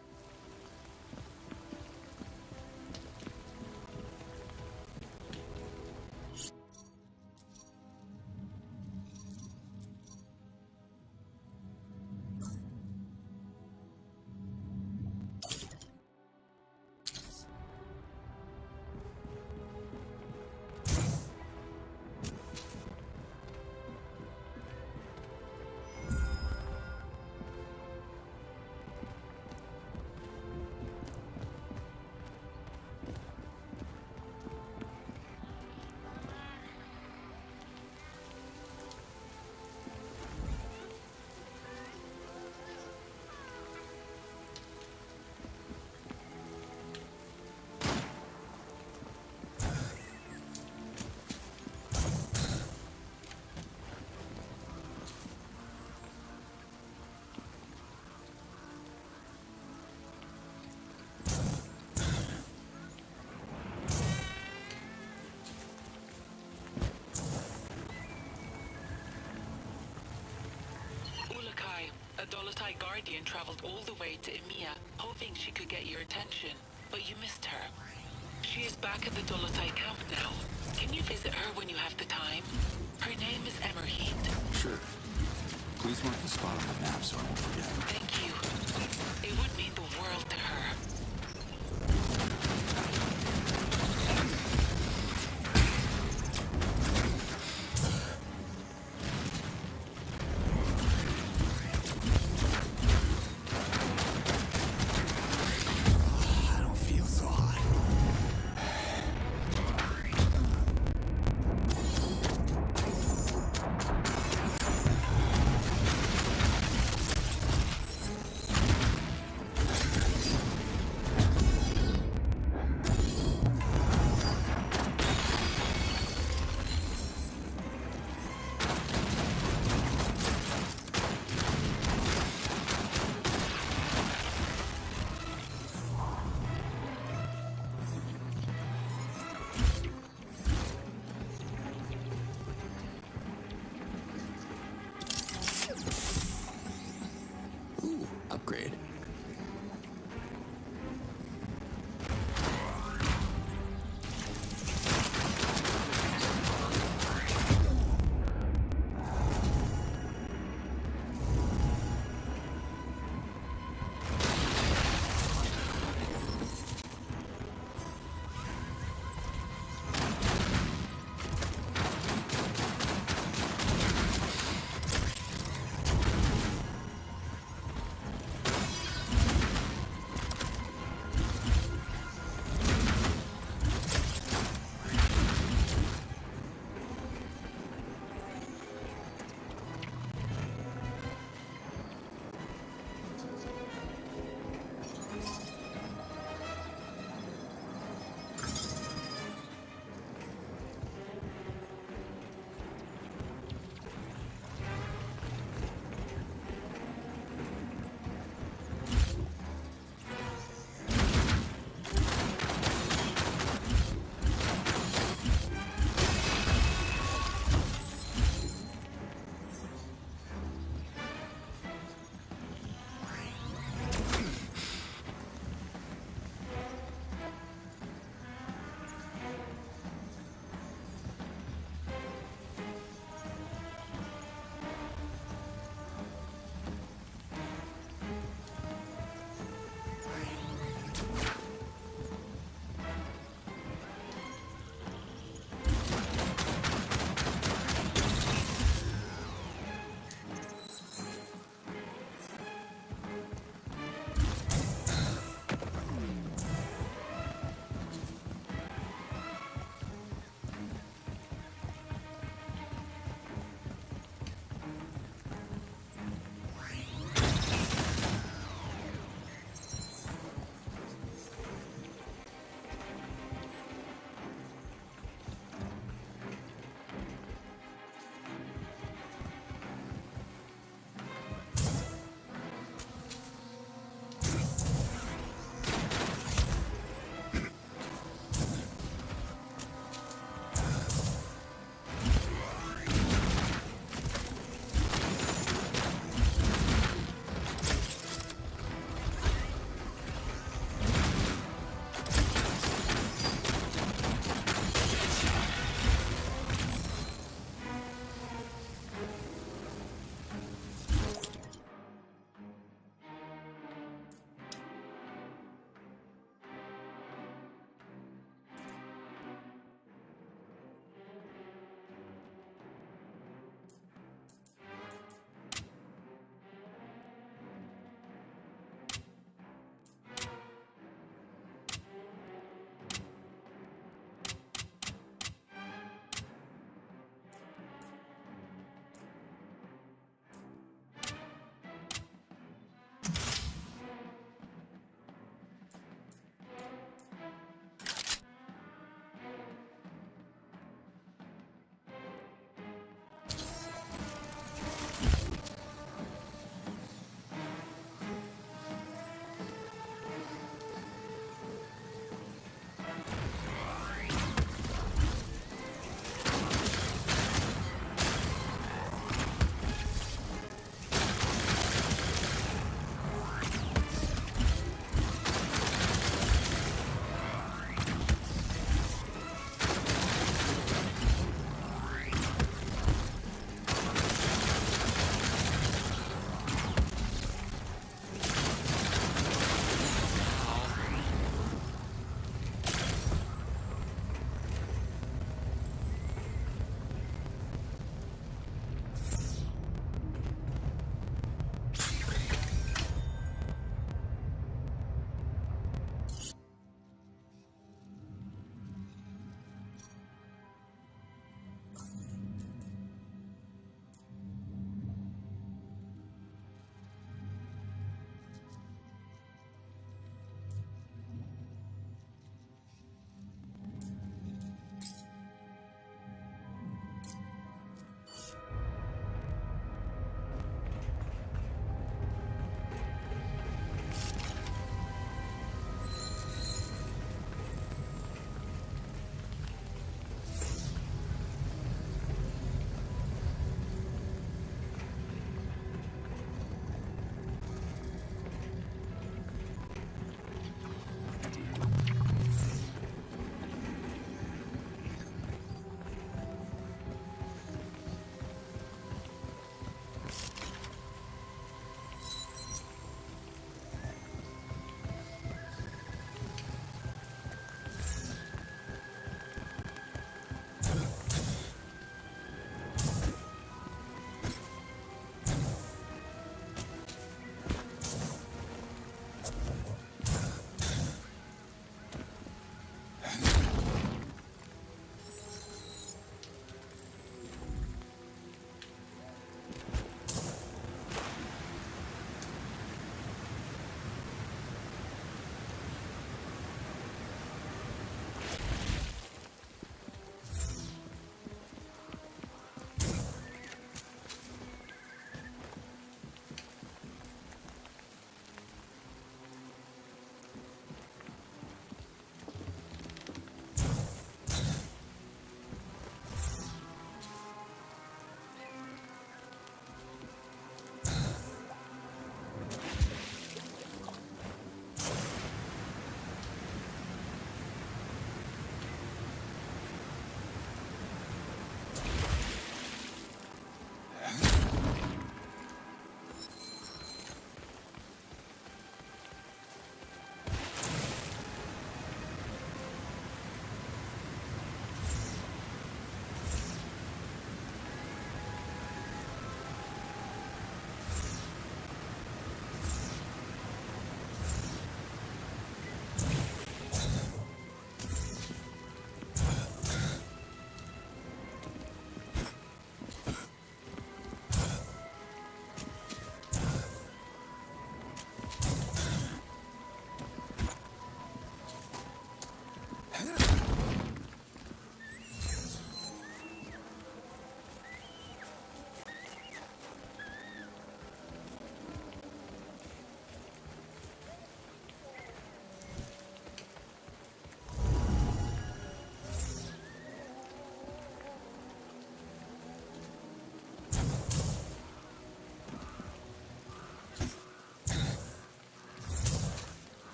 A Dolotai Guardian traveled all the way to EMEA, hoping she could get your attention, but you missed her. She is back at the Dolotai camp now. Can you visit her when you have the time? Her name is Emerheat. Sure. Please mark the spot on the map so I won't forget. Thank you. It would mean the world to her.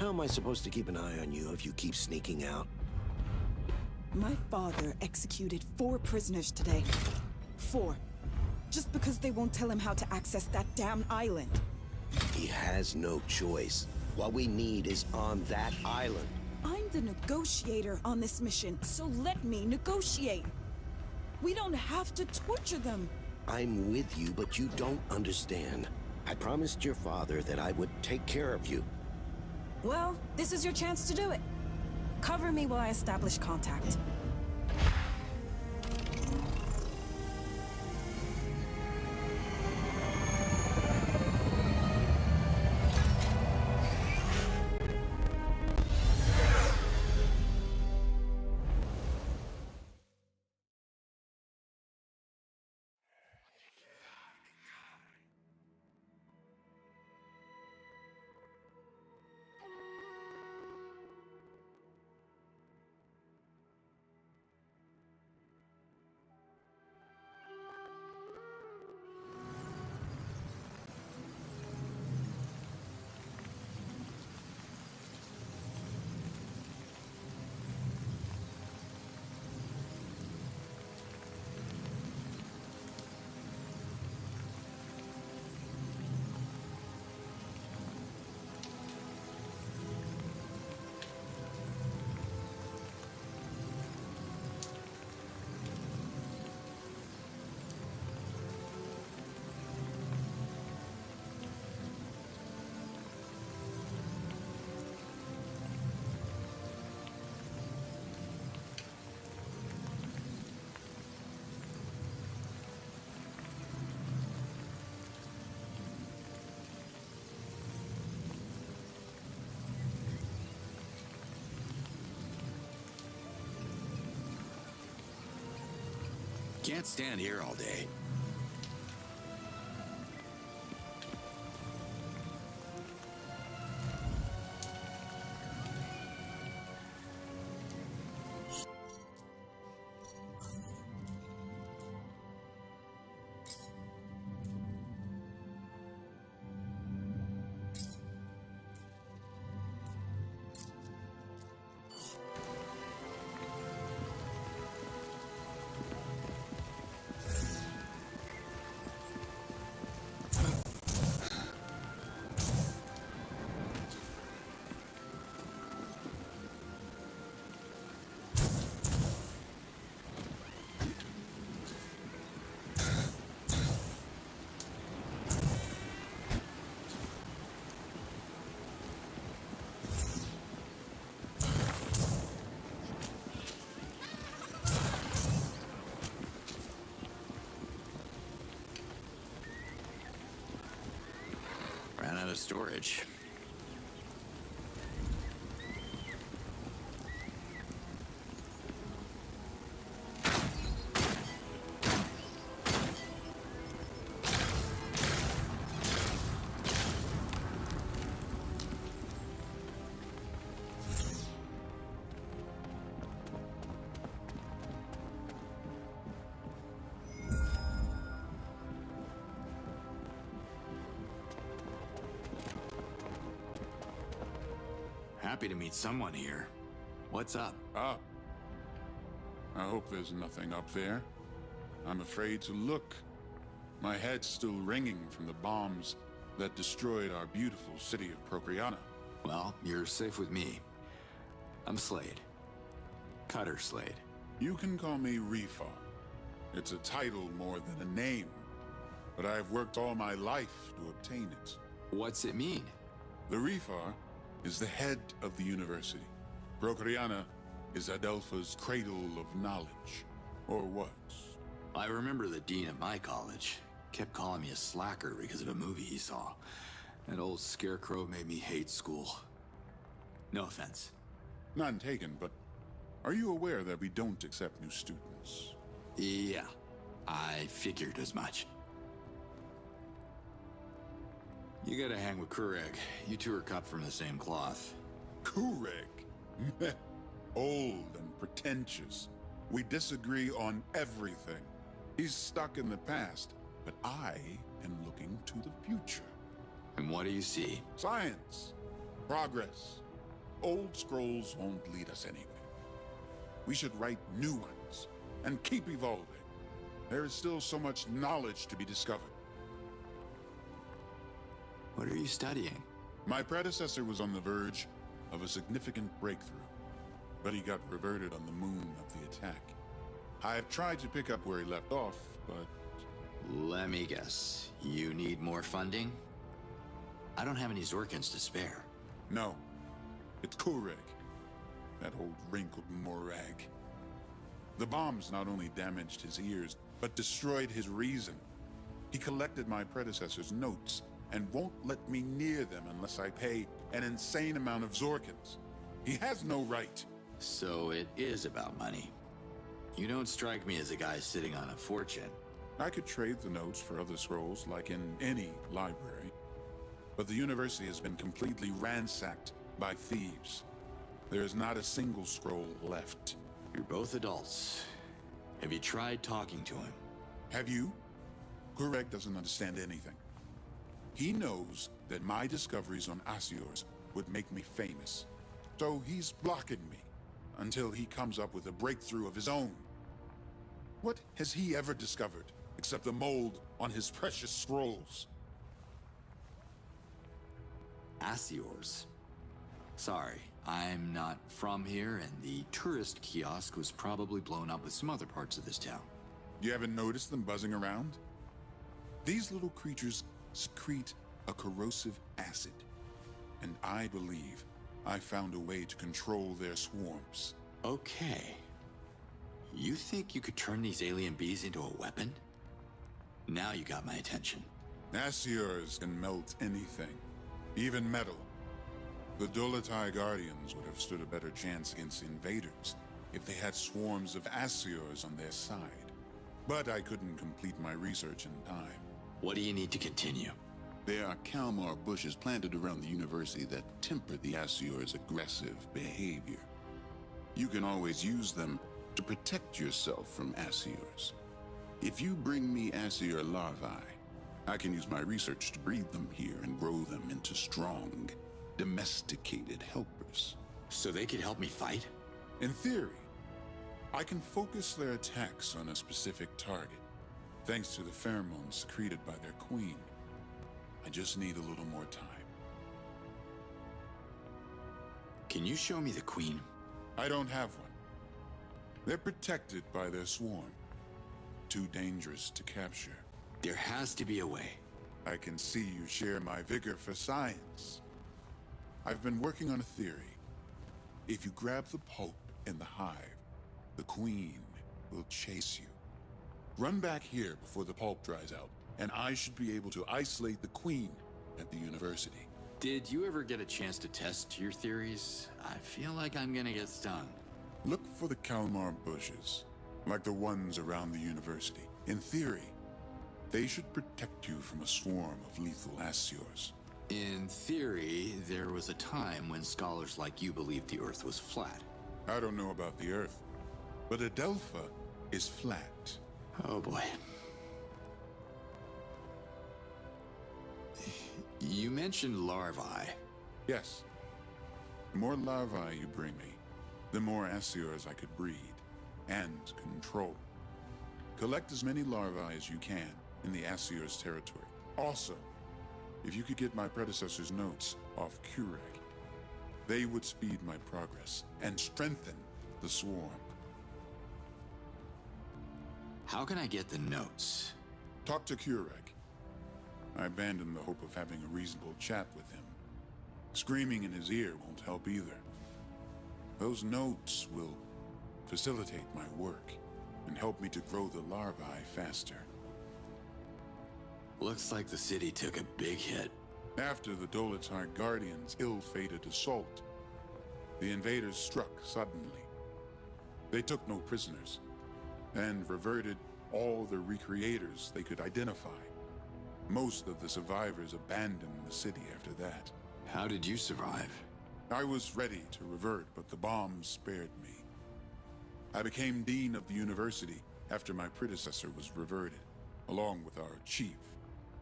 How am I supposed to keep an eye on you if you keep sneaking out? My father executed 4 prisoners today. 4. Just because they won't tell him how to access that damn island. He has no choice. What we need is on that island. I'm the negotiator on this mission, so let me negotiate. We don't have to torture them. I'm with you, but you don't understand. I promised your father that I would take care of you. Well, this is your chance to do it. Cover me while I establish contact. Can't stand here all day. Ran out of storage. Happy to meet someone here. What's up? Up? I hope there's nothing up there. I'm afraid to look. My head's still ringing from the bombs that destroyed our beautiful city of Procreana. Well, you're safe with me. I'm Slade. Cutter Slade. You can call me Reefar. It's a title more than a name, but I've worked all my life to obtain it. What's it mean? The Reefar is the head of the university. Procreana is Adelpha's cradle of knowledge, or was. I remember the dean at my college kept calling me a slacker because of a movie he saw. That old scarecrow made me hate school. No offense. None taken, but are you aware that we don't accept new students? Yeah, I figured as much. You gotta hang with Kureg. You two are cut from the same cloth. Kureg? Old and pretentious. We disagree on everything. He's stuck in the past, but I am looking to the future. And what do you see? Science. Progress. Old scrolls won't lead us anywhere. We should write new ones and keep evolving. There is still so much knowledge to be discovered. What are you studying? My predecessor was on the verge of a significant breakthrough, but he got reverted on the moon of the attack. I have tried to pick up where he left off, but... Let me guess. You need more funding? I don't have any Zorkins to spare. No. It's Kureg. That old wrinkled morag. The bombs not only damaged his ears, but destroyed his reason. He collected my predecessor's notes and won't let me near them unless I pay an insane amount of Zorkins. He has no right. So it is about money. You don't strike me as a guy sitting on a fortune. I could trade the notes for other scrolls, like in any library. But the university has been completely ransacked by thieves. There is not a single scroll left. You're both adults. Have you tried talking to him? Have you? Kureg doesn't understand anything. He knows that my discoveries on Asiors would make me famous. So he's blocking me until he comes up with a breakthrough of his own. What has he ever discovered except the mold on his precious scrolls? Asiors. Sorry, I'm not from here, and the tourist kiosk was probably blown up with some other parts of this town. You haven't noticed them buzzing around? These little creatures secrete a corrosive acid, and I believe I found a way to control their swarms. Okay. You think you could turn these alien bees into a weapon? Now you got my attention. Asiors can melt anything, even metal. The Dolotai Guardians would have stood a better chance against invaders if they had swarms of Asiors on their side. But I couldn't complete my research in time. What do you need to continue? There are Kalmar bushes planted around the university that temper the Asiors' aggressive behavior. You can always use them to protect yourself from Asiors. If you bring me Asior larvae, I can use my research to breed them here and grow them into strong, domesticated helpers. So they could help me fight? In theory, I can focus their attacks on a specific target, thanks to the pheromones secreted by their queen. I just need a little more time. Can you show me the queen? I don't have one. They're protected by their swarm. Too dangerous to capture. There has to be a way. I can see you share my vigor for science. I've been working on a theory. If you grab the pulp in the hive, the queen will chase you. Run back here before the pulp dries out, and I should be able to isolate the queen at the university. Did you ever get a chance to test your theories? I feel like I'm gonna get stung. Look for the Kalmar bushes, like the ones around the university. In theory, they should protect you from a swarm of lethal Asiors. In theory, there was a time when scholars like you believed the Earth was flat. I don't know about the Earth, but Adelpha is flat. Oh boy. You mentioned larvae. Yes. The more larvae you bring me, the more Asiors I could breed and control. Collect as many larvae as you can in the Asiors' territory. Also, if you could get my predecessor's notes off Kureg, they would speed my progress and strengthen the swarm. How can I get the notes? Talk to Kureg. I abandoned the hope of having a reasonable chat with him. Screaming in his ear won't help either. Those notes will facilitate my work and help me to grow the larvae faster. Looks like the city took a big hit. After the Dolotai Guardians' ill-fated assault, the invaders struck suddenly. They took no prisoners and reverted all the recreators they could identify. Most of the survivors abandoned the city after that. How did you survive? I was ready to revert, but the bombs spared me. I became dean of the university after my predecessor was reverted, along with our chief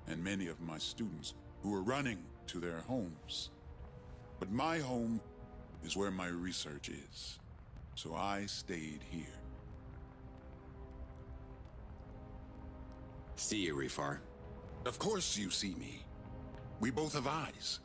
and many of my students who were running to their homes. But my home is where my research is. So I stayed here. See you, Refar. Of course you see me. We both have eyes.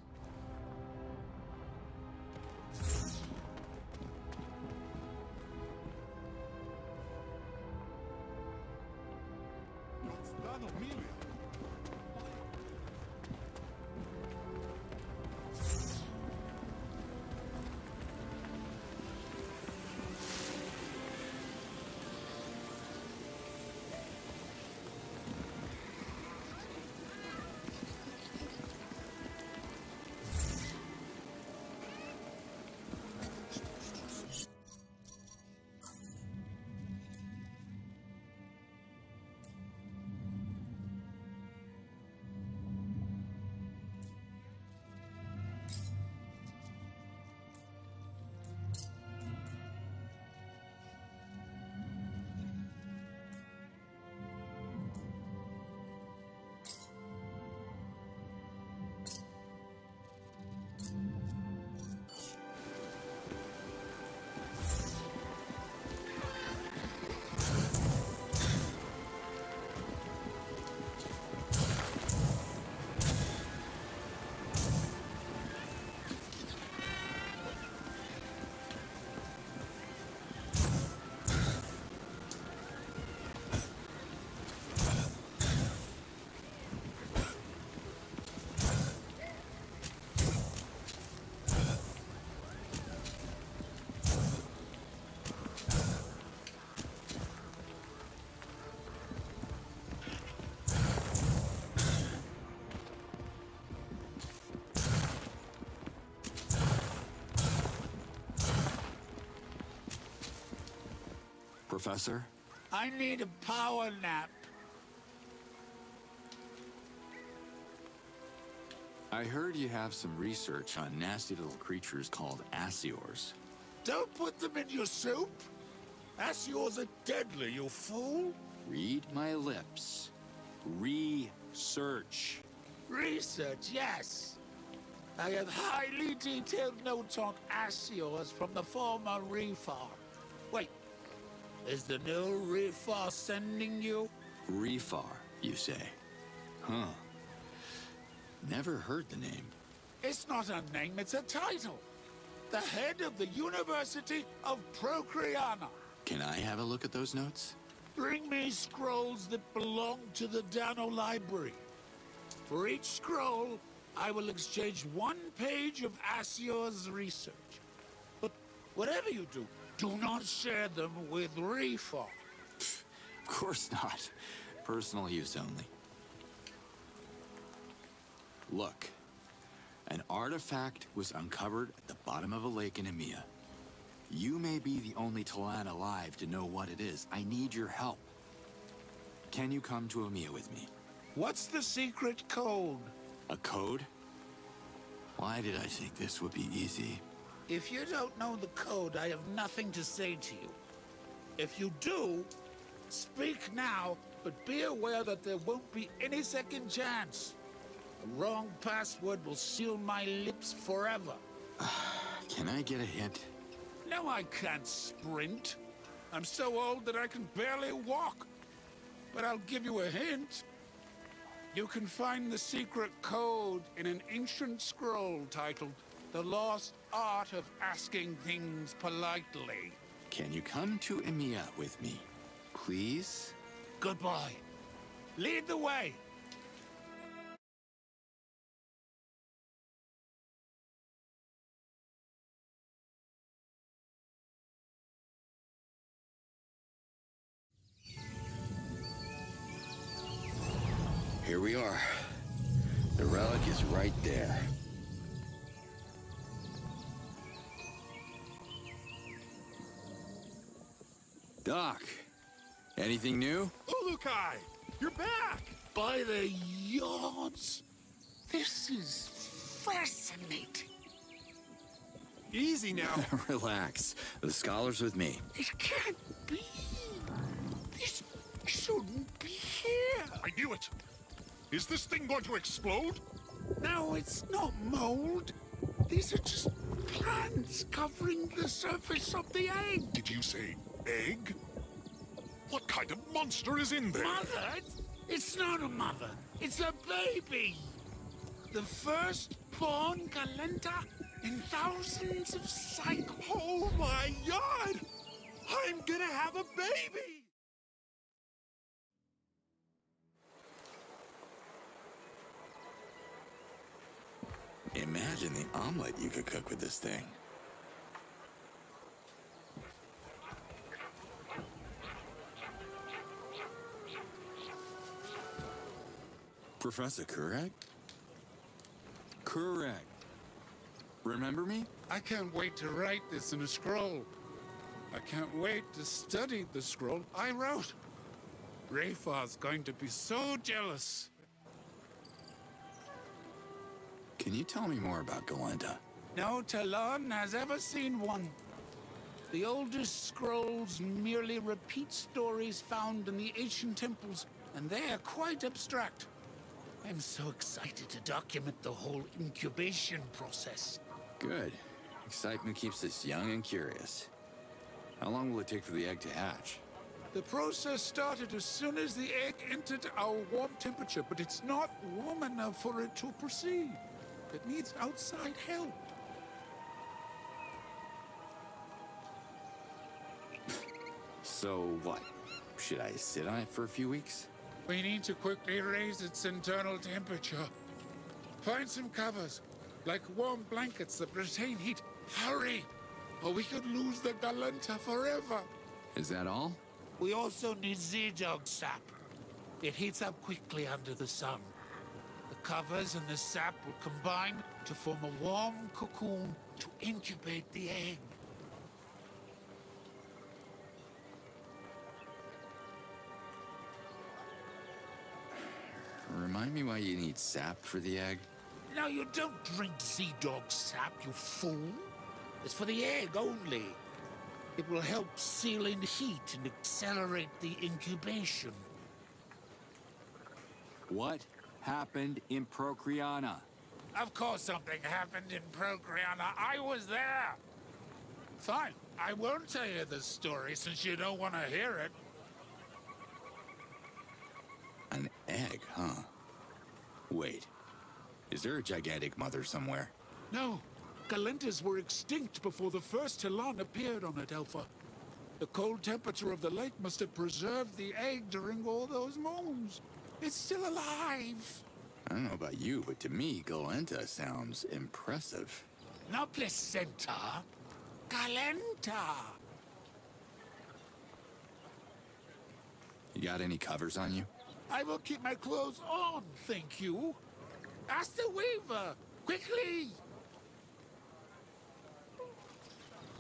Professor? I need a power nap. I heard you have some research on nasty little creatures called Asiors. Don't put them in your soup. Asiors are deadly, you fool. Read my lips. Research. Research, yes. I have highly detailed notes on Asiors from the former Refar. Wait, is the new Refar sending you? Refar, you say? Huh. Never heard the name. It's not a name, it's a title. The head of the University of Procreana. Can I have a look at those notes? Bring me scrolls that belong to the Dano Library. For each scroll, I will exchange 1 page of Asior's research. But whatever you do, do not share them with Refar. Of course not. Personal use only. Look. An artifact was uncovered at the bottom of a lake in EMEA. You may be the only Talan alive to know what it is. I need your help. Can you come to EMEA with me? What's the secret code? A code? Why did I think this would be easy? If you don't know the code, I have nothing to say to you. If you do, speak now, but be aware that there won't be any second chance. A wrong password will seal my lips forever. Can I get a hint? No, I can't sprint. I'm so old that I can barely walk. But I'll give you a hint. You can find the secret code in an ancient scroll titled The Lost Art of Asking Things Politely. Can you come to EMEA with me, please? Goodbye. Lead the way. Here we are. The relic is right there. Doc, anything new? Ulukai, you're back! By the yards, this is fascinating. Easy now. Relax. The scholar's with me. It can't be. This shouldn't be here. I knew it. Is this thing going to explode? No, it's not mold. These are just Plants covering the surface of the egg. Did you say egg? What kind of monster is in there? Mother? It's not a mother. It's a baby. The first-born Galenta in thousands of cycles. Oh my God! I'm gonna have a baby! Imagine the omelet you could cook with this thing. Professor Kurek? Correct. Remember me? I can't wait to write this in a scroll. I can't wait to study the scroll I wrote. Rayfar's going to be so jealous. Can you tell me more about Galenta? No Talon has ever seen one. The oldest scrolls merely repeat stories found in the ancient temples, and they are quite abstract. I'm so excited to document the whole incubation process. Good. Excitement keeps us young and curious. How long will it take for the egg to hatch? The process started as soon as the egg entered our warm temperature, but it's not warm enough for it to proceed. It needs outside help. So what? Should I sit on it for a few weeks? We need to quickly raise its internal temperature. Find some covers, like warm blankets that retain heat. Hurry, or we could lose the Galenta forever. Is that all? We also need Z-Dog sap. It heats up quickly under the sun. The covers and the sap will combine to form a warm cocoon to incubate the egg. Remind me why you need sap for the egg? Now, you don't drink Z-Dog sap, you fool. It's for the egg only. It will help seal in heat and accelerate the incubation. What happened in Procreana? Of course something happened in Procreana. I was there. Fine, I won't tell you the story since you don't want to hear it. An egg, huh? Wait. Is there a gigantic mother somewhere? No. Galentas were extinct before the first Talon appeared on Adelpha. The cold temperature of the lake must have preserved the egg during all those moons. It's still alive. I don't know about you, but to me, Galenta sounds impressive. Not placenta. Galenta. You got any covers on you? I will keep my clothes on, thank you. Ask the weaver, quickly.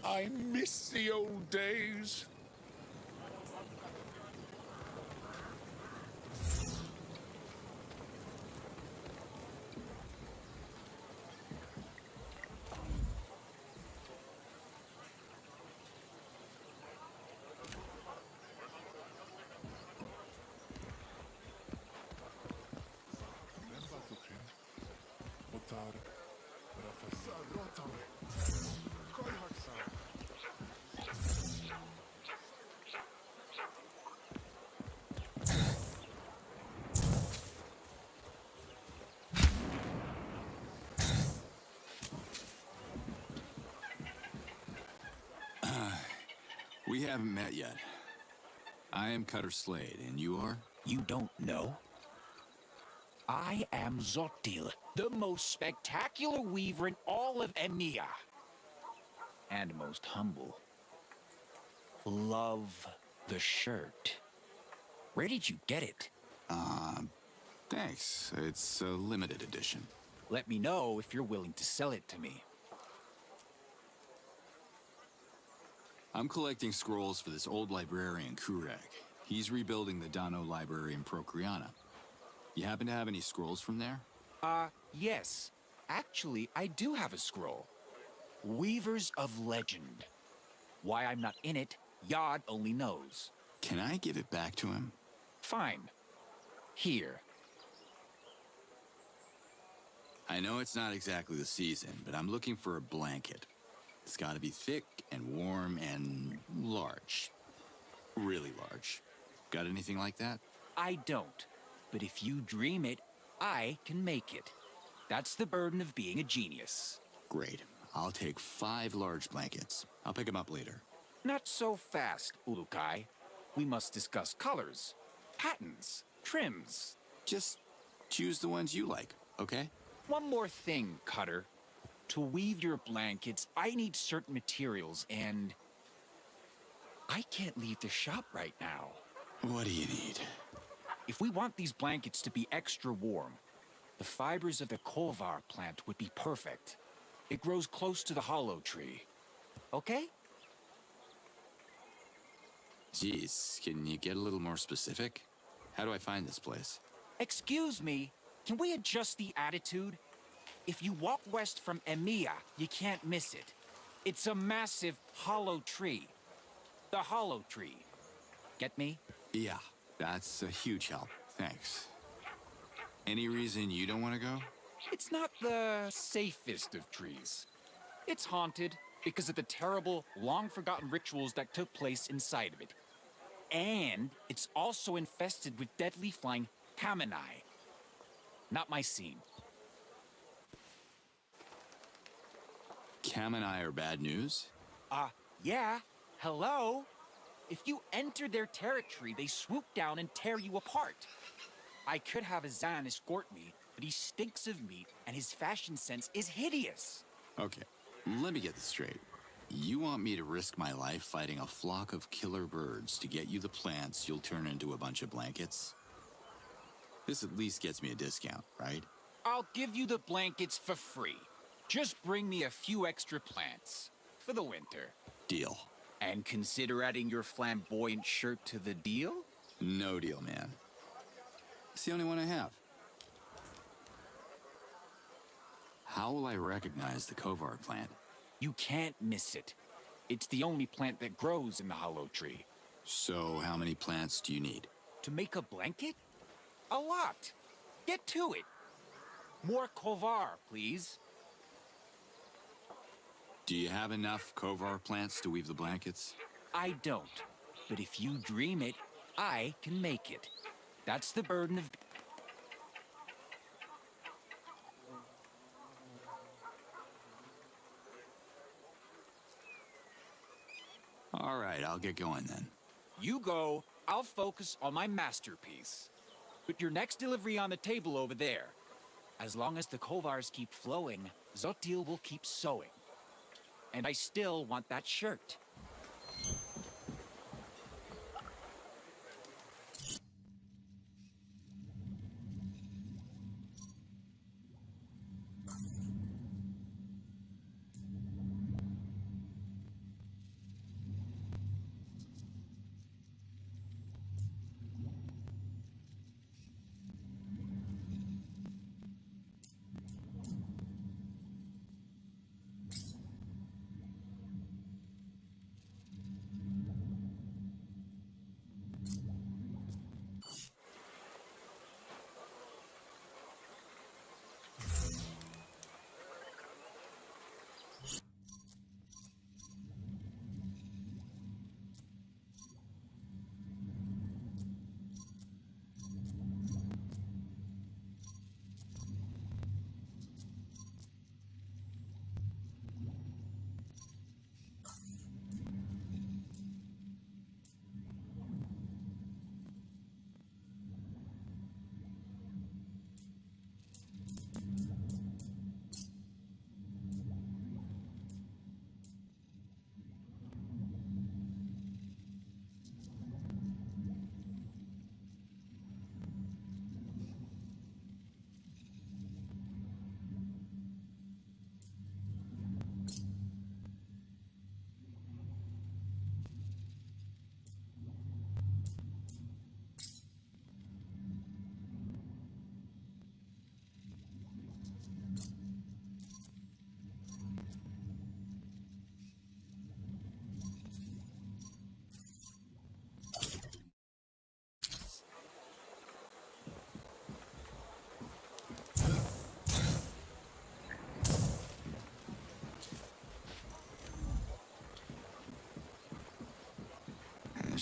I miss the old days. We haven't met yet. I am Cutter Slade, and you are? You don't know? I am Zotil, the most spectacular weaver in all of Emia. And most humble. Love the shirt. Where did you get it? Thanks. It's a limited edition. Let me know if you're willing to sell it to me. I'm collecting scrolls for this old librarian, Kurek. He's rebuilding the Dano Library in Procreana. You happen to have any scrolls from there? Yes. Actually, I do have a scroll. Weavers of Legend. Why I'm not in it, Yod only knows. Can I give it back to him? Fine. Here. I know it's not exactly the season, but I'm looking for a blanket. It's gotta be thick and warm and large. Really large. Got anything like that? I don't. But if you dream it, I can make it. That's the burden of being a genius. Great. I'll take 5 large blankets. I'll pick them up later. Not so fast, Urukai. We must discuss colors, patterns, trims. Just choose the ones you like, okay? One more thing, Cutter. To weave your blankets, I need certain materials, and I can't leave the shop right now. What do you need? If we want these blankets to be extra warm, the fibers of the Kovar plant would be perfect. It grows close to the hollow tree. Okay? Geez, can you get a little more specific? How do I find this place? Excuse me, can we adjust the attitude? If you walk west from Emiya, you can't miss it. It's a massive hollow tree. The hollow tree. Get me? Yeah, that's a huge help. Thanks. Any reason you don't want to go? It's not the safest of trees. It's haunted because of the terrible, long-forgotten rituals that took place inside of it. And it's also infested with deadly flying Kaminai. Not my scene. Cam and I are bad news? Yeah. Hello? If you enter their territory, they swoop down and tear you apart. I could have Azan escort me, but he stinks of meat and his fashion sense is hideous. Okay, let me get this straight. You want me to risk my life fighting a flock of killer birds to get you the plants you'll turn into a bunch of blankets? This at least gets me a discount, right? I'll give you the blankets for free. Just bring me a few extra plants for the winter. Deal. And consider adding your flamboyant shirt to the deal? No deal, man. It's the only one I have. How will I recognize the Kovar plant? You can't miss it. It's the only plant that grows in the hollow tree. So how many plants do you need? To make a blanket? A lot. Get to it. More Kovar, please. Do you have enough Kovar plants to weave the blankets? I don't. But if you dream it, I can make it. That's the burden of... All right, I'll get going then. You go, I'll focus on my masterpiece. Put your next delivery on the table over there. As long as the Kovars keep flowing, Zotil will keep sewing. And I still want that shirt.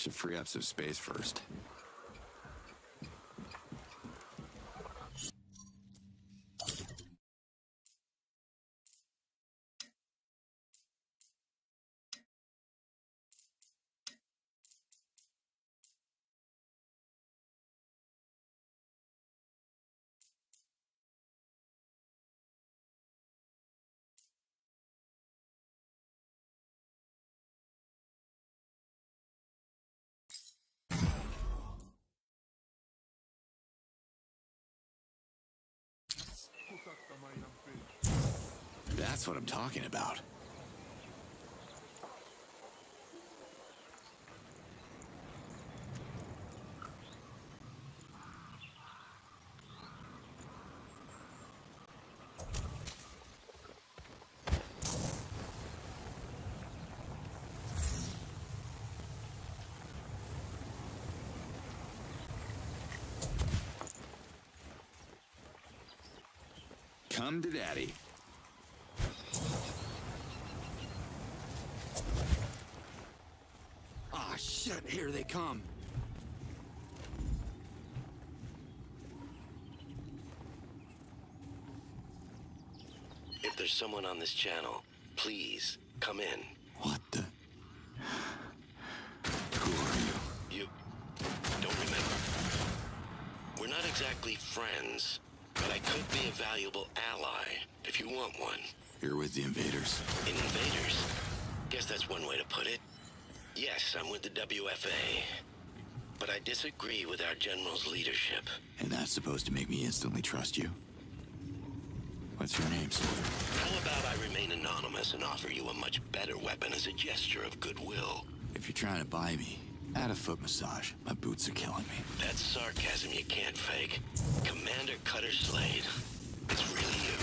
should free up some space first. That's what I'm talking about. Come to daddy. Ah, shit, here they come. If there's someone on this channel, please come in. What the? Who are you? You don't remember. We're not exactly friends, but I could be a valuable ally if you want one. You're with the invaders. Invaders? Guess that's one way to put it. Yes, I'm with the WFA, but I disagree with our general's leadership. And that's supposed to make me instantly trust you? What's your name, sir? How about I remain anonymous and offer you a much better weapon as a gesture of goodwill? If you're trying to buy me, add a foot massage. My boots are killing me. That's sarcasm you can't fake. Commander Cutter Slade. It's really you.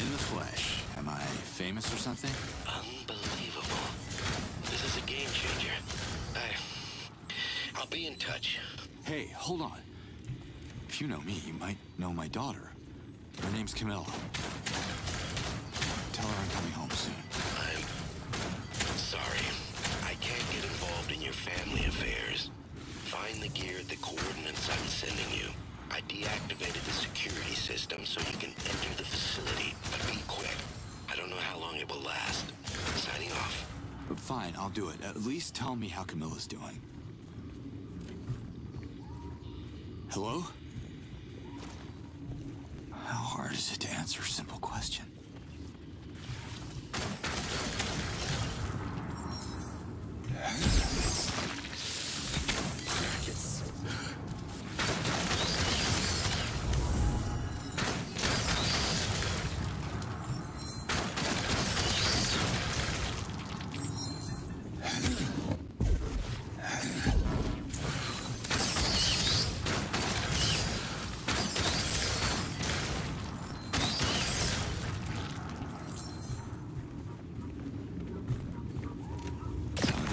In the flesh. Am I famous or something? Unbelievable. This is a game changer. I'll be in touch. Hey, hold on. If you know me, you might know my daughter. Her name's Camilla. Tell her I'm coming home soon. I'm sorry. I can't get involved in your family affairs. Find the gear at the coordinates I'm sending you. I deactivated the security system so you can enter the facility, but be quick. I don't know how long it will last. Signing off. But fine, I'll do it. At least tell me how Camilla's doing. Hello? How hard is it to answer a simple question? Crickets.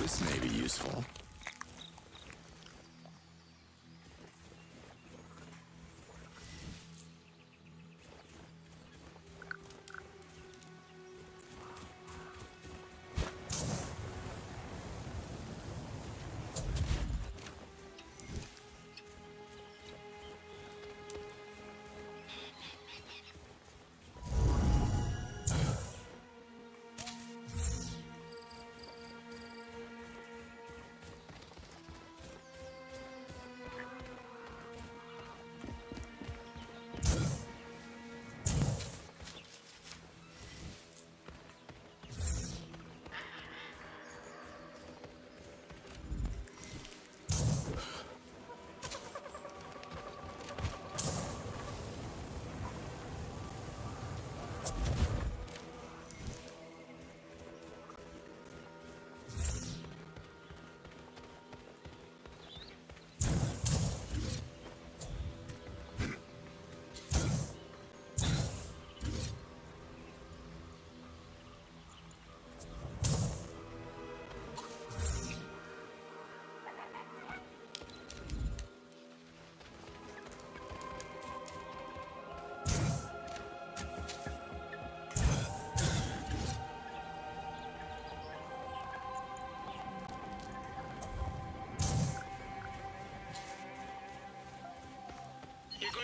This may be useful.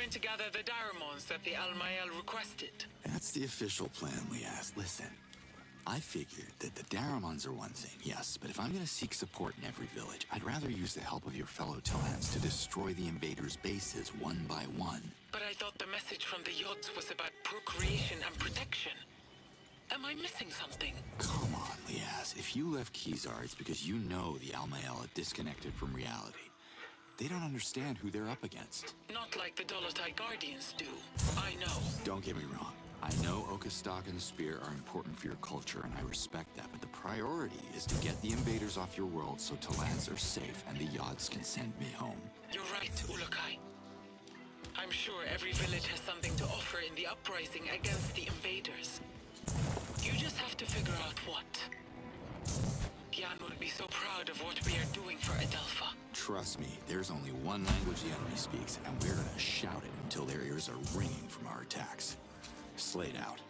going to gather the diamonds that the Almael requested. That's the official plan, Liaz. Listen, I figured that the Daramons are one thing, yes, but if I'm gonna seek support in every village, I'd rather use the help of your fellow Talans to destroy the invaders' bases one by one. But I thought the message from the Yods was about procreation and protection. Am I missing something? Come on, Liaz. If you left Kizar, it's because you know the Almael are disconnected from reality. They don't understand who they're up against. Not like the Dolotai Guardians do. I know. Don't get me wrong. I know Okastok and the Spear are important for your culture, and I respect that, but the priority is to get the invaders off your world so Talans are safe and the Yods can send me home. You're right, Ulukai. I'm sure every village has something to offer in the uprising against the invaders. You just have to figure out what. Jan will be so proud of what we are doing for Adelpha. Trust me, there's only one language the enemy speaks, and we're gonna shout it until their ears are ringing from our attacks. Slate out.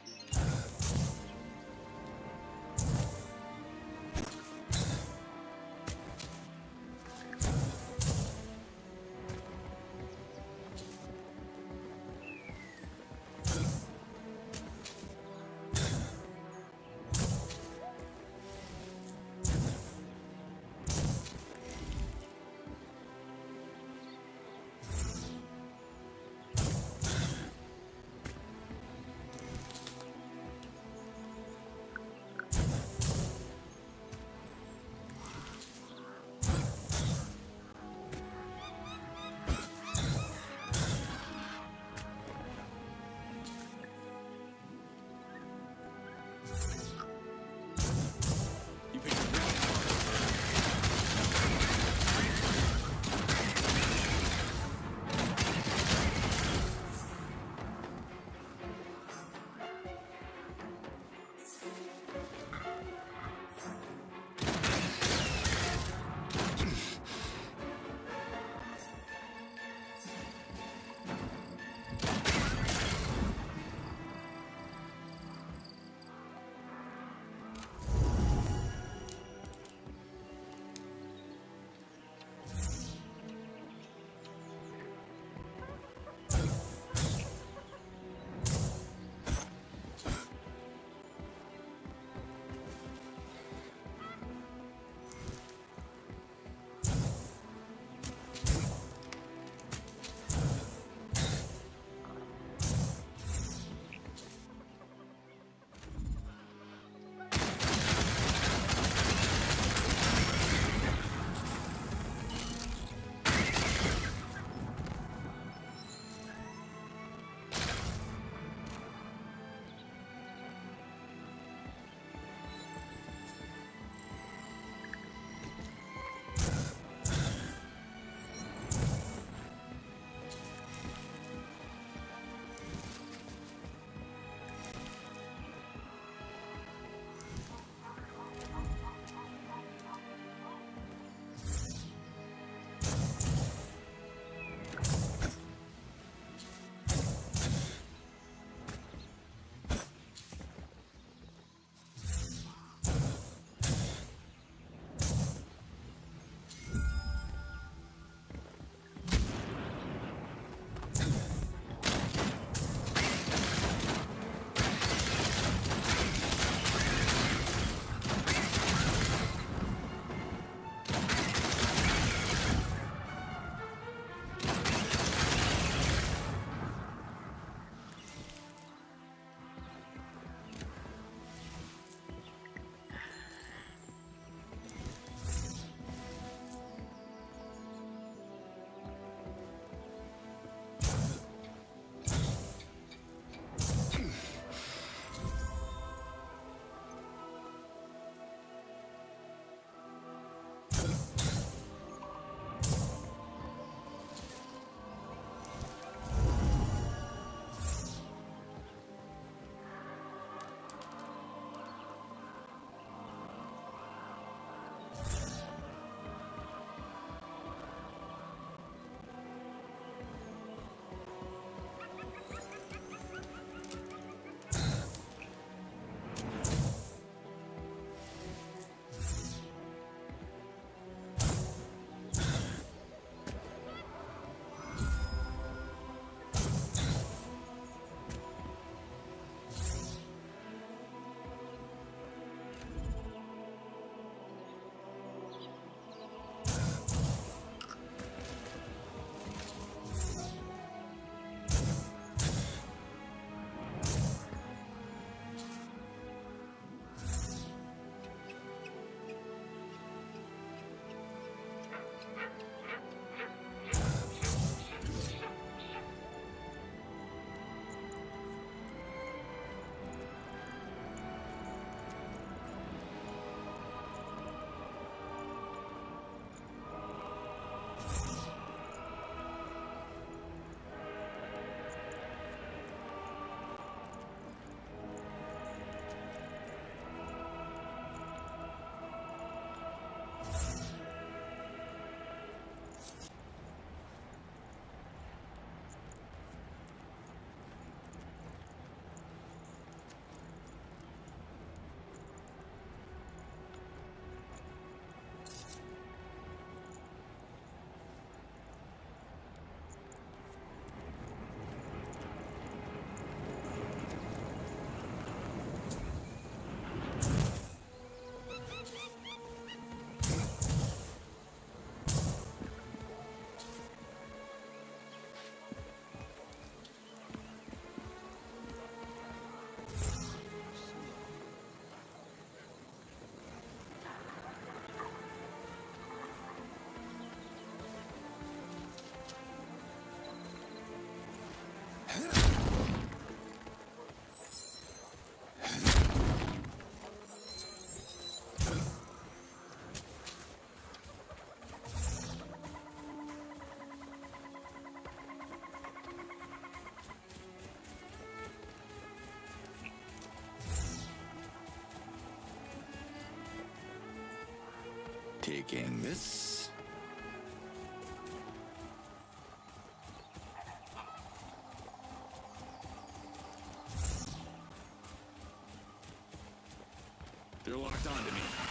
Taking this. They're locked onto me.